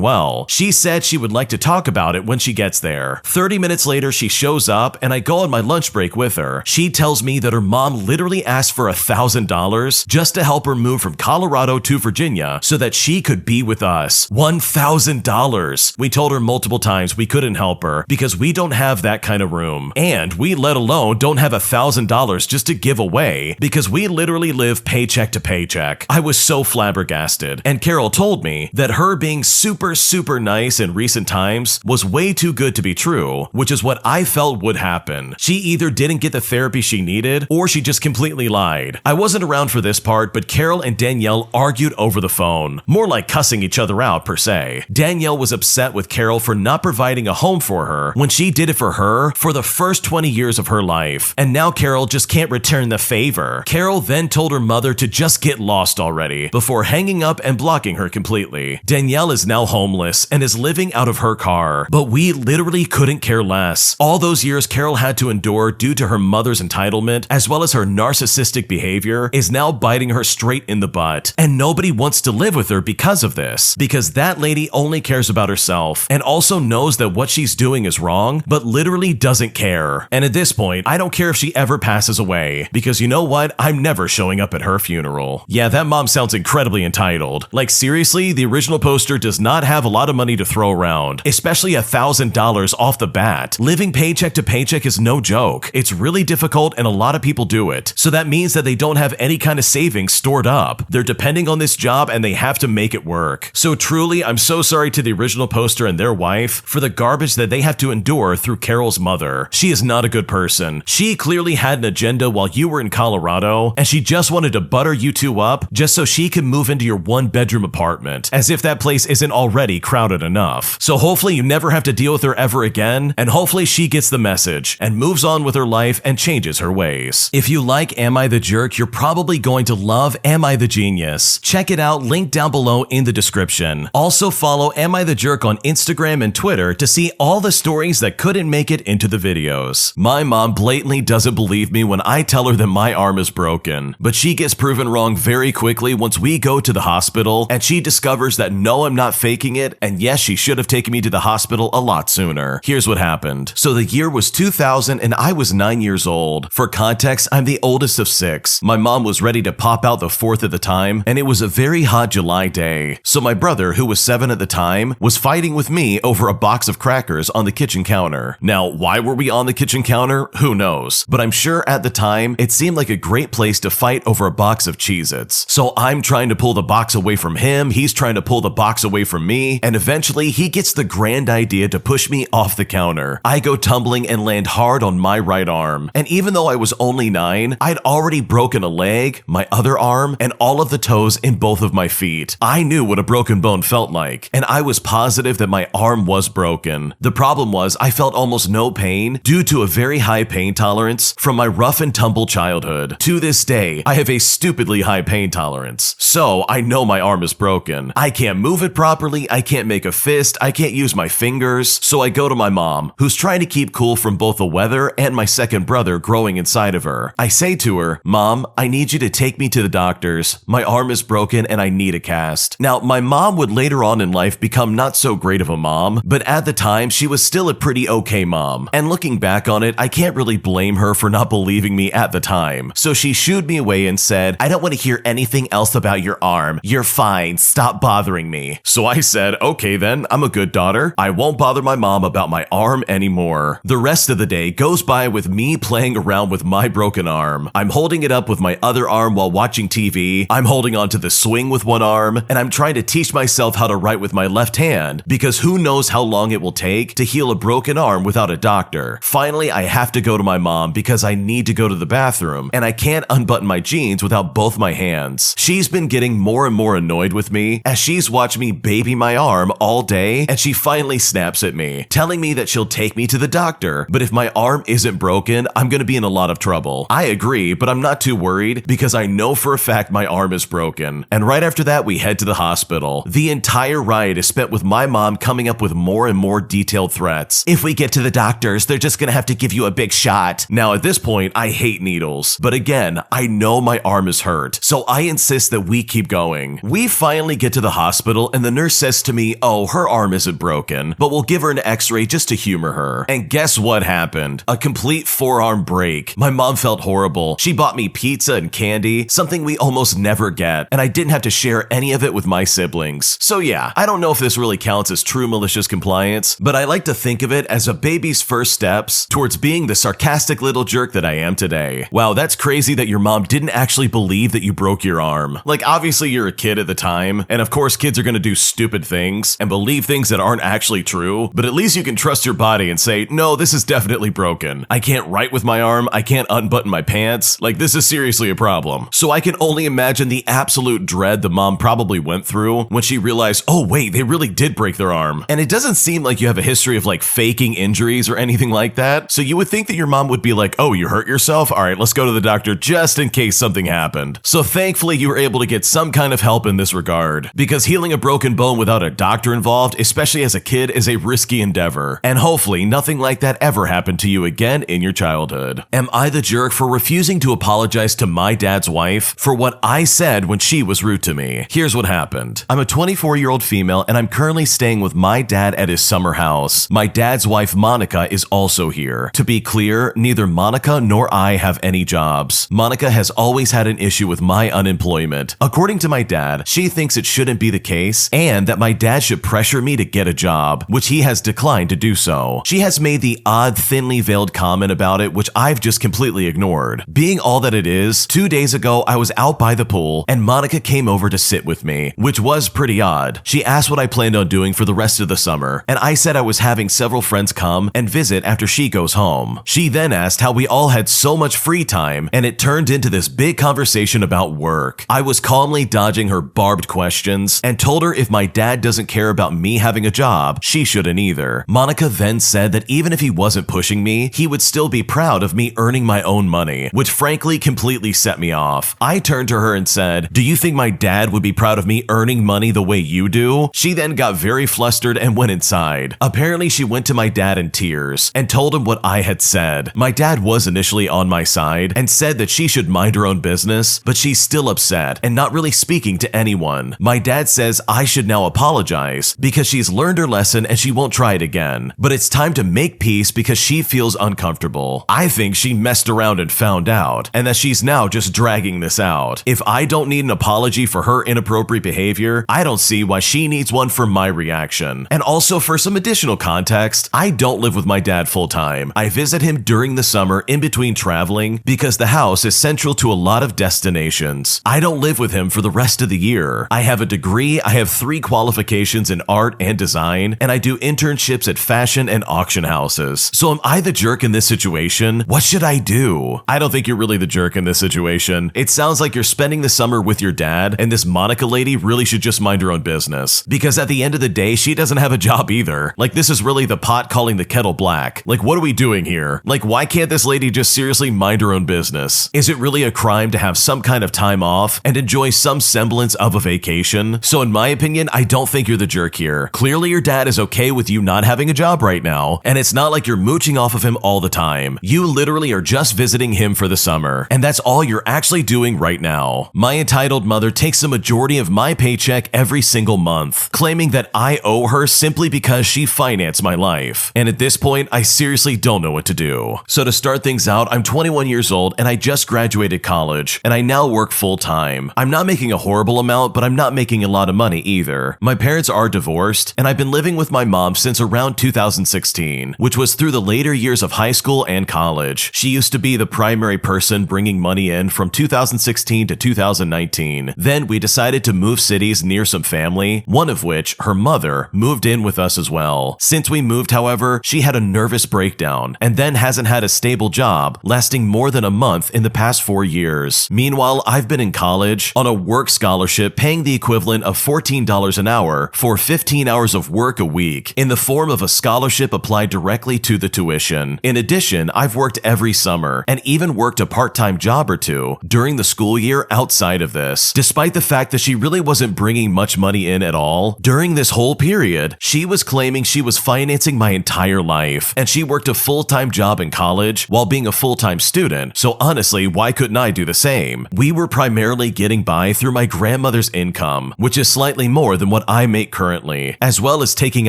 well. She said she would like to talk about it when she gets there. 30 minutes later, she shows up and I go on my lunch break with her. She tells me that her mom literally asked for $1,000 just to help her move from Colorado to Virginia so that she could be with us. $1,000. We told her multiple times we couldn't help her because we don't have that kind of room. And we let alone don't have $1,000 just to give away because we literally live paycheck to paycheck. I was so flabbergasted. And Carol told me that her being super nice in recent times was way too good to be true, which is what I felt would happen. She either didn't get the therapy she needed or she just completely lied. I wasn't around for this part, but Carol and Danielle argued over the phone. More like cussing each other out per se. Danielle was upset with Carol for not providing a home for her when she did it for her for the first 20 years of her life. And now Carol just can't return the favor. Carol then told her mother to just get lost already before hanging up and blocking her completely. Danielle is now homeless and is living out of her car, but we literally couldn't care less. All those years Carol had to endure due to her mother's entitlement as well as her narcissistic behavior is now biting her straight in the butt. And nobody wants to live with her because of this, because that lady only cares about herself and also knows that what she's doing is wrong, but literally doesn't care. And at this point, I don't care if she ever passes away, because you know what? I'm never showing up at her funeral. Yeah, that mom sounds incredibly entitled. Like seriously, the original poster does not have a lot of money to throw around, especially $1,000 off the bat. Living paycheck to paycheck is no joke. It's really difficult and a lot of people do it. So that means that they don't have any kind of savings stored up. They're depending on this job and they have to make it work. So truly, I'm so sorry to the original poster and their wife for the garbage that they have to endure through Carol's mother. She is not a good person. She clearly had an agenda while you were in Colorado, and she just wanted to butter you two up just so she could move into your one-bedroom apartment, as if that place isn't already crowded enough. So hopefully you never have to deal with her ever again, and hopefully she gets the message and moves on with her life and changes her ways. If you like Am I the Jerk, you're probably going to love Am I the Genius. Check it out, linked down below in the description. Also follow Am I the Jerk on Instagram and Twitter to see all the stories that couldn't make it into the videos. My mom blatantly doesn't believe me when I tell her that my arm is broken, but she gets proven wrong very quickly once we go to the hospital and she discovers that no, I'm not faking it, and yes, she should have taken me to the hospital a lot sooner. Here's what happened. So the year was 2000 and I was 9 years old. For context, I'm the oldest of 6. My mom was ready to pop out the 4th at the time, and it was a very hot July day. So my brother, who was 7 at the time, was fighting with me over a box of crackers on the kitchen counter. Now, why were we on the kitchen counter? Who knows? But I'm sure at the time, it seemed like a great place to fight over a box of Cheez-Its. So I'm trying to pull the box away from him, he's trying to pull the box away from me, and eventually he gets the grand idea to push me off the counter. I go tumbling and land hard on my right arm. And even though I was only 9, I'd already broken a leg, my other arm, and all of the toes in both of my feet. I knew what a broken bone felt like, and I was positive that my arm was broken. The problem was I felt almost no pain due to a very high pain tolerance from my rough and tumble childhood. To this day, I have a stupidly high pain tolerance. So I know my arm is broken. I can't move it properly, I can't make a fist, I can't use my fingers, fingers, so I go to my mom, who's trying to keep cool from both the weather and my second brother growing inside of her. I say to her, "Mom, I need you to take me to the doctors. My arm is broken and I need a cast." Now, my mom would later on in life become not so great of a mom, but at the time, she was still a pretty okay mom. And looking back on it, I can't really blame her for not believing me at the time. So she shooed me away and said, "I don't want to hear anything else about your arm. You're fine. Stop bothering me." So I said, "Okay then, I'm a good daughter. I won't bother my mom about my arm anymore." The rest of the day goes by with me playing around with my broken arm. I'm holding it up with my other arm while watching TV. I'm holding onto the swing with one arm, and I'm trying to teach myself how to write with my left hand, because who knows how long it will take to heal a broken arm without a doctor. Finally, I have to go to my mom because I need to go to the bathroom, and I can't unbutton my jeans without both my hands. She's been getting more and more annoyed with me as she's watched me baby my arm all day, and she finally snaps at me, telling me that she'll take me to the doctor, but if my arm isn't broken, I'm gonna be in a lot of trouble. I agree, but I'm not too worried because I know for a fact my arm is broken. And right after that, we head to the hospital. The entire ride is spent with my mom coming up with more and more detailed threats. "If we get to the doctors, they're just gonna have to give you a big shot." Now at this point, I hate needles, but again, I know my arm is hurt, so I insist that we keep going. We finally get to the hospital and the nurse says to me, "Oh, her arm isn't broken, but we'll give her an x-ray just to humor her." And guess what happened? A complete forearm break. My mom felt horrible. She bought me pizza and candy, something we almost never get, and I didn't have to share any of it with my siblings. So yeah, I don't know if this really counts as true malicious compliance, but I like to think of it as a baby's first steps towards being the sarcastic little jerk that I am today. Wow, that's crazy that your mom didn't actually believe that you broke your arm. Like, obviously you're a kid at the time, and of course kids are gonna do stupid things and believe things that aren't actually true, but at least you can trust your body and say, "No, this is definitely broken. I can't write with my arm, I can't unbutton my pants. Like, this is seriously a problem." So I can only imagine the absolute dread the mom probably went through when she realized, oh wait, they really did break their arm. And it doesn't seem like you have a history of like faking injuries or anything like that, so you would think that your mom would be like, "Oh, you hurt yourself? All right, let's go to the doctor just in case something happened." So thankfully you were able to get some kind of help in this regard, because healing a broken bone without a doctor involved, especially as a kid, is a risky endeavor. And hopefully nothing like that ever happened to you again in your childhood. Am I the jerk for refusing to apologize to my dad's wife for what I said when she was rude to me? Here's what happened. I'm a 24-year-old female and I'm currently staying with my dad at his summer house. My dad's wife, Monica, is also here. To be clear, neither Monica nor I have any jobs. Monica has always had an issue with my unemployment. According to my dad, she thinks it shouldn't be the case and that my dad should pressure me to get a job, which he has declined to do so. She has made the odd, thinly veiled comment about it, which I've just completely ignored. Being all that it is, 2 days ago I was out by the pool and Monica came over to sit with me, which was pretty odd. She asked what I planned on doing for the rest of the summer, and I said I was having several friends come and visit after she goes home. She then asked how we all had so much free time, and it turned into this big conversation about work. I was calmly dodging her barbed questions and told her if my dad doesn't care about me having a job, she shouldn't either. Monica then said that even if he wasn't pushing me, he would still be proud of me earning my own money, which frankly completely set me off. I turned to her and said, "Do you think my dad would be proud of me earning money the way you do?" She then got very flustered and went inside. Apparently she went to my dad in tears and told him what I had said. My dad was initially on my side and said that she should mind her own business, but she's still upset and not really speaking to anyone. My dad says I should now apologize because she's learned her lesson and she won't try it again. But it's time to make peace because she feels uncomfortable. I think she messed around and found out, and that she's now just dragging this out. If I don't need an apology for her inappropriate behavior, I don't see why she needs one for my reaction. And also, for some additional context, I don't live with my dad full time. I visit him during the summer in between traveling because the house is central to a lot of destinations. I don't live with him for the rest of the year. I have a degree, I have 3 qualifications in art and design, and I do internships at fashion and auction houses. So am I the jerk in this situation? What should I do? I don't think you're really the jerk in this situation. It sounds like you're spending the summer with your dad, and this Monica lady really should just mind her own business. Because at the end of the day, she doesn't have a job either. Like, this is really the pot calling the kettle black. Like, what are we doing here? Like, why can't this lady just seriously mind her own business? Is it really a crime to have some kind of time off and enjoy some semblance of a vacation? So in my opinion, I don't think you're the jerk here. Clearly your dad is okay with you not having a job right now, and it's not like you're mooching off of him all the time. You literally are just visiting him for the summer, and that's all you're actually doing right now. My entitled mother takes the majority of my paycheck every single month, claiming that I owe her simply because she financed my life. And at this point, I seriously don't know what to do. So to start things out, I'm 21 years old and I just graduated college, and I now work full-time. I'm not making a horrible amount, but I'm not making a lot of money either. My parents are divorced, and I've been living with my mom since around 2016, which was through the later years of high school and college. She used to be the primary person bringing money in from 2016 to 2019. Then we decided to move cities near some family, one of which, her mother, moved in with us as well. Since we moved, however, she had a nervous breakdown and then hasn't had a stable job lasting more than a month in the past 4 years. Meanwhile, I've been in college on a work scholarship paying the equivalent of $14 an hour for 15 hours of work a week in the form of a scholarship applied directly to the tuition. In addition, I've worked every summer and even worked a part-time job or two during the school year outside of this. Despite the fact that she really wasn't bringing much money in at all, during this whole period, she was claiming she was financing my entire life, and she worked a full-time job in college while being a full-time student, so honestly, why couldn't I do the same? We were primarily getting by through my grandmother's income, which is slightly more than what I make currently, as well as taking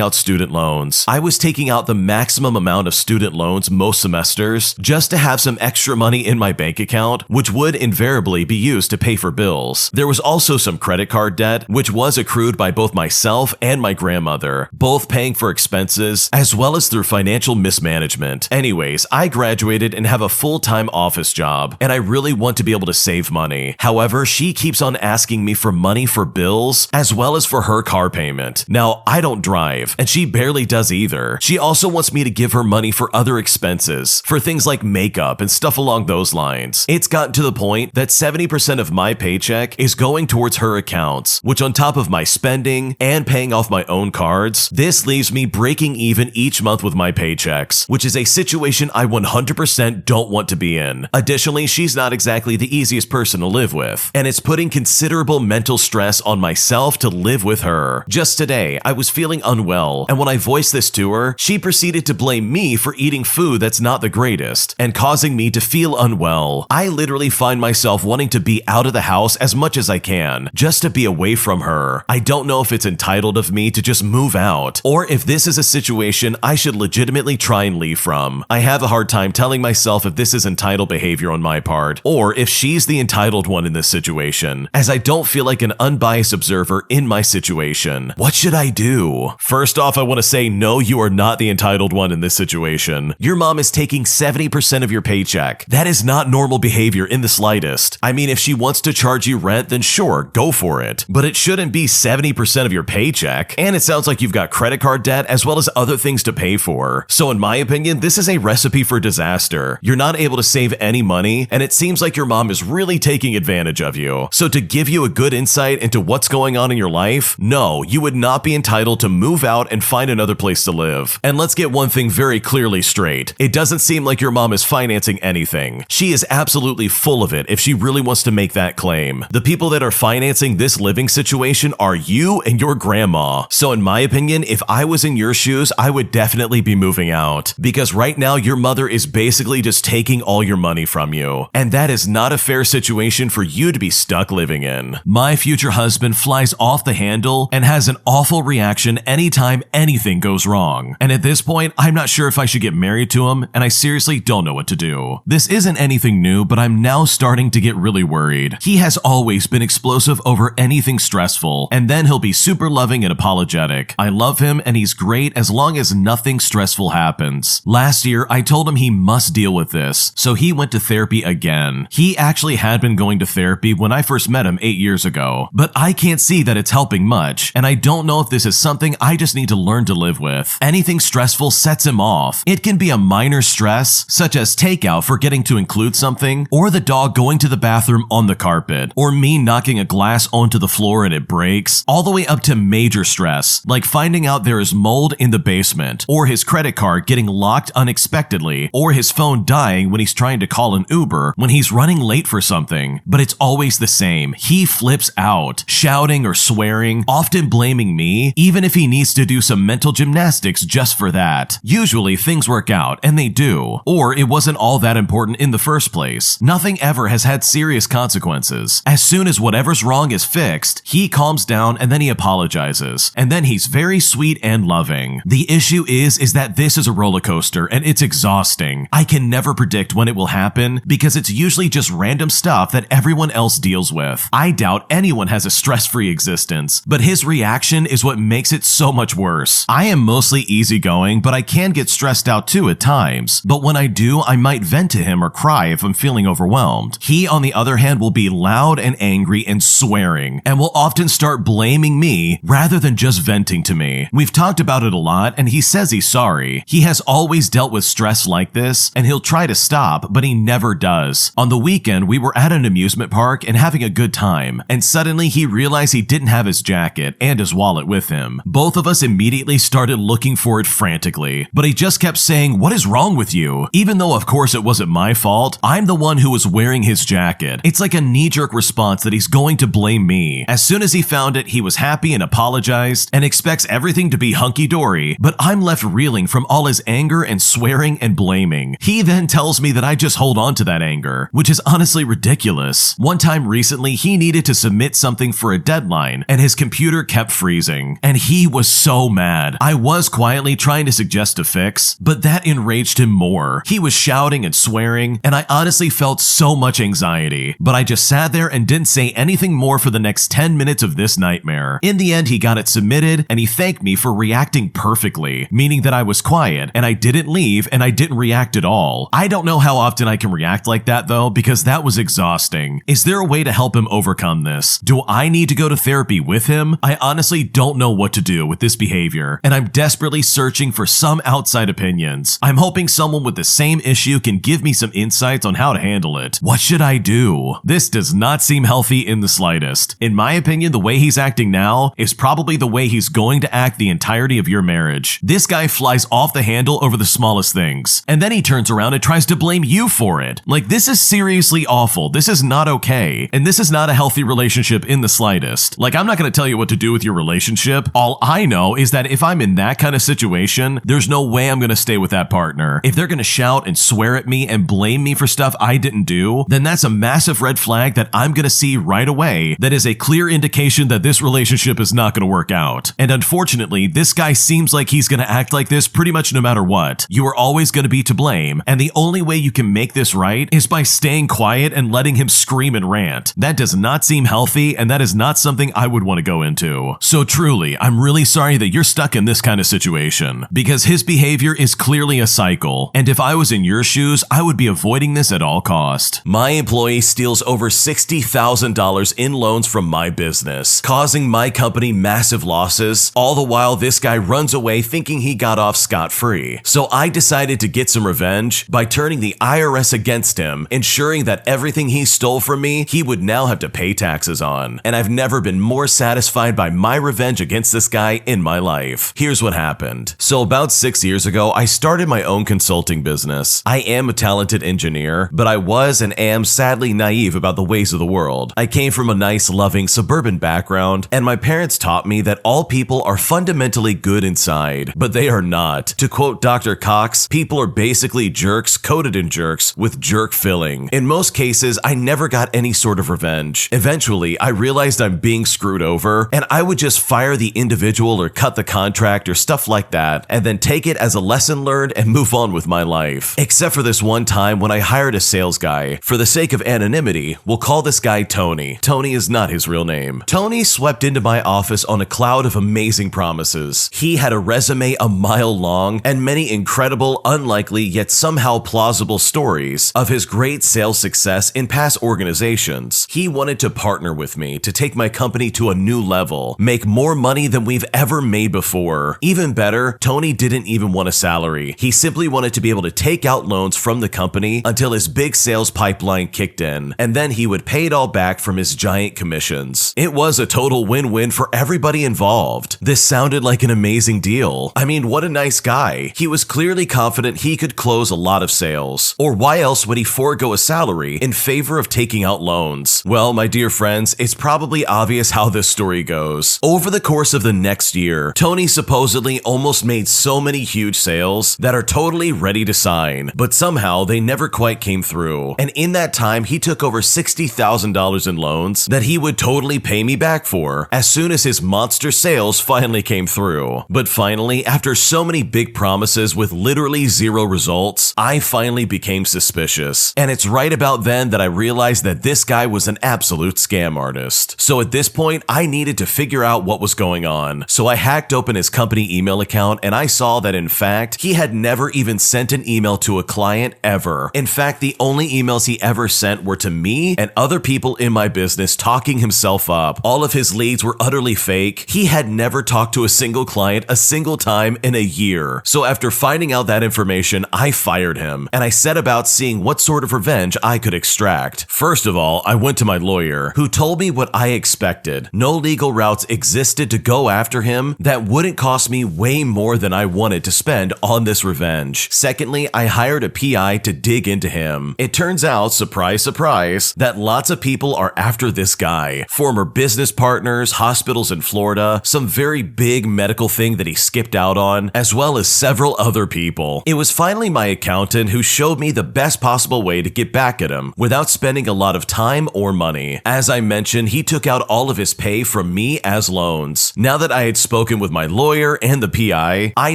out student loans. I was taking out the maximum amount of student loans most semesters just to have some extra money in my bank account, which would invariably be used to pay for bills. There was also some credit card debt, which was accrued by both myself and my grandmother, both paying for expenses as well as through financial mismanagement. Anyways, I graduated and have a full-time office job, and I really want to be able to save money. However, she keeps on asking me for money for bills as well as for her car payment. Now, I don't drive, and she barely does either. She also wants me to give her money for other expenses, for things like makeup and stuff along those lines. It's gotten to the point that 70% of my paycheck is going towards her accounts, which on top of my spending and paying off my own cards, this leaves me breaking even each month with my paychecks, which is a situation I 100% don't want to be in. Additionally, she's not exactly the easiest person to live with, and it's putting considerable mental stress on myself to live with her. Just today, I was feeling unwell, and when I voiced this to her, she proceeded to blame me for eating food that's not the greatest and causing me to feel unwell. I literally find myself wanting to be out of the house as much as I can, just to be away from her. I don't know if it's entitled of me to just move out, or if this is a situation I should legitimately try and leave from. I have a hard time telling myself if this is entitled behavior on my part, or if she's the entitled one in this situation, as I don't feel like an unbiased observer in my situation. What should I do? First off, I want to say no, you are not the entitled one in this situation. Your mom is taking 70% of your paycheck. That is not normal behavior in the slightest. I mean, if she wants to charge you rent, then sure, go for it. But it shouldn't be 70% of your paycheck. And it sounds like you've got credit card debt as well as other things to pay for. So in my opinion, this is a recipe for disaster. You're not able to save any money, and it seems like your mom is really taking advantage of you. So to give you a good insight into what's going on in your life, no, you would not be entitled to move out and find another place to live. And let's get one thing very clearly straight. It doesn't seem like your mom is financing anything. She is absolutely full of it if she really wants to make that claim. The people that are financing this living situation are you and your grandma. So in my opinion, if I was in your shoes, I would definitely be moving out, because right now your mother is basically just taking all your money from you, and that is not a fair situation for you to be stuck living in. My future husband flies off the handle and has an awful reaction anytime anything goes wrong, and at this point I'm not sure if I should get married to him, and I seriously don't know what to do. This isn't anything new, but I'm now starting to get really worried. He has always been explosive over anything stressful, and then he'll be super loving and apologetic. I love him and he's great as long as nothing stressful happens. Last year, I told him he must deal with this, so he went to therapy again. He actually had been going to therapy when I first met him 8 years ago, but I can't see that it's helping much, and I don't know if this is something I just need to learn to live with. Anything stressful sets him off. It can be a minor stress, such as takeout forgetting to include something, or the dog going to the bathroom on the carpet, or me knocking a glass onto the floor and it breaks, all the way up to major stress, like finding out there is mold in the basement, or his credit card getting locked unexpectedly, or his phone dying when he's trying to call an Uber when he's running late for something. But it's always the same. He flips out, shouting or swearing, often blaming me, even if he needs to to do some mental gymnastics just for that. Usually things work out, and they do. Or it wasn't all that important in the first place. Nothing ever has had serious consequences. As soon as whatever's wrong is fixed, he calms down and then he apologizes. And then he's very sweet and loving. The issue is that this is a roller coaster and it's exhausting. I can never predict when it will happen because it's usually just random stuff that everyone else deals with. I doubt anyone has a stress-free existence, but his reaction is what makes it so much worse. I am mostly easygoing, but I can get stressed out too at times. But when I do, I might vent to him or cry if I'm feeling overwhelmed. He, on the other hand, will be loud and angry and swearing, and will often start blaming me rather than just venting to me. We've talked about it a lot, and he says he's sorry. He has always dealt with stress like this, and he'll try to stop, but he never does. On the weekend, we were at an amusement park and having a good time, and suddenly he realized he didn't have his jacket and his wallet with him. Both of us immediately started looking for it frantically, but he just kept saying, "What is wrong with you?" Even though of course it wasn't my fault, I'm the one who was wearing his jacket. It's like a knee-jerk response that he's going to blame me. As soon as he found it, he was happy and apologized and expects everything to be hunky-dory, but I'm left reeling from all his anger and swearing and blaming. He then tells me that I just hold on to that anger, which is honestly ridiculous. One time recently, he needed to submit something for a deadline and his computer kept freezing, and he was so mad. I was quietly trying to suggest a fix, but that enraged him more. He was shouting and swearing, and I honestly felt so much anxiety, but I just sat there and didn't say anything more for the next 10 minutes of this nightmare. In the end, he got it submitted, and he thanked me for reacting perfectly, meaning that I was quiet, and I didn't leave, and I didn't react at all. I don't know how often I can react like that though, because that was exhausting. Is there a way to help him overcome this? Do I need to go to therapy with him? I honestly don't know what to do with this behavior, and I'm desperately searching for some outside opinions. I'm hoping someone with the same issue can give me some insights on how to handle it. What should I do? This does not seem healthy in the slightest. In my opinion, the way he's acting now is probably the way he's going to act the entirety of your marriage. This guy flies off the handle over the smallest things, and then he turns around and tries to blame you for it. Like, this is seriously awful. This is not okay, and this is not a healthy relationship in the slightest. Like, I'm not going to tell you what to do with your relationship. All I know is that if I'm in that kind of situation, there's no way I'm going to stay with that partner. If they're going to shout and swear at me and blame me for stuff I didn't do, then that's a massive red flag that I'm going to see right away. That is a clear indication that this relationship is not going to work out. And unfortunately, this guy seems like he's going to act like this pretty much no matter what. You are always going to be to blame, and the only way you can make this right is by staying quiet and letting him scream and rant. That does not seem healthy, and that is not something I would want to go into. So truly, I'm really sorry that you're stuck in this kind of situation, because his behavior is clearly a cycle, and if I was in your shoes, I would be avoiding this at all cost. My employee steals over $60,000 in loans from my business, causing my company massive losses. All the while, this guy runs away thinking he got off scot-free. So I decided to get some revenge by turning the IRS against him, ensuring that everything he stole from me, he would now have to pay taxes on. And I've never been more satisfied by my revenge against this guy in my life. Here's what happened. So about 6 years ago, I started my own consulting business. I am a talented engineer, but I was and am sadly naive about the ways of the world. I came from a nice, loving, suburban background, and my parents taught me that all people are fundamentally good inside, but they are not. To quote Dr. Cox, people are basically jerks coated in jerks with jerk filling. In most cases, I never got any sort of revenge. Eventually, I realized I'm being screwed over, and I would just fire the individual or cut the contract or stuff like that, and then take it as a lesson learned and move on with my life. Except for this one time when I hired a sales guy. For the sake of anonymity, we'll call this guy Tony. Tony is not his real name. Tony swept into my office on a cloud of amazing promises. He had a resume a mile long and many incredible, unlikely, yet somehow plausible stories of his great sales success in past organizations. He wanted to partner with me to take my company to a new level, make more money than we've ever made before. Even better, Tony didn't even want a salary. He simply wanted to be able to take out loans from the company until his big sales pipeline kicked in, and then he would pay it all back from his giant commissions. It was a total win-win for everybody involved. This sounded like an amazing deal. I mean, what a nice guy. He was clearly confident he could close a lot of sales. Or why else would he forego a salary in favor of taking out loans? Well, my dear friends, it's probably obvious how this story goes. Over the course of the next year, year, Tony supposedly almost made so many huge sales that are totally ready to sign, but somehow they never quite came through. And in that time, he took over $60,000 in loans that he would totally pay me back for as soon as his monster sales finally came through. But finally, after so many big promises with literally zero results, I finally became suspicious. And it's right about then that I realized that this guy was an absolute scam artist. So at this point, I needed to figure out what was going on. So I hacked open his company email account and I saw that in fact, he had never even sent an email to a client ever. In fact, the only emails he ever sent were to me and other people in my business talking himself up. All of his leads were utterly fake. He had never talked to a single client a single time in a year. So after finding out that information, I fired him and I set about seeing what sort of revenge I could extract. First of all, I went to my lawyer, who told me what I expected. No legal routes existed to go after him that wouldn't cost me way more than I wanted to spend on this revenge. Secondly, I hired a PI to dig into him. It turns out, surprise, surprise, that lots of people are after this guy. Former business partners, hospitals in Florida, some very big medical thing that he skipped out on, as well as several other people. It was finally my accountant who showed me the best possible way to get back at him without spending a lot of time or money. As I mentioned, he took out all of his pay from me as loans. Now that I had spoken with my lawyer and the PI, I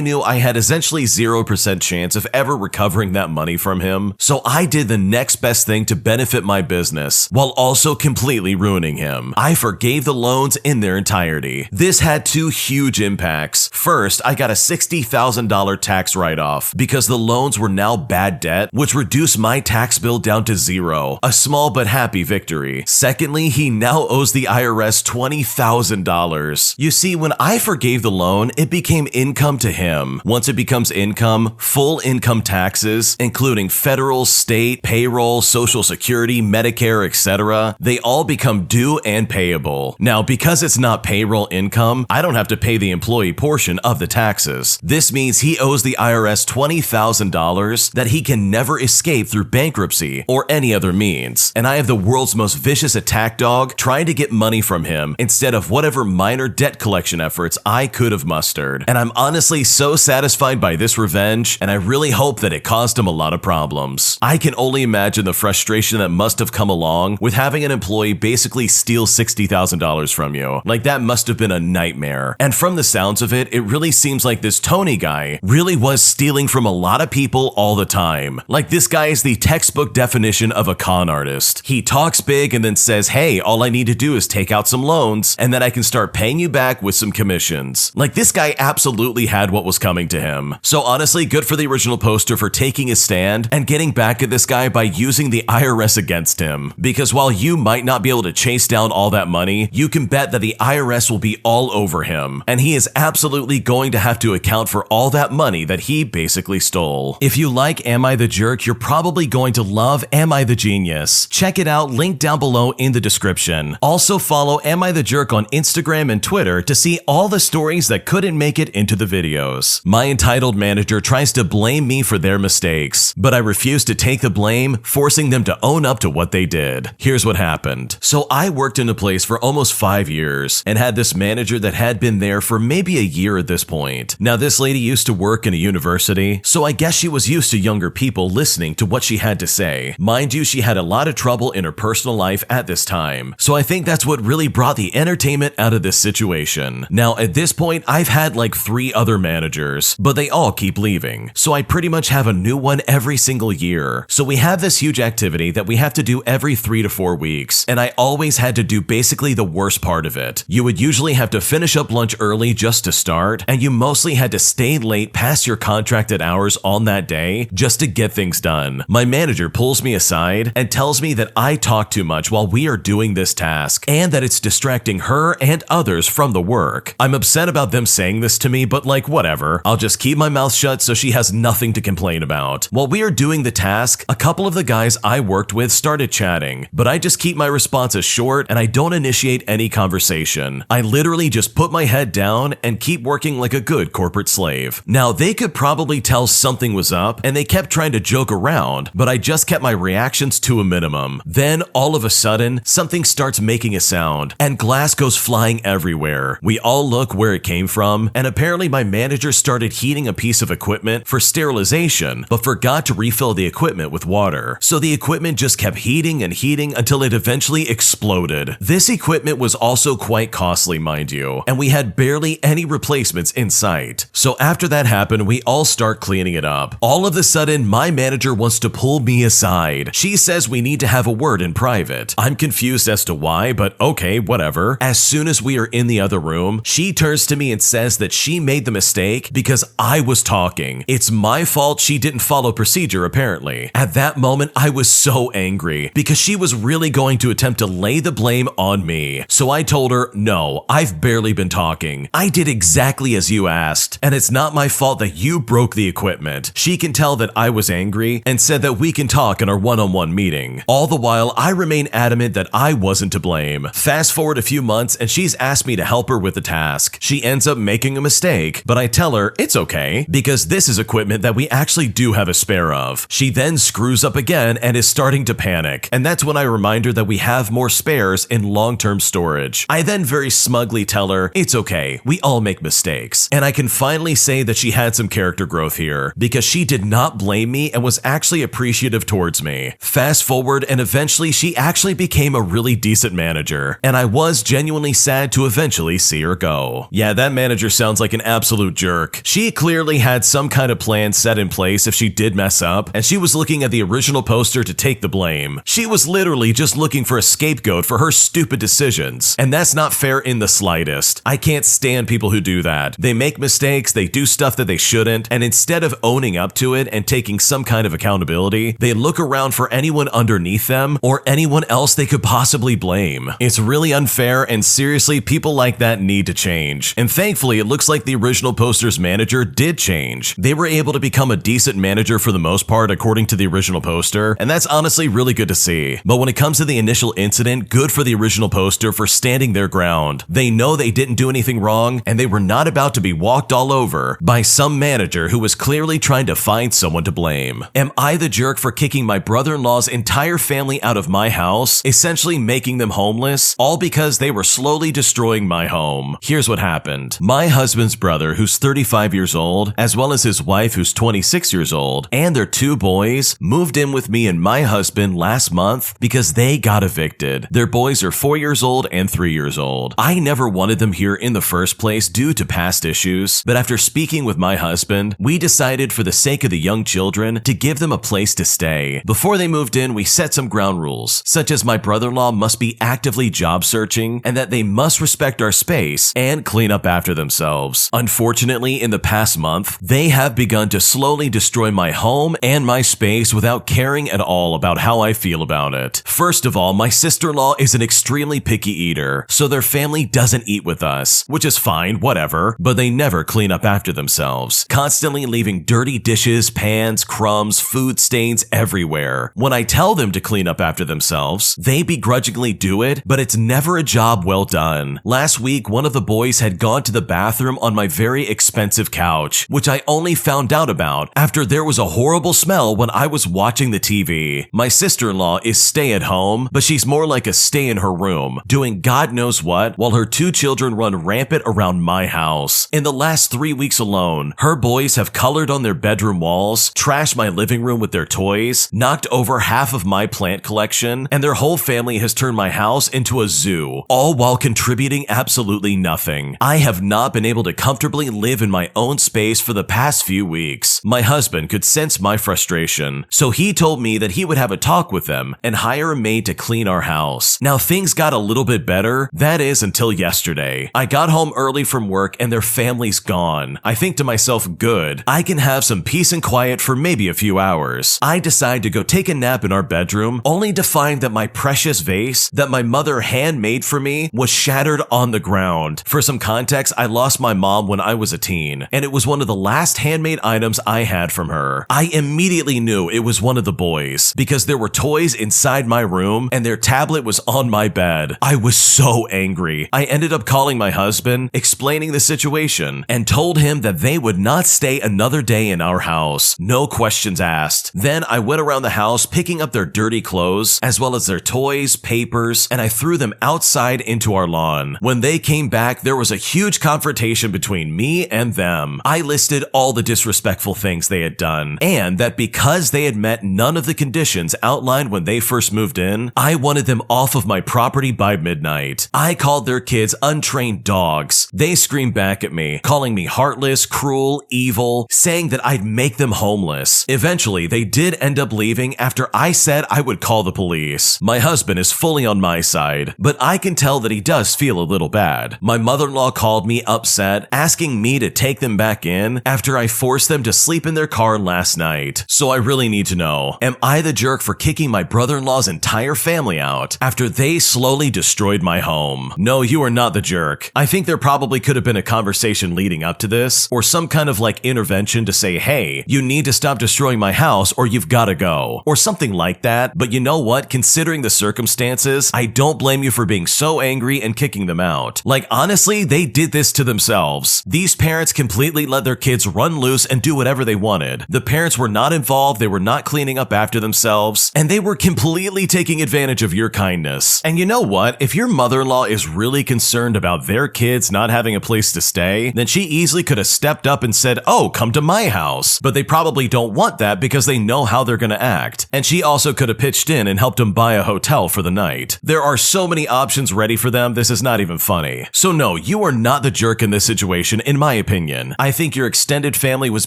knew I had essentially 0% chance of ever recovering that money from him. So I did the next best thing to benefit my business while also completely ruining him. I forgave the loans in their entirety. This had two huge impacts. First, I got a $60,000 tax write-off because the loans were now bad debt, which reduced my tax bill down to zero. A small but happy victory. Secondly, he now owes the IRS $20,000. You see, when I forgave the loan, it became income to him. Once it becomes income, full income taxes, including federal, state, payroll, social security, Medicare, etc., they all become due and payable. Now, because it's not payroll income, I don't have to pay the employee portion of the taxes. This means he owes the IRS $20,000 that he can never escape through bankruptcy or any other means. And I have the world's most vicious attack dog trying to get money from him instead of whatever minor debt collection efforts I could have mustered. And I'm honestly so satisfied by this revenge, and I really hope that it caused him a lot of problems. I can only imagine the frustration that must have come along with having an employee basically steal $60,000 from you. Like, that must have been a nightmare. And from the sounds of it, it really seems like this Tony guy really was stealing from a lot of people all the time. Like, this guy is the textbook definition of a con artist. He talks big and then says, hey, all I need to do is take out some loans and then I can start paying you back with some commissions. Like, this guy absolutely had what was coming to him. So honestly, good for the original poster for taking a stand and getting back at this guy by using the IRS against him. Because while you might not be able to chase down all that money, you can bet that the IRS will be all over him. And he is absolutely going to have to account for all that money that he basically stole. If you like Am I the Jerk, you're probably going to love Am I the Genius. Check it out, link down below in the description. Also follow Am I the Jerk on Instagram and Twitter to see all the stories that couldn't make it into the videos. My entitled manager tries to blame me for their mistakes, but I refuse to take the blame, forcing them to own up to what they did. Here's what happened. So I worked in a place for almost 5 years and had this manager that had been there for maybe a year at this point. Now, this lady used to work in a university, so I guess she was used to younger people listening to what she had to say. Mind you, she had a lot of trouble in her personal life at this time, so I think that's what really brought the entertainment out of this situation. Now, at this point, I've had like 3 other managers, but they all keep leaving, so I pretty much have a new one every single year. So we have this huge activity that we have to do every 3 to 4 weeks, and I always had to do basically the worst part of it. You would usually have to finish up lunch early just to start, and you mostly had to stay late past your contracted hours on that day just to get things done. My manager pulls me aside and tells me that I talk too much while we are doing this task, and that it's distracting her and others from the work. I'm upset about them saying this to me, but like, whatever. I'll just keep my mouth shut so she has nothing to complain about. While we are doing the task, a couple of the guys I worked with started chatting, but I just keep my responses short and I don't initiate any conversation. I literally just put my head down and keep working like a good corporate slave. Now, they could probably tell something was up and they kept trying to joke around, but I just kept my reactions to a minimum. Then, all of a sudden, something starts making a sound and glass goes flying everywhere. We all look smoke where it came from, and apparently my manager started heating a piece of equipment for sterilization, but forgot to refill the equipment with water. So the equipment just kept heating and heating until it eventually exploded. This equipment was also quite costly, mind you, and we had barely any replacements in sight. So after that happened, we all start cleaning it up. All of a sudden, my manager wants to pull me aside. She says we need to have a word in private. I'm confused as to why, but okay, whatever. As soon as we are in the other room, she turns to me and says that she made the mistake because I was talking. It's my fault she didn't follow procedure, apparently. At that moment, I was so angry because she was really going to attempt to lay the blame on me. So I told her, no, I've barely been talking. I did exactly as you asked, and it's not my fault that you broke the equipment. She can tell that I was angry and said that we can talk in our one-on-one meeting. All the while, I remain adamant that I wasn't to blame. Fast forward a few months and she's asked me to help her with the task. She ends up making a mistake, but I tell her it's okay because this is equipment that we actually do have a spare of. She then screws up again and is starting to panic, and that's when I remind her that we have more spares in long-term storage. I then very smugly tell her it's okay, we all make mistakes, and I can finally say that she had some character growth here because she did not blame me and was actually appreciative towards me. Fast forward and eventually she actually became a really decent manager, and I was genuinely sad to eventually see her go. Yeah, that manager sounds like an absolute jerk. She clearly had some kind of plan set in place if she did mess up, and she was looking at the original poster to take the blame. She was literally just looking for a scapegoat for her stupid decisions, and that's not fair in the slightest. I can't stand people who do that. They make mistakes, they do stuff that they shouldn't, and instead of owning up to it and taking some kind of accountability, they look around for anyone underneath them or anyone else they could possibly blame. It's really unfair, and seriously, people like that need to change. And thankfully, it looks like the original poster's manager did change. They were able to become a decent manager for the most part according to the original poster, and that's honestly really good to see. But when it comes to the initial incident, good for the original poster for standing their ground. They know they didn't do anything wrong, and they were not about to be walked all over by some manager who was clearly trying to find someone to blame. Am I the jerk for kicking my brother-in-law's entire family out of my house, essentially making them homeless, all because they were slowly destroying my home? Here's what happened. My husband's brother, who's 35 years old, as well as his wife, who's 26 years old, and their two boys, moved in with me and my husband last month because they got evicted. Their boys are 4 years old and 3 years old. I never wanted them here in the first place due to past issues, but after speaking with my husband, we decided for the sake of the young children to give them a place to stay. Before they moved in, we set some ground rules, such as my brother-in-law must be actively job searching and that they must respect our space and clean up after themselves. Unfortunately, in the past month, they have begun to slowly destroy my home and my space without caring at all about how I feel about it. First of all, my sister-in-law is an extremely picky eater, so their family doesn't eat with us, which is fine, whatever, but they never clean up after themselves, constantly leaving dirty dishes, pans, crumbs, food stains everywhere. When I tell them to clean up after themselves, they begrudgingly do it, but it's never a job well done. Last week, one of the boys had gone to the bathroom on my very expensive couch, which I only found out about after there was a horrible smell when I was watching the TV. My sister-in-law is stay at home, but she's more like a stay in her room, doing God knows what while her two children run rampant around my house. In the last 3 weeks alone, her boys have colored on their bedroom walls, trashed my living room with their toys, knocked over half of my plant collection, and their whole family has turned my house into a zoo, all while contributing absolutely nothing. I have not been able to comfortably live in my own space for the past few weeks. My husband could sense my frustration, so he told me that he would have a talk with them and hire a maid to clean our house. Now things got a little bit better, that is until yesterday. I got home early from work and their family's gone. I think to myself, good, I can have some peace and quiet for maybe a few hours. I decide to go take a nap in our bedroom, only to find that my precious vase that my mother handmade for me was shattered on the ground. For some context, I lost my mom when I was a teen, and it was one of the last handmade items I had from her. I immediately knew it was one of the boys because there were toys inside my room and their tablet was on my bed. I was so angry. I ended up calling my husband, explaining the situation, and told him that they would not stay another day in our house. No questions asked. Then I went around the house picking up their dirty clothes as well as their toys, papers, and I threw them outside into our lawn. When they came back, there was a huge confrontation between me and them. I listed all the disrespectful things they had done, and that because they had met none of the conditions outlined when they first moved in, I wanted them off of my property by midnight. I called their kids untrained dogs. They screamed back at me, calling me heartless, cruel, evil, saying that I'd make them homeless. Eventually, they did end up leaving after I said I would call the police. My husband is fully on my side, but I can tell that he does feel a little bad. My mother-in-law called me upset, asking me to take them back in after I forced them to sleep in their car last night. So I really need to know, am I the jerk for kicking my brother-in-law's entire family out after they slowly destroyed my home? No, you are not the jerk. I think there probably could have been a conversation leading up to this, or some kind of intervention to say, hey, you need to stop destroying my house or you've gotta go, or something like that. But you know what? Considering the circumstances, I don't blame you for being so angry and kicking them out. Honestly, they did this to themselves. These parents completely let their kids run loose and do whatever they wanted. The parents were not involved, they were not cleaning up after themselves, and they were completely taking advantage of your kindness. And you know what? If your mother-in-law is really concerned about their kids not having a place to stay, then she easily could have stepped up and said, oh, come to my house. But they probably don't want that because they know how they're gonna act. And she also could have pitched in and helped them buy a hotel for the night. There are so many options ready for them, this is not even funny. So no, you are not the jerk in this situation, in my opinion. I think your extended family was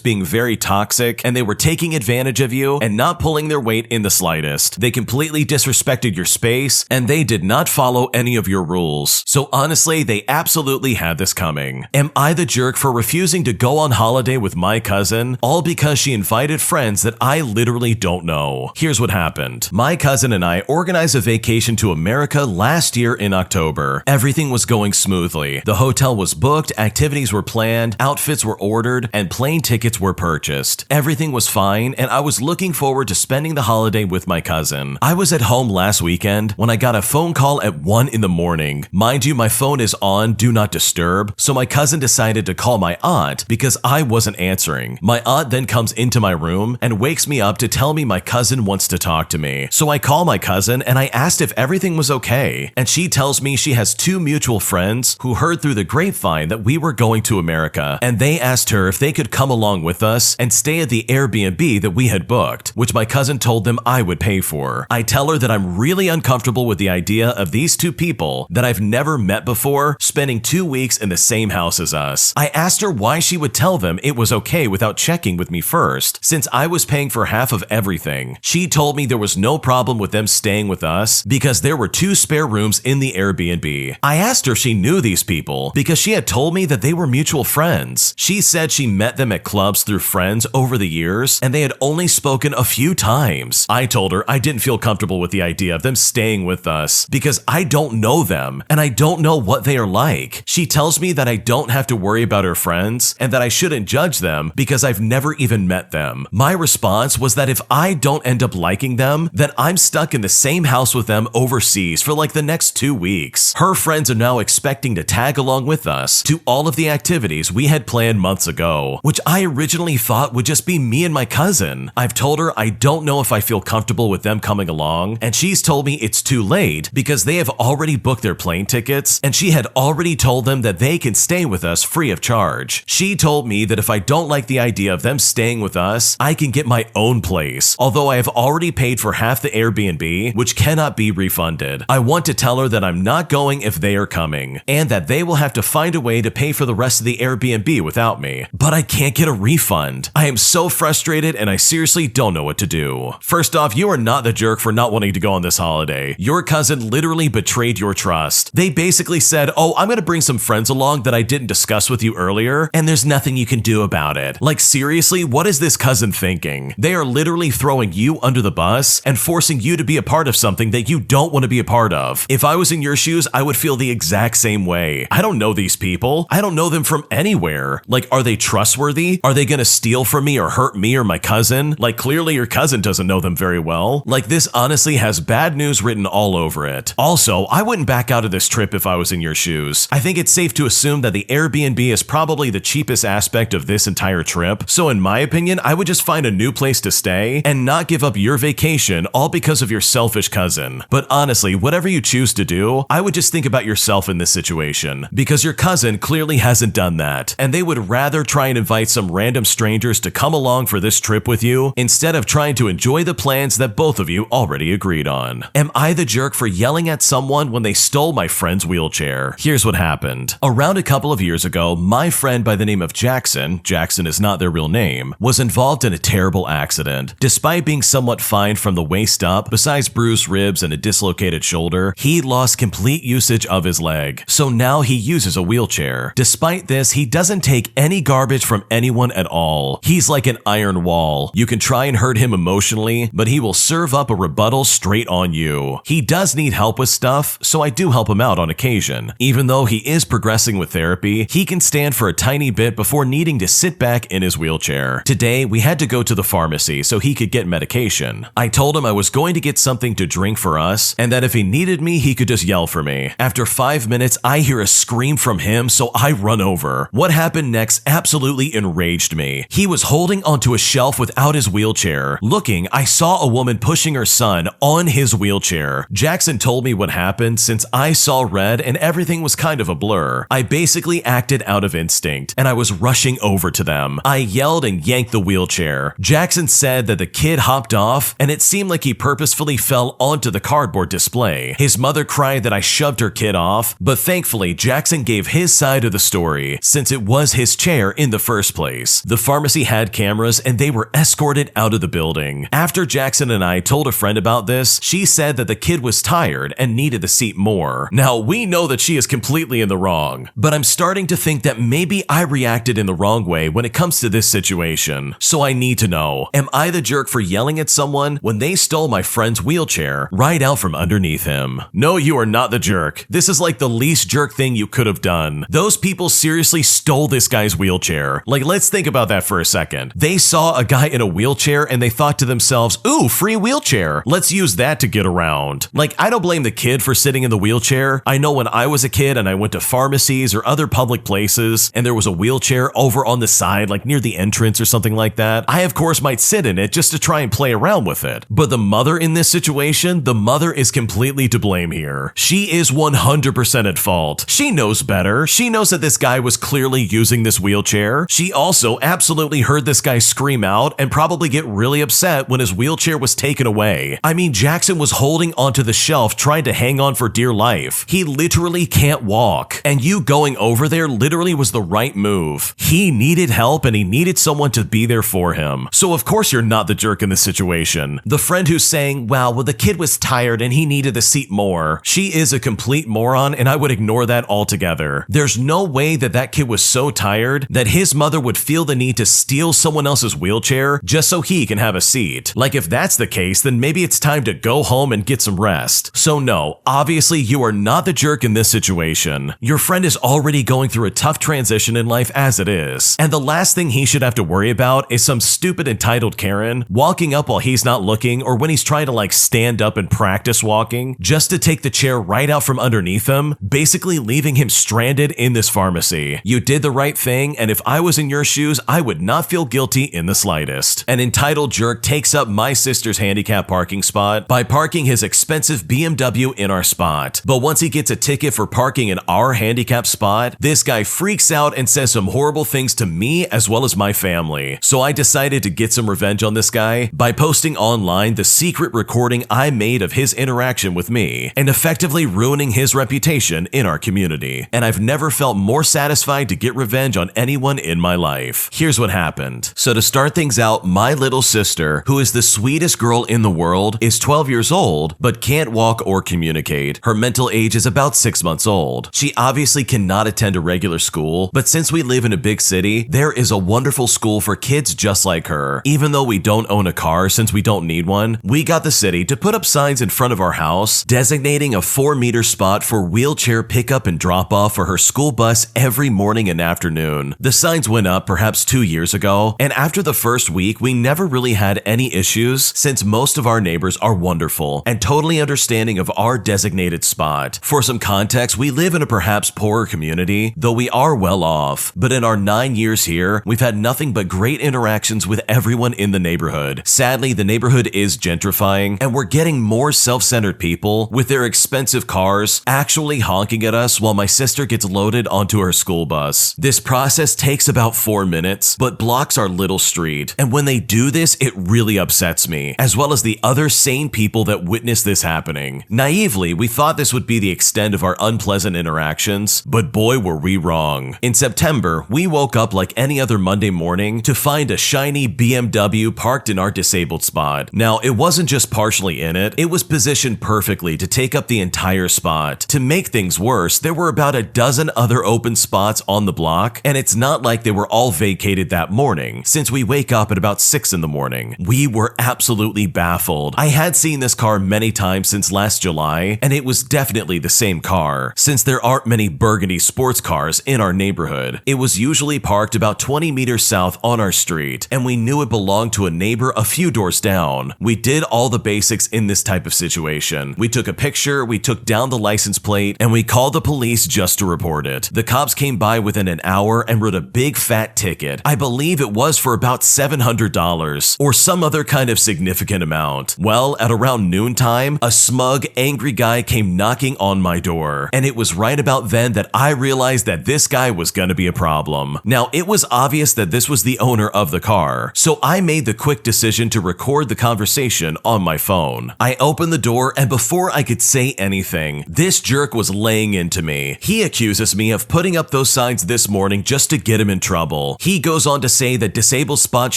being very toxic, and they were taking advantage of you and not pulling their weight in the slightest. They completely disrespected your space, and they did not follow any of your rules. So honestly, they absolutely had this coming. Am I the jerk for refusing to go on holiday with my cousin, all because she invited friends that I literally don't know? Here's what happened. My cousin and I organized a vacation to America last year in October. Everything was going smoothly. The hotel was booked, activities were planned, outfits were ordered, and plane tickets were purchased. Everything was fine, and I was looking forward to spending the holiday with my cousin. I was at home last weekend when I got a phone call at 1 in the morning. Mind you, my phone is on Do Not Disturb, so my cousin decided to call my aunt because I wasn't answering. My aunt then comes into my room and wakes me up to tell me my cousin wants to talk to me. So I call my cousin and I asked if everything was okay, and she tells me she has two mutual friends who heard through the grapevine that we were going to America, and they asked her if they could come along with us and stay at the Airbnb that we had booked, which my cousin told them I would pay for. I tell her that I'm really uncomfortable with the idea of these two people that I've never met before spending 2 weeks in the same house as us. I asked her why she would tell them it was okay without checking with me first, since I was paying for half of everything. She told me there was no problem with them staying with us because there were 2 spare rooms in the Airbnb. I asked her if she knew these people because she had told me that they were mutual friends. She said she met them at clubs through friends over the years and they had only spoken a few times. I told her I didn't feel comfortable with the idea of them staying with us because I don't know them and I don't know what they are like. She tells me that I don't have to worry about her friends and that I shouldn't judge them because I've never even met them. My response was that if I don't end up liking them, then I'm stuck in the same house with them overseas for the next 2 weeks. Her friends are now expecting to tag along with us to all of the activities we had planned months ago, which I originally thought would just be me and my cousin. I've told her I don't know if I feel comfortable with them coming along, and she's told me it's too late because they have already booked their plane tickets and she had already told them that they can stay with us free of charge. She told me that if I don't like the idea of them staying with us, I can get my own place, although I have already paid for half the Airbnb, which cannot be refunded. I want to tell her that I'm not going if they are coming, and that they will have to find a way to pay for the rest of the Airbnb without me, but I can't get a refund. I am so frustrated and I seriously don't know what to do. First off, you are not the jerk for not wanting to go on this holiday. Your cousin literally betrayed your trust. They basically said, oh, I'm gonna bring some friends along that I didn't discuss with you earlier, and there's nothing you can do about it. Seriously, what is this cousin thinking? They are literally throwing you under the bus and forcing you to be a part of something that you don't want to be a part of. If I was in your shoes, I would feel the exact same way. I don't know these people. I don't know them from anywhere. Are they trustworthy? Are they gonna steal from me or hurt me or my cousin? Clearly your cousin doesn't know them very well. This honestly has bad news written all over it. Also, I wouldn't back out of this trip if I was in your shoes. I think it's safe to assume that the Airbnb is probably the cheapest aspect of this entire trip. So in my opinion, I would just find a new place to stay and not give up your vacation all because of your selfish cousin. But honestly, whatever you choose to do, I would just think about yourself in this situation. cousin, because your cousin clearly hasn't done that, and they would rather try and invite some random strangers to come along for this trip with you instead of trying to enjoy the plans that both of you already agreed on. Am I the jerk for yelling at someone when they stole my friend's wheelchair? Here's what happened. Around a couple of years ago, my friend by the name of Jackson is not their real name, was involved in a terrible accident. Despite being somewhat fine from the waist up, besides bruised ribs and a dislocated shoulder, he lost complete usage of his leg. So now he uses a wheelchair. Despite this, he doesn't take any garbage from anyone at all. He's like an iron wall. You can try and hurt him emotionally, but he will serve up a rebuttal straight on you. He does need help with stuff, so I do help him out on occasion. Even though he is progressing with therapy, he can stand for a tiny bit before needing to sit back in his wheelchair. Today, we had to go to the pharmacy so he could get medication. I told him I was going to get something to drink for us, and that if he needed me, he could just yell for me. After 5 minutes, I hear a scream from him, so I run over. What happened next absolutely enraged me. He was holding onto a shelf without his wheelchair. Looking, I saw a woman pushing her son on his wheelchair. Jackson told me what happened since I saw red and everything was kind of a blur. I basically acted out of instinct, and I was rushing over to them. I yelled and yanked the wheelchair. Jackson said that the kid hopped off, and it seemed like he purposefully fell onto the cardboard display. His mother cried that I shoved her kid off, but thankfully Jackson gave his side of the story since it was his chair in the first place. The pharmacy had cameras and they were escorted out of the building. After Jackson and I told a friend about this, she said that the kid was tired and needed the seat more. Now, we know that she is completely in the wrong, but I'm starting to think that maybe I reacted in the wrong way when it comes to this situation. So I need to know, am I the jerk for yelling at someone when they stole my friend's wheelchair right out from underneath him? No, you are not the jerk. This is like the least jerk thing you could have done. Those people seriously stole this guy's wheelchair. Like, let's think about that for a second. They saw a guy in a wheelchair and they thought to themselves, ooh, free wheelchair. Let's use that to get around. Like, I don't blame the kid for sitting in the wheelchair. I know when I was a kid and I went to pharmacies or other public places and there was a wheelchair over on the side, like near the entrance or something like that, I of course might sit in it just to try and play around with it. But the mother in this situation, the mother is completely to blame here. She is 100% at fault. She knows better. She knows that this guy was clearly using this wheelchair. She also absolutely heard this guy scream out and probably get really upset when his wheelchair was taken away. I mean, Jackson was holding onto the shelf trying to hang on for dear life. He literally can't walk. And you going over there literally was the right move. He needed help and he needed someone to be there for him. So of course you're not the jerk in this situation. The friend who's saying, wow, well the kid was tired and he needed the seat more. She is a complete moron and I would ignore that altogether. There's no way that that kid was so tired that his mother would feel the need to steal someone else's wheelchair just so he can have a seat. Like, if that's the case, then maybe it's time to go home and get some rest. So no, obviously you are not the jerk in this situation. Your friend is already going through a tough transition in life as it is. And the last thing he should have to worry about is some stupid entitled Karen walking up while he's not looking or when he's trying to like stand up and practice walking just to take the chair right out from underneath him, basically leaving him stranded in this pharmacy. You did the right thing, and if I was in your shoes, I would not feel guilty in the slightest. An entitled jerk takes up my sister's handicap parking spot by parking his expensive BMW in our spot. But once he gets a ticket for parking in our handicap spot, this guy freaks out and says some horrible things to me as well as my family. So I decided to get some revenge on this guy by posting online the secret recording I made of his interaction with me and effectively ruining his reputation in our community. And I've never felt more satisfied to get revenge on anyone in my life. Here's what happened. So to start things out, my little sister, who is the sweetest girl in the world, is 12 years old, but can't walk or communicate. Her mental age is about 6 months old. She obviously cannot attend a regular school, but since we live in a big city, there is a wonderful school for kids just like her. Even though we don't own a car since we don't need one, we got the city to put up signs in front of our house designating a 4-meter spot for wheelchair pickup and drop off for her school bus every morning and afternoon. The signs went up perhaps 2 years ago, and after the first week, we never really had any issues since most of our neighbors are wonderful and totally understanding of our designated spot. For some context, we live in a perhaps poorer community, though we are well off. But in our 9 years here, we've had nothing but great interactions with everyone in the neighborhood. Sadly, the neighborhood is gentrifying, and we're getting more self-centered people with their expensive cars actually honking at us while while my sister gets loaded onto her school bus. This process takes about 4 minutes, but blocks our little street. And when they do this, it really upsets me, as well as the other sane people that witness this happening. Naively, we thought this would be the extent of our unpleasant interactions, but boy were we wrong. In September, we woke up like any other Monday morning to find a shiny BMW parked in our disabled spot. Now, it wasn't just partially in it, it was positioned perfectly to take up the entire spot. To make things worse, there were about a dozen other open spots on the block, and it's not like they were all vacated that morning, since we wake up at about 6 in the morning. We were absolutely baffled. I had seen this car many times since last July, and it was definitely the same car, since there aren't many burgundy sports cars in our neighborhood. It was usually parked about 20 meters south on our street, and we knew it belonged to a neighbor a few doors down. We did all the basics in this type of situation. We took a picture, we took down the license plate, and we called the police just to report it. The cops came by within an hour and wrote a big fat ticket. I believe it was for about $700 or some other kind of significant amount. Well, at around noontime, a smug, angry guy came knocking on my door, and it was right about then that I realized that this guy was gonna be a problem. Now, it was obvious that this was the owner of the car, so I made the quick decision to record the conversation on my phone. I opened the door, and before I could say anything, this jerk was laying into me. He accuses me of putting up those signs this morning just to get him in trouble. He goes on to say that disabled spots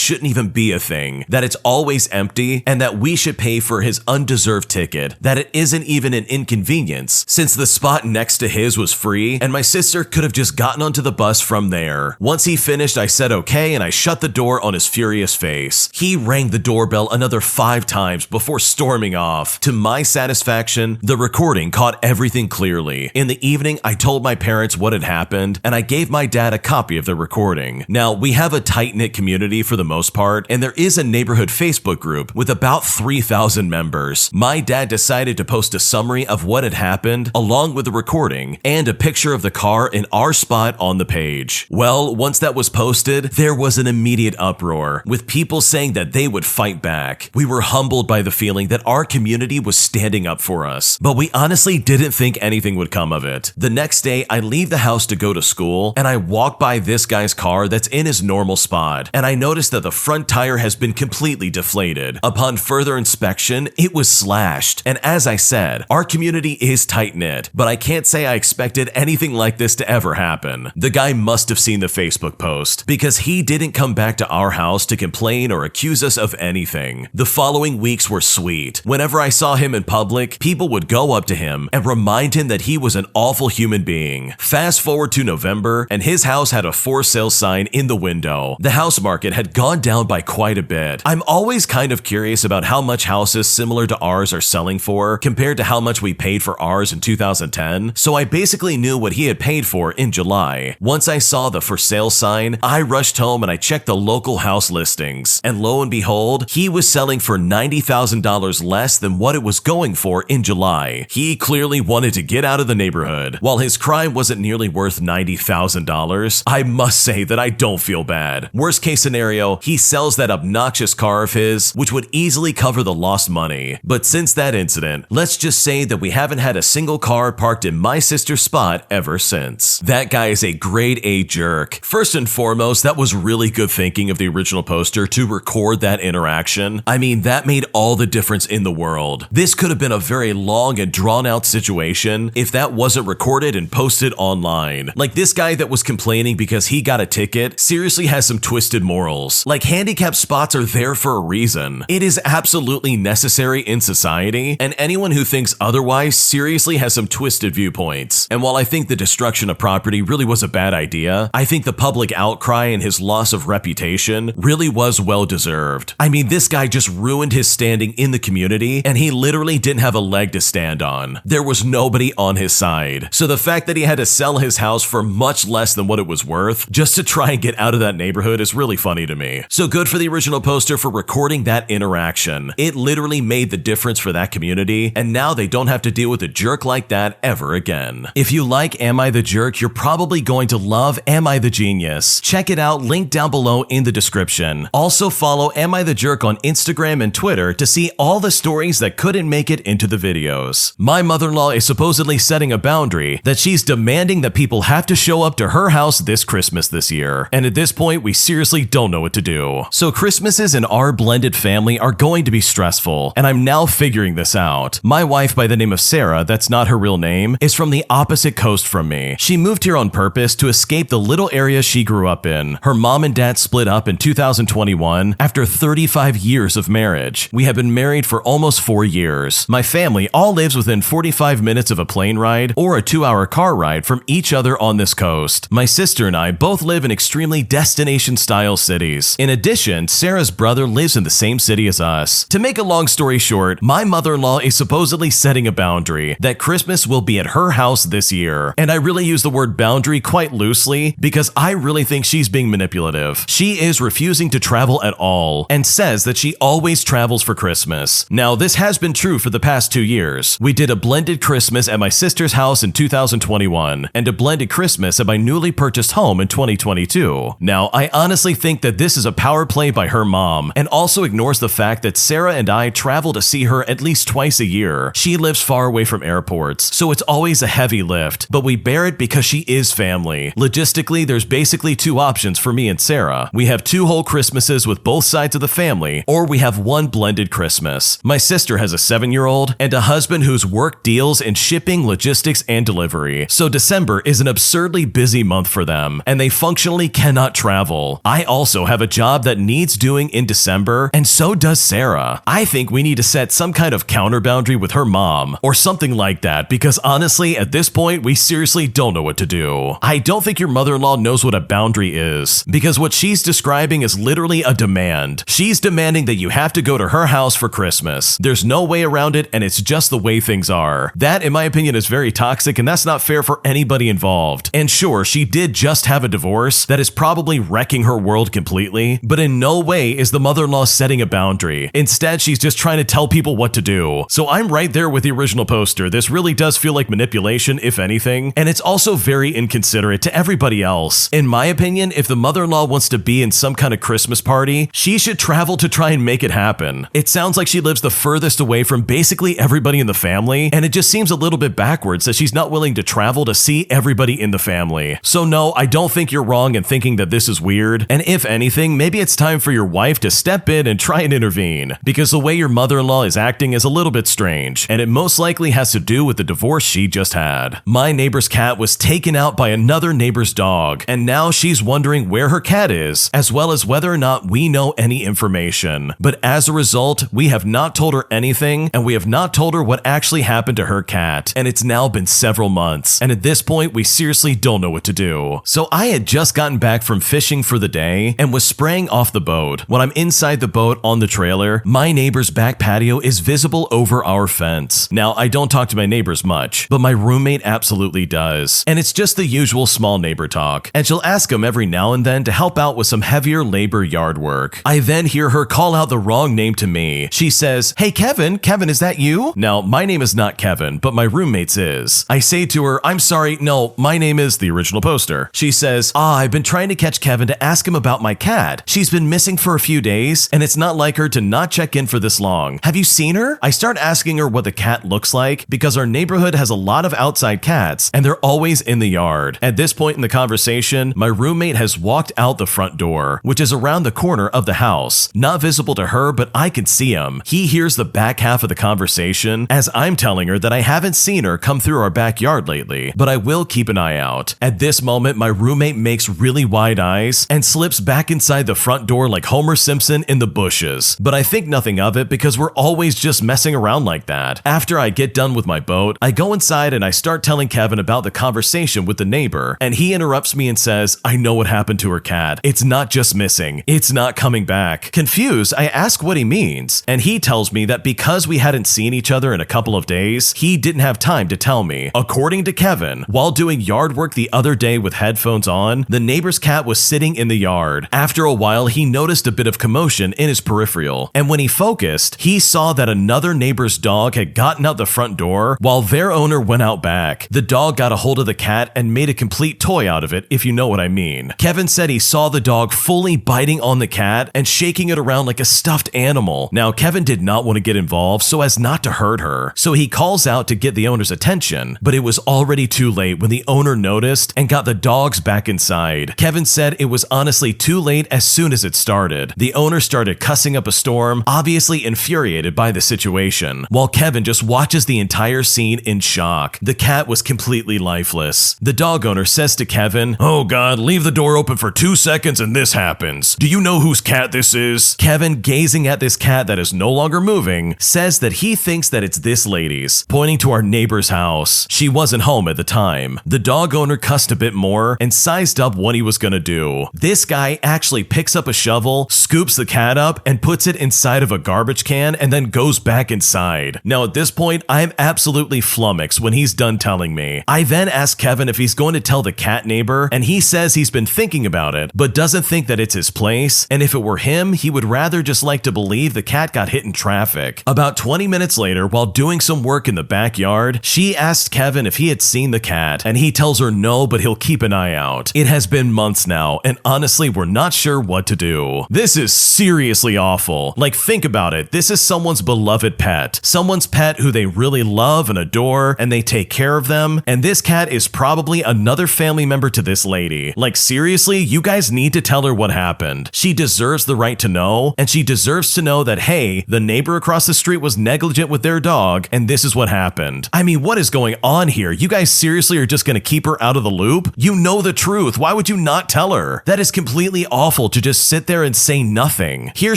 shouldn't even be a thing, that it's always empty, and that we should pay for his undeserved ticket, that it isn't even an inconvenience, since the spot next to his was free, and my sister could have just gotten onto the bus from there. Once he finished, I said okay, and I shut the door on his furious face. He rang the doorbell another 5 times before storming off. To my satisfaction, the recording caught everything clearly. In the evening, I told my parents what had happened, and I gave my dad a copy of the recording. Now, we have a tight-knit community for the most part, and there is a neighborhood Facebook group with about 3,000 members. My dad decided to post a summary of what had happened, along with the recording, and a picture of the car in our spot on the page. Well, once that was posted, there was an immediate uproar, with people saying that they would fight back. We were humbled by the feeling that our community was standing up for us, but we honestly didn't think anything would come of it. The next day, I leave the house to go to school, and I walk by this guy's car that's in his normal spot, and I notice that the front tire has been completely deflated. Upon further inspection, it was slashed, and as I said, our community is tight-knit, but I can't say I expected anything like this to ever happen. The guy must have seen the Facebook post, because he didn't come back to our house to complain or accuse us of anything. The following weeks were sweet. Whenever I saw him in public, people would go up to him and remind him that he was an awful human being. Fast forward to November, and his house had a for sale sign in the window. The house market had gone down by quite a bit. I'm always kind of curious about how much houses similar to ours are selling for compared to how much we paid for ours in 2010, so I basically knew what he had paid for in July. Once I saw the for sale sign, I rushed home and I checked the local house listings, and lo and behold, he was selling for $90,000 less than what it was going for in July. He clearly wanted to get out of the neighborhood. While his crime wasn't nearly worth $90,000, I must say that I don't feel bad. Worst case scenario, he sells that obnoxious car of his, which would easily cover the lost money. But since that incident, let's just say that we haven't had a single car parked in my sister's spot ever since. That guy is a grade A jerk. First and foremost, that was really good thinking of the original poster to record that interaction. I mean, that made all the difference in the world. This could have been a very long and drawn out situation if that wasn't recorded and posted online. Like this guy that was complaining because he got a ticket seriously has some twisted morals. Like handicapped spots are there for a reason. It is absolutely necessary in society, and anyone who thinks otherwise seriously has some twisted viewpoints. And while I think the destruction of property really was a bad idea, I think the public outcry and his loss of reputation really was well deserved. I mean, this guy just ruined his standing in the community, and he literally didn't have a leg to stand on. There was nobody on his side. So the fact that he had to sell his house for much less than what it was worth just to try and get out of that neighborhood is really funny to me. So good for the original poster for recording that interaction. It literally made the difference for that community, and now they don't have to deal with a jerk like that ever again. If you like Am I the Jerk, you're probably going to love Am I the Genius. Check it out, link down below in the description. Also follow Am I the Jerk on Instagram and Twitter to see all the stories that couldn't make it into the videos. My mother-in-law is supposedly setting a boundary boundary that she's demanding that people have to show up to her house this Christmas this year. And at this point, we seriously don't know what to do. So Christmases in our blended family are going to be stressful, and I'm now figuring this out. My wife by the name of Sarah, that's not her real name, is from the opposite coast from me. She moved here on purpose to escape the little area she grew up in. Her mom and dad split up in 2021 after 35 years of marriage. We have been married for almost 4 years. My family all lives within 45 minutes of a plane ride or a 2-hour car ride from each other on this coast. My sister and I both live in extremely destination-style cities. In addition, Sarah's brother lives in the same city as us. To make a long story short, my mother-in-law is supposedly setting a boundary that Christmas will be at her house this year. And I really use the word boundary quite loosely because I really think she's being manipulative. She is refusing to travel at all and says that she always travels for Christmas. Now, this has been true for the past 2 years. We did a blended Christmas at my sister's house in 2021 and a blended Christmas at my newly purchased home in 2022. Now, I honestly think that this is a power play by her mom and also ignores the fact that Sarah and I travel to see her at least twice a year. She lives far away from airports, so it's always a heavy lift, but we bear it because she is family. Logistically, there's basically 2 options for me and Sarah. We have 2 whole Christmases with both sides of the family, or we have 1 blended Christmas. My sister has a 7-year-old and a husband whose work deals in shipping, logistics, and delivery. So December is an absurdly busy month for them, and they functionally cannot travel. I also have a job that needs doing in December, and so does Sarah. I think we need to set some kind of counter boundary with her mom, or something like that, because honestly, at this point, we seriously don't know what to do. I don't think your mother-in-law knows what a boundary is, because what she's describing is literally a demand. She's demanding that you have to go to her house for Christmas. There's no way around it, and it's just the way things are. That, in my opinion, is very toxic, and that's not fair for anybody involved. And sure, she did just have a divorce that is probably wrecking her world completely, but in no way is the mother-in-law setting a boundary. Instead, she's just trying to tell people what to do. So I'm right there with the original poster. This really does feel like manipulation, if anything, and it's also very inconsiderate to everybody else. In my opinion, if the mother-in-law wants to be in some kind of Christmas party, she should travel to try and make it happen. It sounds like she lives the furthest away from basically everybody in the family, and it just seems a little bit backwards that she's not willing to travel to see everybody in the family. So no, I don't think you're wrong in thinking that this is weird, and if anything, maybe it's time for your wife to step in and try and intervene, because the way your mother-in-law is acting is a little bit strange, and it most likely has to do with the divorce she just had. My neighbor's cat was taken out by another neighbor's dog, and now she's wondering where her cat is, as well as whether or not we know any information. But as a result, we have not told her anything, and we have not told her what actually happened to her cat, and it's now been several months, and at this point, we seriously don't know what to do. So I had just gotten back from fishing for the day and was spraying off the boat. When I'm inside the boat on the trailer, my neighbor's back patio is visible over our fence. Now, I don't talk to my neighbors much, but my roommate absolutely does. And it's just the usual small neighbor talk. And she'll ask him every now and then to help out with some heavier labor yard work. I then hear her call out the wrong name to me. She says, "Hey Kevin, is that you?" Now, my name is not Kevin, but my roommate's is. I say to her, "I'm sorry, no, my name is the original poster." She says, I've been trying to catch Kevin to ask him about my cat. She's been missing for a few days, and it's not like her to not check in for this long. Have you seen her?" I start asking her what the cat looks like because our neighborhood has a lot of outside cats, and they're always in the yard. At this point in the conversation, my roommate has walked out the front door, which is around the corner of the house. Not visible to her, but I can see him. He hears the back half of the conversation as I'm telling her that I haven't seen her come through our backyard lately, but I will keep an eye out. At this moment, my roommate makes really wide eyes and slips back inside the front door like Homer Simpson in the bushes. But I think nothing of it because we're always just messing around like that. After I get done with my boat, I go inside and I start telling Kevin about the conversation with the neighbor, and he interrupts me and says, "I know what happened to her cat. It's not just missing. It's not coming back." Confused, I ask what he means, and he tells me that because we hadn't seen each other in a couple of days, he didn't have time to tell me. According to Kevin, while doing yard work the other day with headphones on, the neighbor's cat was sitting in the yard. After a while, he noticed a bit of commotion in his peripheral, and when he focused, he saw that another neighbor's dog had gotten out the front door while their owner went out back. The dog got a hold of the cat and made a complete toy out of it, if you know what I mean. Kevin said he saw the dog fully biting on the cat and shaking it around like a stuffed animal. Now, Kevin did not want to get involved so as not to hurt her, so he calls out to get the owner's attention, but but it was already too late when the owner noticed and got the dogs back inside. Kevin said it was honestly too late as soon as it started. The owner started cussing up a storm, obviously infuriated by the situation, while Kevin just watches the entire scene in shock. The cat was completely lifeless. The dog owner says to Kevin, "Oh God, leave the door open for 2 seconds and this happens. Do you know whose cat this is?" Kevin, gazing at this cat that is no longer moving, says that he thinks that it's this lady's, pointing to our neighbor's house. She wasn't home at the time. The dog owner cussed a bit more and sized up what he was gonna do. This guy actually picks up a shovel, scoops the cat up, and puts it inside of a garbage can and then goes back inside. Now at this point, I'm absolutely flummoxed when he's done telling me. I then ask Kevin if he's going to tell the cat neighbor, and he says he's been thinking about it, but doesn't think that it's his place, and if it were him, he would rather just like to believe the cat got hit in traffic. About 20 minutes later, while doing some work in the backyard, she asked Kevin if he had seen the cat, and he tells her no, but he'll keep an eye out. It has been months now, and honestly, we're not sure what to do. This is seriously awful. Like, think about it. This is someone's beloved pet. Someone's pet who they really love and adore, and they take care of them, and this cat is probably another family member to this lady. Like, seriously, you guys need to tell her what happened. She deserves the right to know, and she deserves to know that, hey, the neighbor across the street was negligent with their dog, and this is what happened. I mean, what is going on here? You guys seriously are just gonna keep her out of the loop? You know the truth. Why would you not tell her? That is completely awful to just sit there and say nothing. Here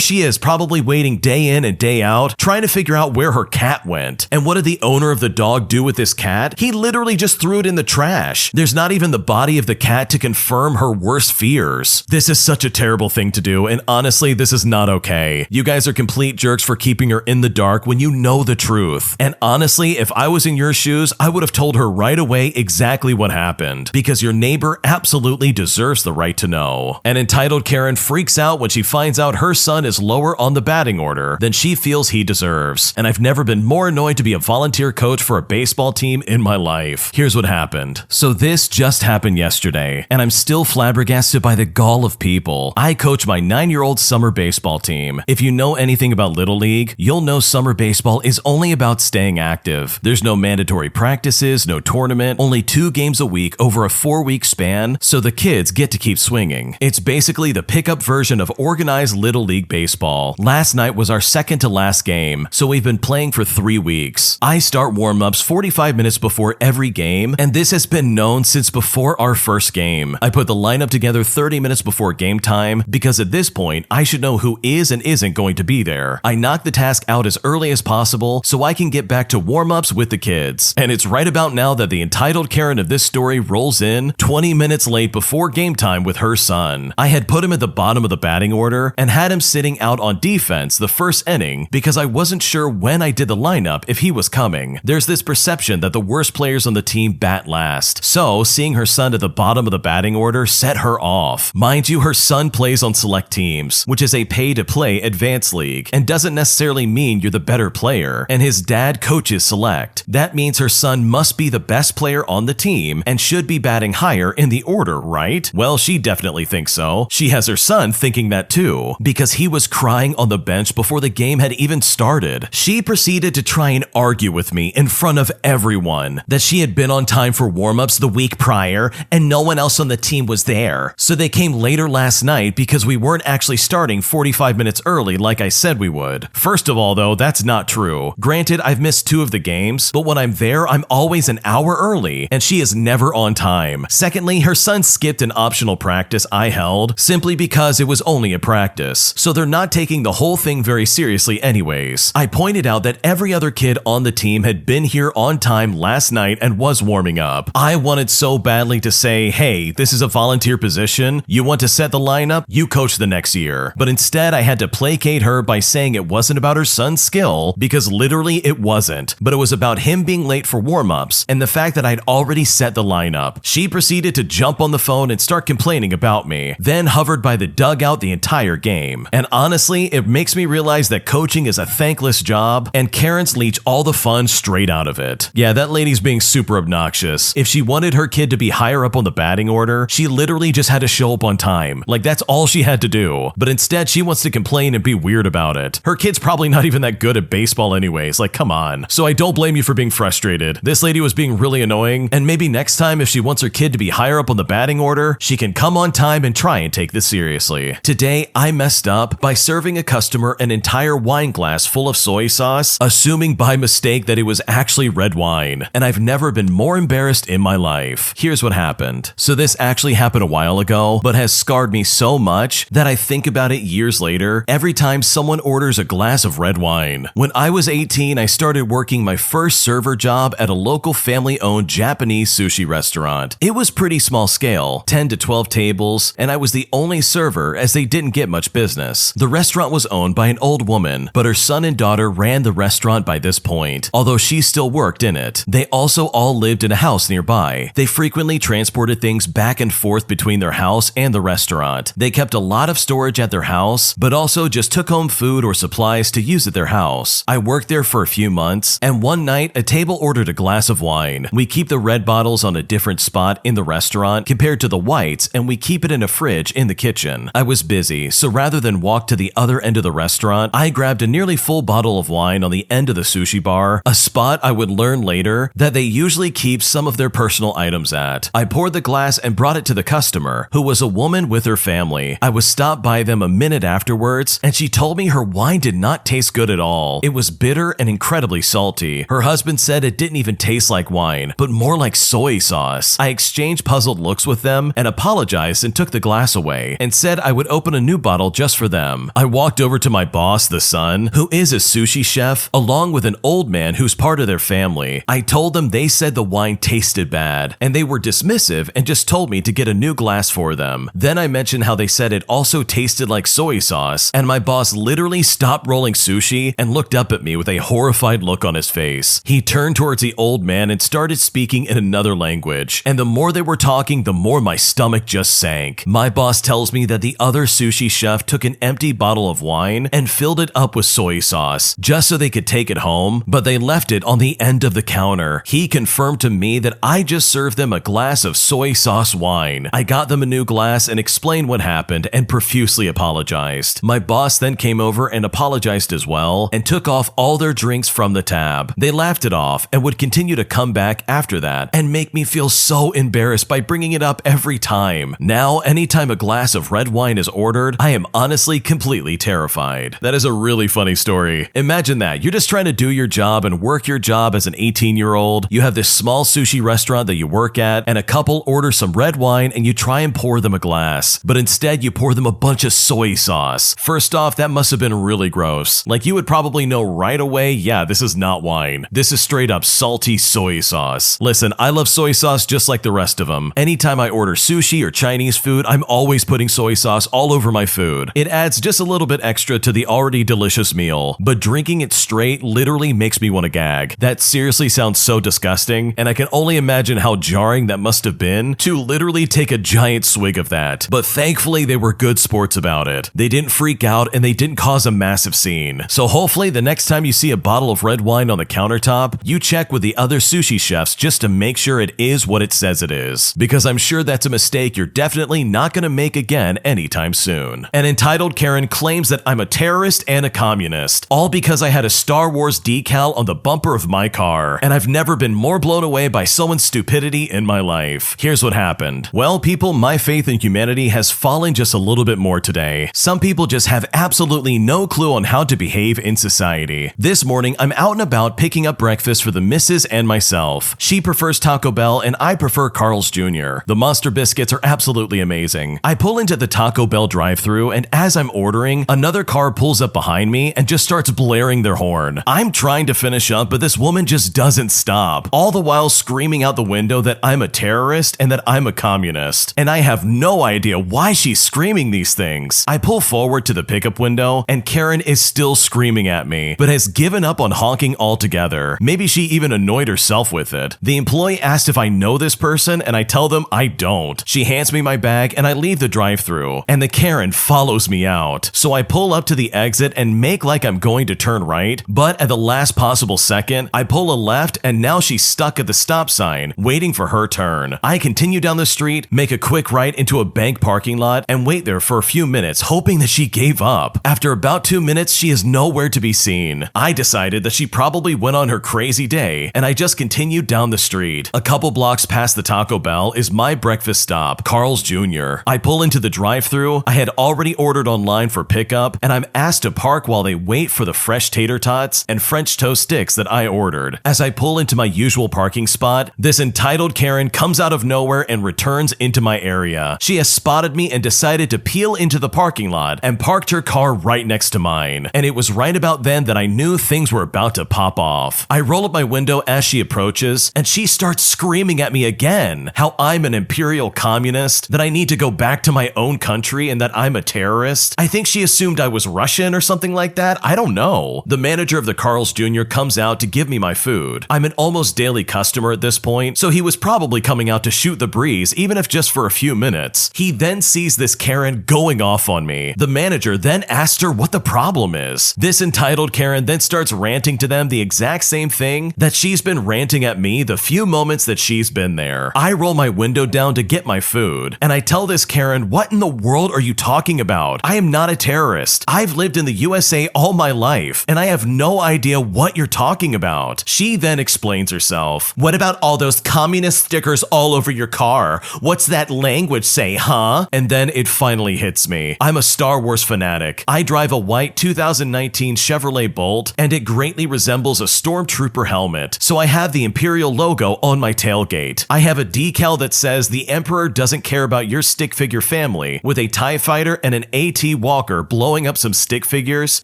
she is, probably waiting day in and day out, trying to figure out where her cat went. And what did the owner of the dog do with this cat? He literally just threw it in the trash. There's not even the body of the cat to confirm her worst fears. This is such a terrible thing to do, and honestly, this is not okay. You guys are complete jerks for keeping her in the dark when you know the truth. And honestly, if I was in your shoes, I would have told her right away exactly what happened, because your neighbor absolutely deserves the right to know. An entitled Karen freaks out when she finds out her son is lower on the batting order than she feels he deserves. And I've never been more annoyed to be a volunteer coach for a baseball team in my life. Here's what happened. So this just happened yesterday, and I'm still flabbergasted by the gall of people. I coach my 9-year-old summer baseball team. If you know anything about Little League, you'll know summer baseball is only about staying active. There's no mandatory practices, no tournament, only 2 games a week over a 4-week span, so the kids get to keep swinging. It's basically the pickup version of organized Little League baseball. Last night was our second to last game, so we've been playing for 3 weeks. I start warm-ups 45 minutes before every game, and this has been known since before our first game. I put the lineup together 30 minutes before game time because at this point, I should know who is and isn't going to be there. I knock the task out as early as possible so I can get back to warm-ups with the kids. And it's right about now that the entitled Karen of this story rolls in 20 minutes late before game time with her son. I had put him at the bottom of the batting order and had him sitting out on defense the first inning because I wasn't sure when I did the lineup if he was coming. There's this perception that the worst players on the team bat last. So seeing her son at the bottom of the batting order set her off. Mind you, her son plays on select teams, which is a pay-to-play advanced league, and doesn't necessarily mean you're the better player, and his dad coaches select. That means her son must be the best player on the team and should be batting higher in the order, right? Well, she definitely thinks so. She has her son thinking that too, because he was crying on the bench before the game had even started. She proceeded to try and argue with me in front of everyone that she had been on time for warm-ups the week prior and no one else on the team was there. So they came later last night because we weren't actually starting 45 minutes early like I said we would. First of all though, that's not true. Granted, I've missed 2 of the games, but when I'm there, I'm always an hour early and she is never on time. Secondly, her son skipped an optional practice I held simply because it was only a practice. So they're not taking the whole thing very seriously anyways. I pointed out that every other kid on the team had been here on time last night and was warming up. I wanted so badly to say, hey, this is a volunteer position. You want to set the lineup? You coach the next year. But instead, I had to placate her by saying it wasn't about her son's skill, because literally it wasn't. But it was about him being late for warm-ups and the fact that I'd already set the lineup. She proceeded to jump on the phone and start complaining about me, then hovered by the dugout the entire game. And honestly, it makes me realize that coaching is a thankless job, and Karens leech all the fun straight out of it. Yeah, that lady's being super obnoxious. If she wanted her kid to be higher up on the batting order, she literally just had to show up on time. Like, that's all she had to do. But instead, she wants to complain and be weird about it. Her kid's probably not even that good at baseball anyways, like, come on. So I don't blame you for being frustrated. This lady was being really annoying, and maybe next time if she wants her kid to be higher up on the batting order, she can come on time and try and take this seriously. Today, I messed up by serving a customer an entire wine glass full of soy sauce, assuming by mistake that it was actually red wine, and I've never been more embarrassed in my life. Here's what happened. So this actually happened a while ago, but has scarred me so much that I think about it years later every time someone orders a glass of red wine. When I was 18, I started working my first server job at a local family-owned Japanese sushi restaurant. It was pretty small scale, 10 to 12 tables, and I was the only server as they didn't get much business. The restaurant was owned by an old woman, but her son and daughter ran the restaurant by this point, although she still worked in it. They also all lived in a house nearby. They frequently transported things back and forth between their house and the restaurant. They kept a lot of storage at their house, but also just took home food or supplies to use at their house. I worked there for a few months, and one night a table ordered a glass of wine. We keep the red bottles on a different spot in the restaurant compared to the whites, and we keep it in a fridge in the kitchen. I was busy, so rather than walk to the other end of the restaurant, I grabbed a nearly full bottle of wine on the end of the sushi bar, a spot I would learn later that they usually keep some of their personal items at. I poured the glass and brought it to the customer, who was a woman with her family. I was stopped by them a minute afterwards, and she told me her wine did not taste good at all. It was bitter and incredibly salty. Her husband said it didn't even taste like wine, but more like soy sauce. I exchanged puzzled looks with them and apologized and took the glass away and said I would open a new bottle just for them. I walked over to my boss, the son, who is a sushi chef, along with an old man who's part of their family. I told them they said the wine tasted bad, and they were dismissive and just told me to get a new glass for them. Then I mentioned how they said it also tasted like soy sauce, and my boss literally stopped rolling sushi and looked up at me with a horrified look on his face. He turned towards the old man and started speaking in another language, and the more they were talking, the more my stomach just sank. My boss tells me that the other sushi chef took an empty bottle of wine and filled it up with soy sauce just so they could take it home, but they left it on the end of the counter. He confirmed to me that I just served them a glass of soy sauce wine. I got them a new glass and explained what happened and profusely apologized. My boss then came over and apologized as well and took off all their drinks from the tab. They laughed it off and would continue to come back after that and make me feel so embarrassed by bringing it up every time. Now, anytime a glass of red wine is ordered, I am honestly completely terrified. That is a really funny story. Imagine that. You're just trying to do your job and work your job as an 18-year-old. You have this small sushi restaurant that you work at, and a couple order some red wine and you try and pour them a glass, but instead you pour them a bunch of soy sauce. First off, that must have been really gross. Like, you would probably know right away, yeah, this is not wine. This is straight up salty soy sauce. Listen, I love soy sauce just like the rest of them. Anytime I order sushi or Chinese food, I'm always putting soy sauce all over my food. It adds just a little bit extra to the already delicious meal, but drinking it straight literally makes me want to gag. That seriously sounds so disgusting, and I can only imagine how jarring that must have been to literally take a giant swig of that. But thankfully, they were good sports about it. They didn't freak out and they didn't cause a massive scene. So hopefully the next time you see a bottle of red wine on the countertop, you check with the other sushi chefs just to make sure it is what it says it is, because I'm sure that's a mistake you're definitely not going to make again anytime soon. An entitled Karen claims that I'm a terrorist and a communist, all because I had a Star Wars decal on the bumper of my car, and I've never been more blown away by someone's stupidity in my life. Here's what happened. Well, people, my faith in humanity has fallen just a little bit more today. Some people just have absolutely no clue on how to behave in society. This morning, I'm out and about picking up breakfast for the missus and myself. She prefers Taco Bell and I prefer Carl's Jr. The Monster Biscuits are absolutely amazing. I pull into the Taco Bell drive-thru, and as I'm ordering, another car pulls up behind me and just starts blaring their horn. I'm trying to finish up, but this woman just doesn't stop, all the while screaming out the window that I'm a terrorist and that I'm a communist. And I have no idea why she's screaming these things. I pull forward to the pickup window, and Karen is still screaming at me, but has given up on honking altogether. Maybe she even annoyed herself with it. The employee asked if I know this person, and I tell them I don't. She hands me my bag, and I leave the drive-thru, and the Karen follows me out. So I pull up to the exit and make like I'm going to turn right, but at the last possible second, I pull a left, and now she's stuck at the stop sign, waiting for her turn. I continue down the street, make a quick right into a bank parking lot, and wait there for a few minutes, hoping that she gave up. After about 2 minutes, she is nowhere to be seen. I decided that she probably went on her crazy day, and and I just continued down the street. A couple blocks past the Taco Bell is my breakfast stop, Carl's Jr. I pull into the drive-thru. I had already ordered online for pickup, and I'm asked to park while they wait for the fresh tater tots and French toast sticks that I ordered. As I pull into my usual parking spot, this entitled Karen comes out of nowhere and returns into my area. She has spotted me and decided to peel into the parking lot and parked her car right next to mine. And it was right about then that I knew things were about to pop off. I roll up my window as she approaches, and she starts screaming at me again how I'm an imperial communist, that I need to go back to my own country, and that I'm a terrorist. I think she assumed I was Russian or something like that. I don't know. The manager of the Carl's Jr. comes out to give me my food. I'm an almost daily customer at this point, so he was probably coming out to shoot the breeze, even if just for a few minutes. He then sees this Karen going off on me. The manager then asks her what the problem is. This entitled Karen then starts ranting to them the exact same thing that she's been ranting at me the few moments that she's been there. I roll my window down to get my food, and I tell this Karen, what in the world are you talking about? I am not a terrorist. I've lived in the USA all my life, and I have no idea what you're talking about. She then explains herself. What about all those communist stickers all over your car? What's that language say, huh? And then it finally hits me. I'm a Star Wars fanatic. I drive a white 2019 Chevrolet Bolt, and it greatly resembles a stormtrooper helmet, so I have the Imperial logo on my tailgate. I have a decal that says the Emperor doesn't care about your stick figure family, with a TIE fighter and an AT walker blowing up some stick figures,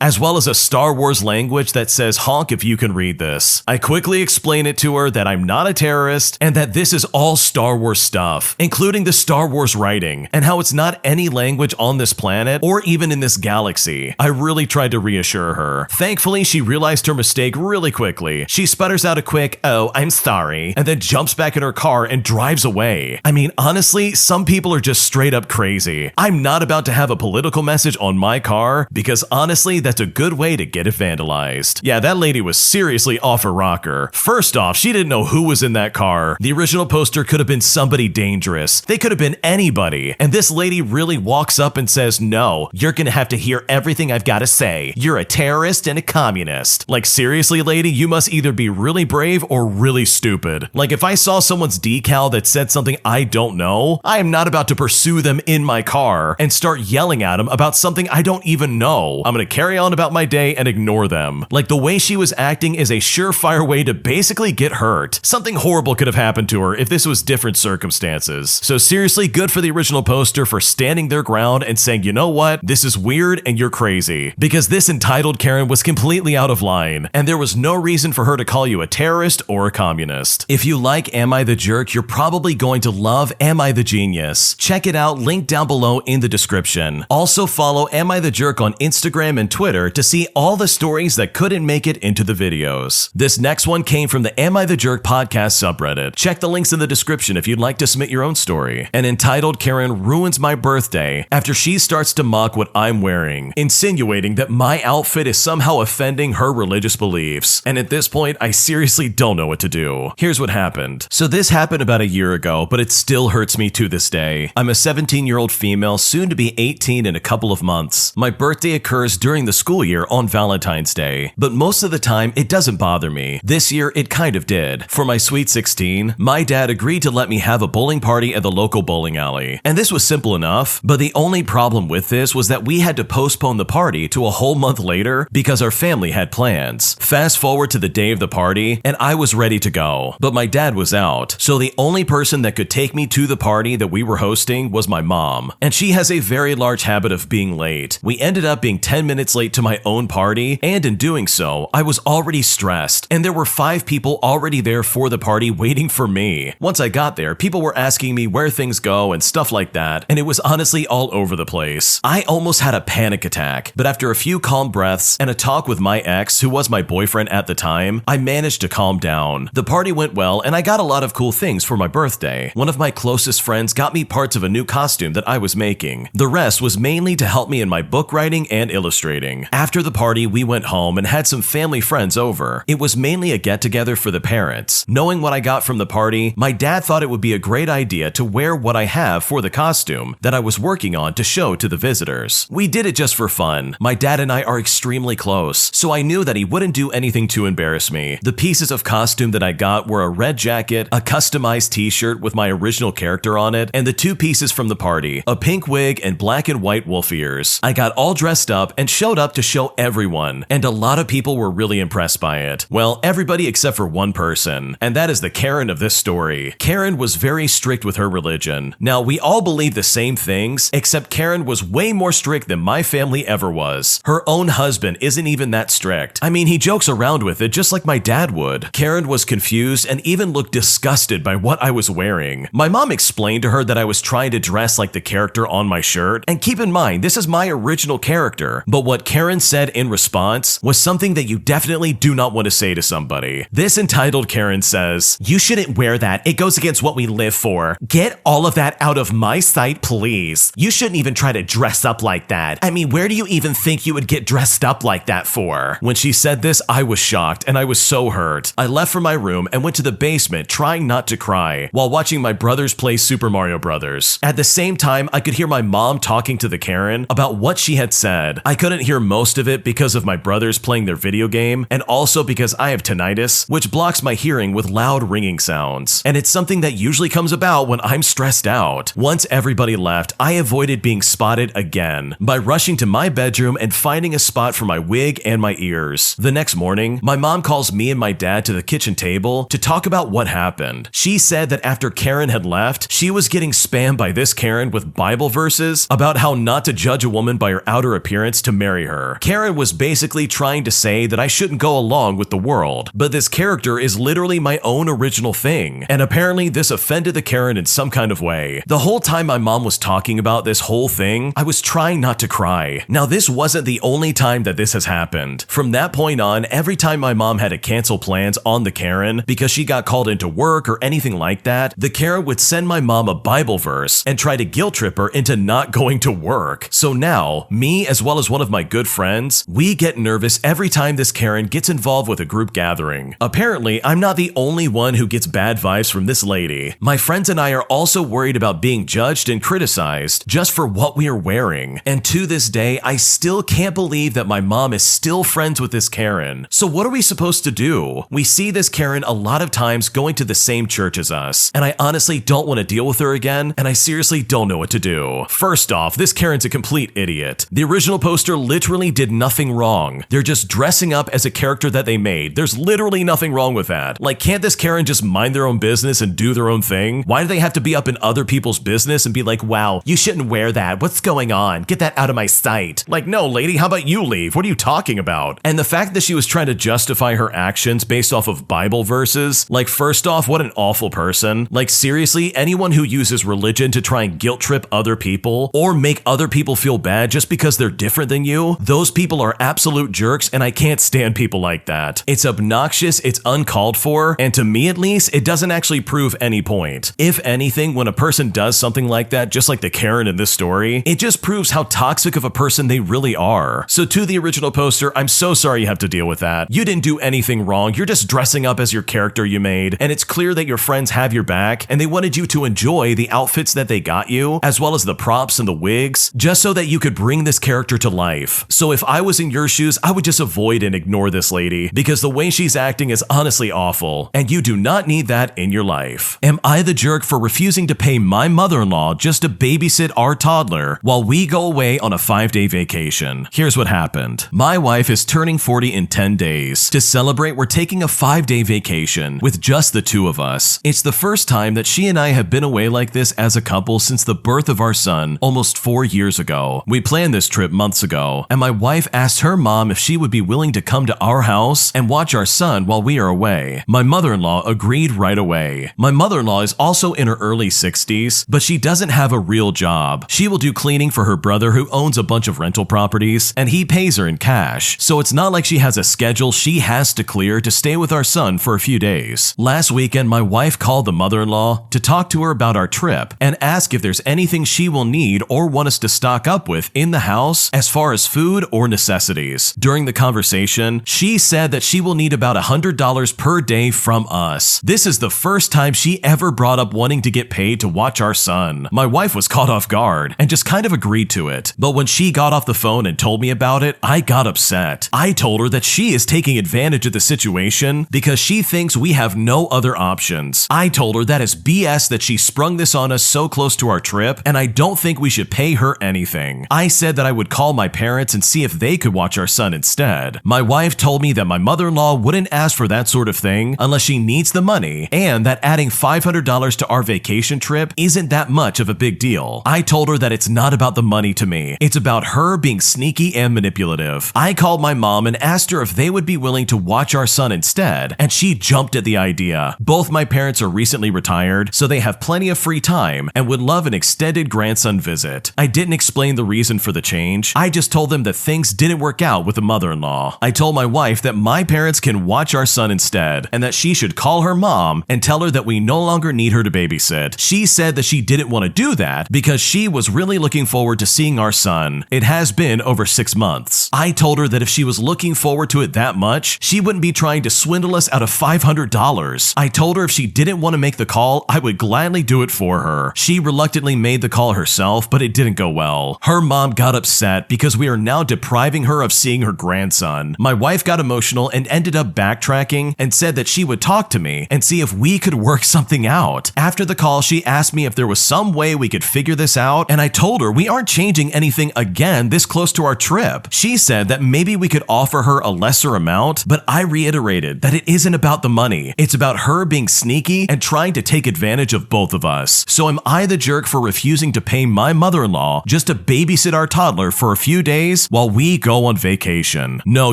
as well as a Star Wars language that says honk if you can read this. I quickly explain it to her that I'm not a terrorist and that this is all Star Wars stuff, including the Star Wars writing, and how it's not any language on this planet or even in this galaxy. I really tried to reassure her. Thankfully, she realized her mistake really quickly. She sputters out a quick, "Oh, I'm sorry," and then jumps back in her car and drives away. I mean, honestly, some people are just straight up crazy. I'm not about to have a political message on my car because honestly, that's a good way to get it vandalized. Yeah, that lady was seriously off her rocker. First off, she didn't know who was in that car. The original poster could have been somebody dangerous. They could have been anybody. And this lady really walks up and says, "No, you're gonna have to hear everything I've gotta say. You're a terrorist and a communist." Like, seriously, lady, you must either be really brave or really stupid. Like, if I saw someone's decal that said something I don't know, I am not about to pursue them in my car and start yelling at them about something I don't even know. I'm gonna carry on about my day and ignore them. Like, the way she was acting is a surefire way to basically get hurt. Something horrible could have happened to her if this was different circumstances. So seriously, good for the original poster for standing their ground and saying, you know what, this is weird and you're crazy. Because this entitled Karen was completely out of line, and there was no reason for her to call you a terrorist or a communist. If you like Am I the Jerk, you're probably going to love Am I the Genius. Check it out, linked down below in the description. Also follow Am I the Jerk on Instagram and Twitter to see all the stories that couldn't make it into the videos. This next one came from the Am I the Jerk podcast subreddit. Check the links in the description if you'd like to submit your own story. An entitled Karen ruins my birthday after she starts to mock what I'm wearing, insinuating that my outfit is somehow offending her religious beliefs. And at this point, I seriously don't know what to do. Here's what happened. So this happened about a year ago, but it still hurts me to this day. I'm a 17-year-old female, soon to be 18 in a couple of months. My birthday occurs during the school year on Valentine's Day, but most of the time it doesn't bother me. This year it kind of did. For my sweet 16, my dad agreed to let me have a bowling party at the local bowling alley. And this was simple enough, but the only problem with this was that we had to postpone the party to a whole month later because our family had plans. Fast forward to the day of the party, and I was ready to go, but my dad was out, so the only person that could take me to the party that we were hosting was my mom, and she has a very large habit of being late. We ended up being 10 minutes late to my own party, and in doing so, I was already stressed, and there were 5 people already there for the party waiting for me. Once I got there, people were asking me where things go and stuff like that, and it was honestly all over the place. I almost had a panic attack, but after a few calm breaths and a talk with my ex, who was my boyfriend at the time, I managed to calm down. The party went well, and I got a lot of cool things for my birthday. One of my closest friends got me parts of a new costume that I was making. The rest was mainly to help me in my book writing and illustrating. After the party, we went home and had some family friends over. It was mainly a get-together for the parents. Knowing what I got from the party, my dad thought it would be a great idea to wear what I have for the costume that I was working on to show to the visitors. We did it just for fun. My dad and I are extremely close, so I knew that he wouldn't do anything to embarrass me. The pieces pieces of costume that I got were a red jacket, a customized t-shirt with my original character on it, and the 2 pieces from the party, a pink wig and black and white wolf ears. I got all dressed up and showed up to show everyone, and a lot of people were really impressed by it. Well, everybody except for one person, and that is the Karen of this story. Karen was very strict with her religion. Now, we all believe the same things, except Karen was way more strict than my family ever was. Her own husband isn't even that strict. I mean, he jokes around with it just like my dad would. Karen was confused and even looked disgusted by what I was wearing. My mom explained to her that I was trying to dress like the character on my shirt, and keep in mind, this is my original character. But what Karen said in response was something that you definitely do not want to say to somebody. This entitled Karen says, "You shouldn't wear that. It goes against what we live for. Get all of that out of my sight, please. You shouldn't even try to dress up like that. I mean, where do you even think you would get dressed up like that for?" When she said this, I was shocked and I was so hurt. I left from my room and went to the basement trying not to cry while watching my brothers play Super Mario Brothers. At the same time, I could hear my mom talking to the Karen about what she had said. I couldn't hear most of it because of my brothers playing their video game, and also because I have tinnitus, which blocks my hearing with loud ringing sounds. And it's something that usually comes about when I'm stressed out. Once everybody left, I avoided being spotted again by rushing to my bedroom and finding a spot for my wig and my ears. The next morning, my mom calls me and my dad to the kitchen table to talk about what happened. She said that after Karen had left, she was getting spammed by this Karen with Bible verses about how not to judge a woman by her outer appearance to marry her. Karen was basically trying to say that I shouldn't go along with the world, but this character is literally my own original thing, and apparently this offended the Karen in some kind of way. The whole time my mom was talking about this whole thing, I was trying not to cry. Now, this wasn't the only time that this has happened. From that point on, every time my mom had to cancel plans on the Karen because she got called into work or anything like that, the Karen would send my mom a Bible verse and try to guilt trip her into not going to work. So now, me as well as one of my good friends, we get nervous every time this Karen gets involved with a group gathering. Apparently, I'm not the only one who gets bad vibes from this lady. My friends and I are also worried about being judged and criticized just for what we are wearing. And to this day, I still can't believe that my mom is still friends with this Karen. So what are we supposed to do? We see this Karen a lot of times going to the same church as us, and I honestly don't want to deal with her again, and I seriously don't know what to do. First off, this Karen's a complete idiot. The original poster literally did nothing wrong. They're just dressing up as a character that they made. There's literally nothing wrong with that. Like, can't this Karen just mind their own business and do their own thing? Why do they have to be up in other people's business and be like, wow, you shouldn't wear that. What's going on? Get that out of my sight. Like, no, lady, how about you leave? What are you talking about? And the fact that she was trying to justify her actions based off of Bible verses, like, first off, what an awful person. Like, seriously, anyone who uses religion to try and guilt trip other people or make other people feel bad just because they're different than you, those people are absolute jerks, and I can't stand people like that. It's obnoxious, it's uncalled for, and to me at least, it doesn't actually prove any point. If anything, when a person does something like that, just like the Karen in this story, it just proves how toxic of a person they really are. So to the original poster, I'm so sorry you have to deal with that. You didn't do anything wrong, you're just dressing up as your character you made, and it's clear that your friends have your back, and they wanted you to enjoy the outfits that they got you, as well as the props and the wigs, just so that you could bring this character to life. So if I was in your shoes, I would just avoid and ignore this lady, because the way she's acting is honestly awful, and you do not need that in your life. Am I the jerk for refusing to pay my mother-in-law just to babysit our toddler while we go away on a 5-day vacation? Here's what happened. My wife is turning 40 in 10 days. To celebrate, we're taking a 5-day vacation with just the two of us. It's the first time that she and I have been away like this as a couple since the birth of our son almost 4 years ago. We planned this trip months ago, and my wife asked her mom if she would be willing to come to our house and watch our son while we are away. My mother-in-law agreed right away. My mother-in-law is also in her early 60s, but she doesn't have a real job. She will do cleaning for her brother who owns a bunch of rental properties, and he pays her in cash. So it's not like she has a schedule she has to clear to stay with our son for a few days. Last weekend, my wife called the mother-in-law to talk to her about our trip and ask if there's anything she will need or want us to stock up with in the house as far as food or necessities. During the conversation, she said that she will need about $100 per day from us. This is the first time she ever brought up wanting to get paid to watch our son. My wife was caught off guard and just kind of agreed to it. But when she got off the phone and told me about it, I got upset. I told her that she is taking advantage of the situation vacation because she thinks we have no other options. I told her that is BS that she sprung this on us so close to our trip, and I don't think we should pay her anything. I said that I would call my parents and see if they could watch our son instead. My wife told me that my mother-in-law wouldn't ask for that sort of thing unless she needs the money, and that adding $500 to our vacation trip isn't that much of a big deal. I told her that it's not about the money to me. It's about her being sneaky and manipulative. I called my mom and asked her if they would be willing to watch our son instead, and she jumped at the idea. Both my parents are recently retired, so they have plenty of free time and would love an extended grandson visit. I didn't explain the reason for the change. I just told them that things didn't work out with the mother-in-law. I told my wife that my parents can watch our son instead, and that she should call her mom and tell her that we no longer need her to babysit. She said that she didn't want to do that because she was really looking forward to seeing our son. It has been over 6 months. I told her that if she was looking forward to it that much, she wouldn't be trying to swindle us out of $500. I told her if she didn't want to make the call, I would gladly do it for her. She reluctantly made the call herself, but it didn't go well. Her mom got upset because we are now depriving her of seeing her grandson. My wife got emotional and ended up backtracking and said that she would talk to me and see if we could work something out. After the call, she asked me if there was some way we could figure this out, and I told her we aren't changing anything again this close to our trip. She said that maybe we could offer her a lesser amount, but I reiterated that it isn't about the money. It's about her being sneaky and trying to take advantage of both of us. So am I the jerk for refusing to pay my mother-in-law just to babysit our toddler for a few days while we go on vacation? No,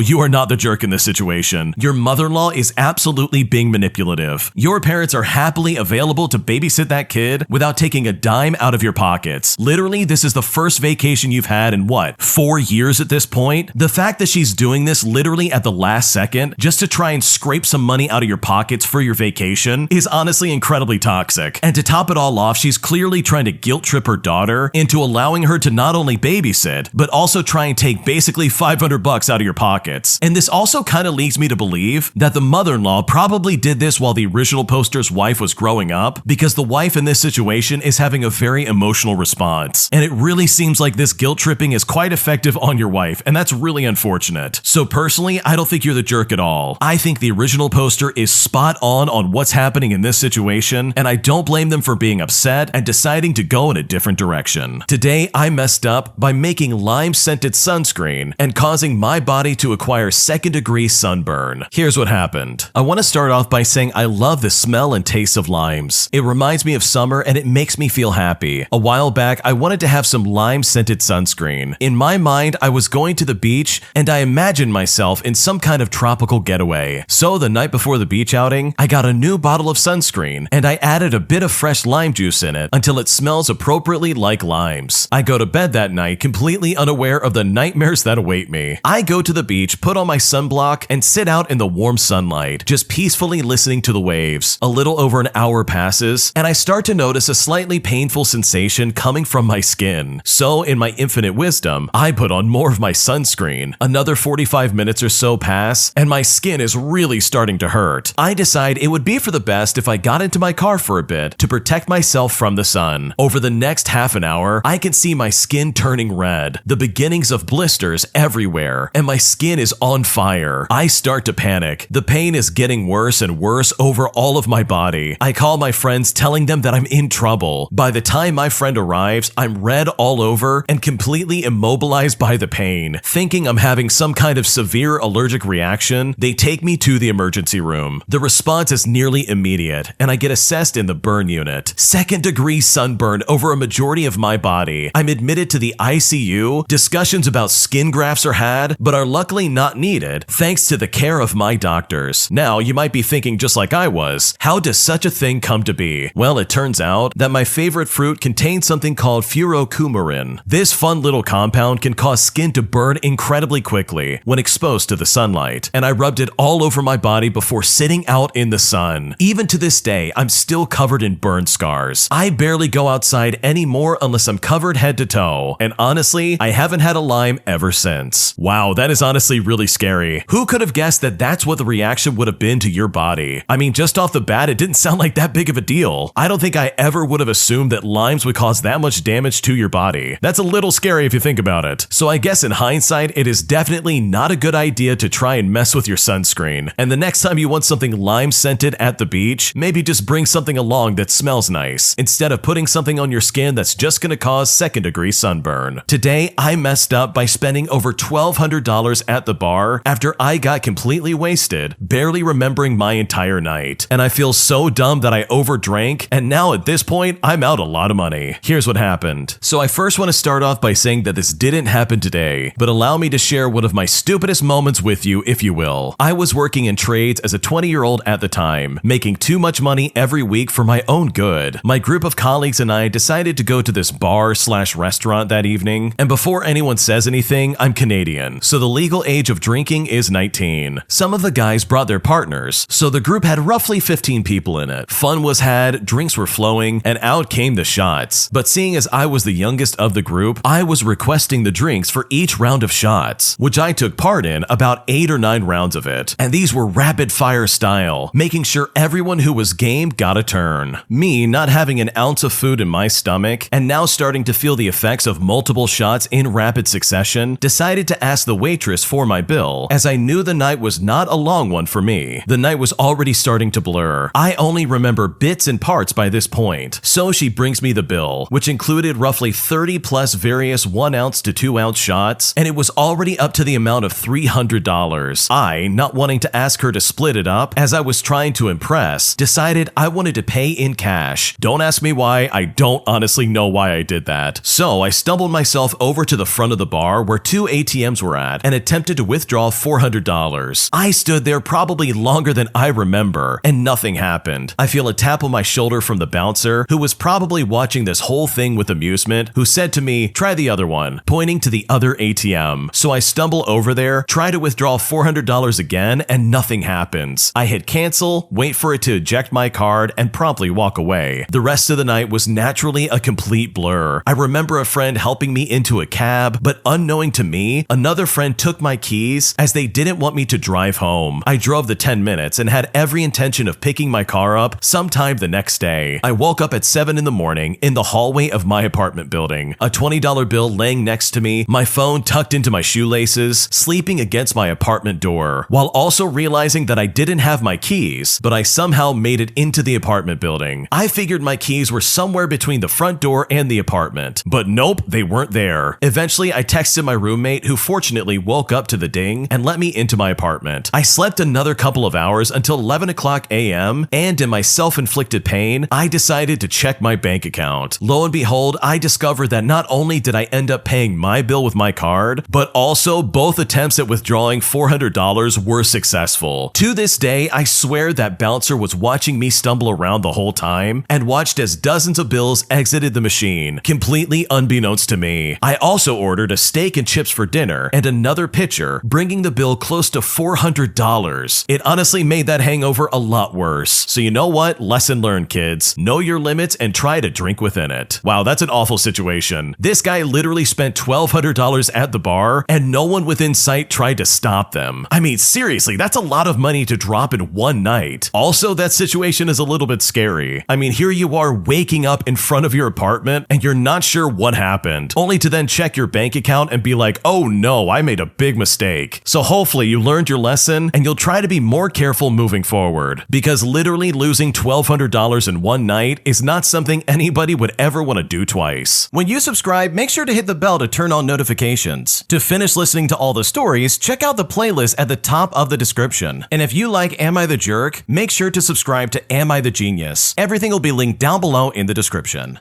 you are not the jerk in this situation. Your mother-in-law is absolutely being manipulative. Your parents are happily available to babysit that kid without taking a dime out of your pockets. Literally, this is the first vacation you've had in what, 4 years at this point? The fact that she's doing this literally at the last second just to try and scrape some money out of your pockets for your vacation is honestly incredibly toxic. And to top it all off, she's clearly trying to guilt trip her daughter into allowing her to not only babysit, but also try and take basically $500 out of your pockets. And this also kind of leads me to believe that the mother-in-law probably did this while the original poster's wife was growing up, because the wife in this situation is having a very emotional response. And it really seems like this guilt tripping is quite effective on your wife, and that's really unfortunate. So personally, I don't think you're the jerk at all. I think the original poster is spot on what's happening in this situation, and I don't blame them for being upset and deciding to go in a different direction. Today, I messed up by making lime-scented sunscreen and causing my body to acquire second-degree sunburn. Here's what happened. I want to start off by saying I love the smell and taste of limes. It reminds me of summer and it makes me feel happy. A while back, I wanted to have some lime-scented sunscreen. In my mind, I was going to the beach and I imagined myself in some kind of tropical getaway. So the night before the beach outing, I got a new bottle of sunscreen and I added a bit of fresh lime juice in it until it smells appropriately like limes. I go to bed that night completely unaware of the nightmares that await me. I go to the beach, put on my sunblock, and sit out in the warm sunlight, just peacefully listening to the waves. A little over an hour passes, and I start to notice a slightly painful sensation coming from my skin. So, in my infinite wisdom, I put on more of my sunscreen. Another 45 minutes or so pass, and my skin is really starting to hurt. I decide it would be for the best if I got into my car for a bit to protect myself from the sun. Over the next half an hour, I can see my skin turning red, the beginnings of blisters everywhere, and my skin is on fire. I start to panic. The pain is getting worse and worse over all of my body. I call my friends telling them that I'm in trouble. By the time my friend arrives, I'm red all over and completely immobilized by the pain. Thinking I'm having some kind of severe allergic reaction, they take me to the emergency room. The response is nearly immediate, and I get assessed in the burn unit. Second-degree sunburn over a majority of my body. I'm admitted to the ICU. Discussions about skin grafts are had, but are luckily not needed thanks to the care of my doctors. Now, you might be thinking just like I was, how does such a thing come to be? Well, it turns out that my favorite fruit contains something called furocoumourin. This fun little compound can cause skin to burn incredibly quickly when exposed to the sunlight, and I rubbed it all over my body before sitting out in the sun. Even to this day, I'm still covered in burn scars. I barely go outside anymore unless I'm covered head to toe, and honestly, I haven't had a lime ever since. Wow, that is honestly really scary. Who could have guessed that that's what the reaction would have been to your body? I mean, just off the bat, it didn't sound like that big of a deal. I don't think I ever would have assumed that limes would cause that much damage to your body. That's a little scary if you think about it. So I guess in hindsight, it is definitely not a good idea to try and mess with your sunscreen. fine. And the next time you want something lime-scented at the beach, maybe just bring something along that smells nice, instead of putting something on your skin that's just gonna cause second-degree sunburn. Today, I messed up by spending over $1,200 at the bar after I got completely wasted, barely remembering my entire night. And I feel so dumb that I overdrank, and now at this point, I'm out a lot of money. Here's what happened. So I first want to start off by saying that this didn't happen today, but allow me to share one of my stupidest moments with you, if you will. I was working in trades as a 20-year-old at the time, making too much money every week for my own good. My group of colleagues and I decided to go to this bar/restaurant that evening, and before anyone says anything, I'm Canadian, so the legal age of drinking is 19. Some of the guys brought their partners, so the group had roughly 15 people in it. Fun was had, drinks were flowing, and out came the shots. But seeing as I was the youngest of the group, I was requesting the drinks for each round of shots, which I took part in about 8 or 9 rounds of it. And these were rapid fire style, making sure everyone who was game got a turn. Me not having an ounce of food in my stomach, and now starting to feel the effects of multiple shots in rapid succession, decided to ask the waitress for my bill, as I knew the night was not a long one for me. The night was already starting to blur. I only remember bits and parts by this point. So she brings me the bill, which included roughly 30 plus various 1 ounce to 2 ounce shots, and it was already up to the amount of $300. I, not wanting to ask her to split it up, as I was trying to impress, decided I wanted to pay in cash. Don't ask me why, I don't honestly know why I did that. So I stumbled myself over to the front of the bar where 2 ATMs were at and attempted to withdraw $400. I stood there probably longer than I remember, and nothing happened. I feel a tap on my shoulder from the bouncer, who was probably watching this whole thing with amusement, who said to me, "Try the other one," pointing to the other ATM. So I stumble over there, try to withdraw $400 again, and nothing happens. I hit cancel, wait for it to eject my card, and promptly walk away. The rest of the night was naturally a complete blur. I remember a friend helping me into a cab, but unknowing to me, another friend took my keys as they didn't want me to drive home. I drove the 10 minutes and had every intention of picking my car up sometime the next day. I woke up at 7 in the morning in the hallway of my apartment building, a $20 bill laying next to me, my phone tucked into my shoelaces, sleeping against my apartment door, while also realizing that I didn't have my keys, but I somehow made it into the apartment building. I figured my keys were somewhere between the front door and the apartment, but nope, they weren't there. Eventually, I texted my roommate, who fortunately woke up to the ding and let me into my apartment. I slept another couple of hours until 11 o'clock a.m., and in my self-inflicted pain, I decided to check my bank account. Lo and behold, I discovered that not only did I end up paying my bill with my card, but also both attempts at withdrawing $400 were successful. To this day, I swear that bouncer was watching me stumble around the whole time and watched as dozens of bills exited the machine, completely unbeknownst to me. I also ordered a steak and chips for dinner and another pitcher, bringing the bill close to $400. It honestly made that hangover a lot worse. So you know what? Lesson learned, kids. Know your limits and try to drink within it. Wow, that's an awful situation. This guy literally spent $1,200 at the bar and no one within sight tried to stop them. I mean, seriously, that's a lot of money to drop in one night. Also, that situation is a little bit scary. I mean, here you are waking up in front of your apartment and you're not sure what happened, only to then check your bank account and be like, oh no, I made a big mistake. So hopefully you learned your lesson and you'll try to be more careful moving forward, because literally losing $1,200 in one night is not something anybody would ever want to do twice. When you subscribe, make sure to hit the bell to turn on notifications. To finish listening to all the stories, check out the playlist at the top of the description. And if you like Am I the Jerk, make sure to subscribe to Am I the Genius. Everything will be linked down below in the description.